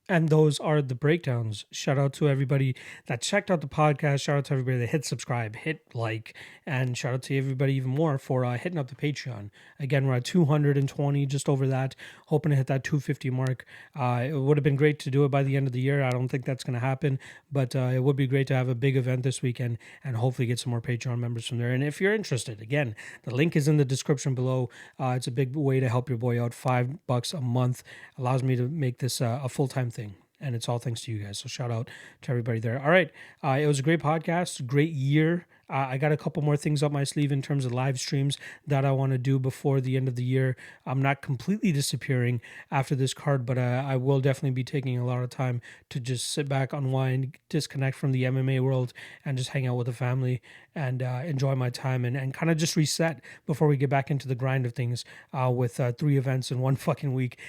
[SPEAKER 1] And those are the breakdowns. Shout out to everybody that checked out the podcast. Shout out to everybody that hit subscribe, hit like, and shout out to everybody even more for hitting up the Patreon. Again, we're at 220, just over that, hoping to hit that 250 mark. It would have been great to do it by the end of the year. I don't think that's going to happen, but it would be great to have a big event this weekend and hopefully get some more Patreon members from there. And if you're interested, again, the link is in the description below. It's a big way to help your boy out. $5 a month allows me to make this a full-time thing. And it's all thanks to you guys. So shout out to everybody there. All right. It was a great podcast, great year. I got a couple more things up my sleeve in terms of live streams that I want to do before the end of the year. I'm not completely disappearing after this card, but I will definitely be taking a lot of time to just sit back, unwind, disconnect from the MMA world, and just hang out with the family and enjoy my time and kind of just reset before we get back into the grind of things with 3 events in one fucking week,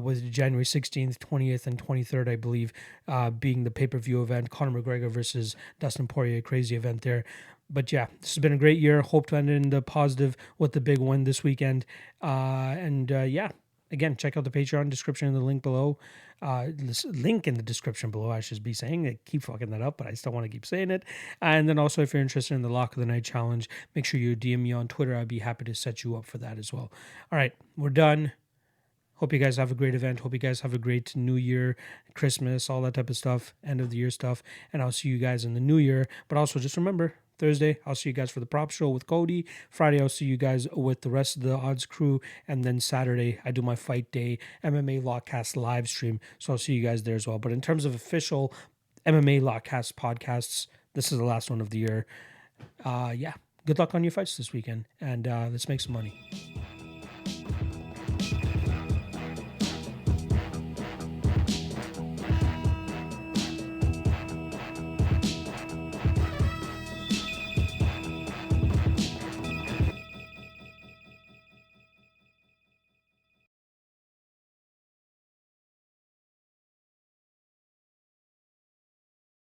[SPEAKER 1] with January 16th, 20th, and 23rd, I believe, being the pay-per-view event, Conor McGregor versus Dustin Poirier, crazy event there. But yeah, this has been a great year. Hope to end in the positive with the big win this weekend. Again, again, check out the Patreon description in the link below. This link in the description below, I should be saying. I keep fucking that up, but I still want to keep saying it. And then also, if you're interested in the Lock of the Night challenge, make sure you DM me on Twitter. I'd be happy to set you up for that as well. All right, we're done. Hope you guys have a great event. Hope you guys have a great New Year, Christmas, all that type of stuff, end of the year stuff. And I'll see you guys in the new year. But also just remember, Thursday, I'll see you guys for the prop show with Cody. Friday, I'll see you guys with the rest of the odds crew. And then Saturday, I do my fight day MMA Lockcast live stream. So I'll see you guys there as well. But in terms of official MMA Lockcast podcasts, this is the last one of the year. Yeah, good luck on your fights this weekend. And let's make some money.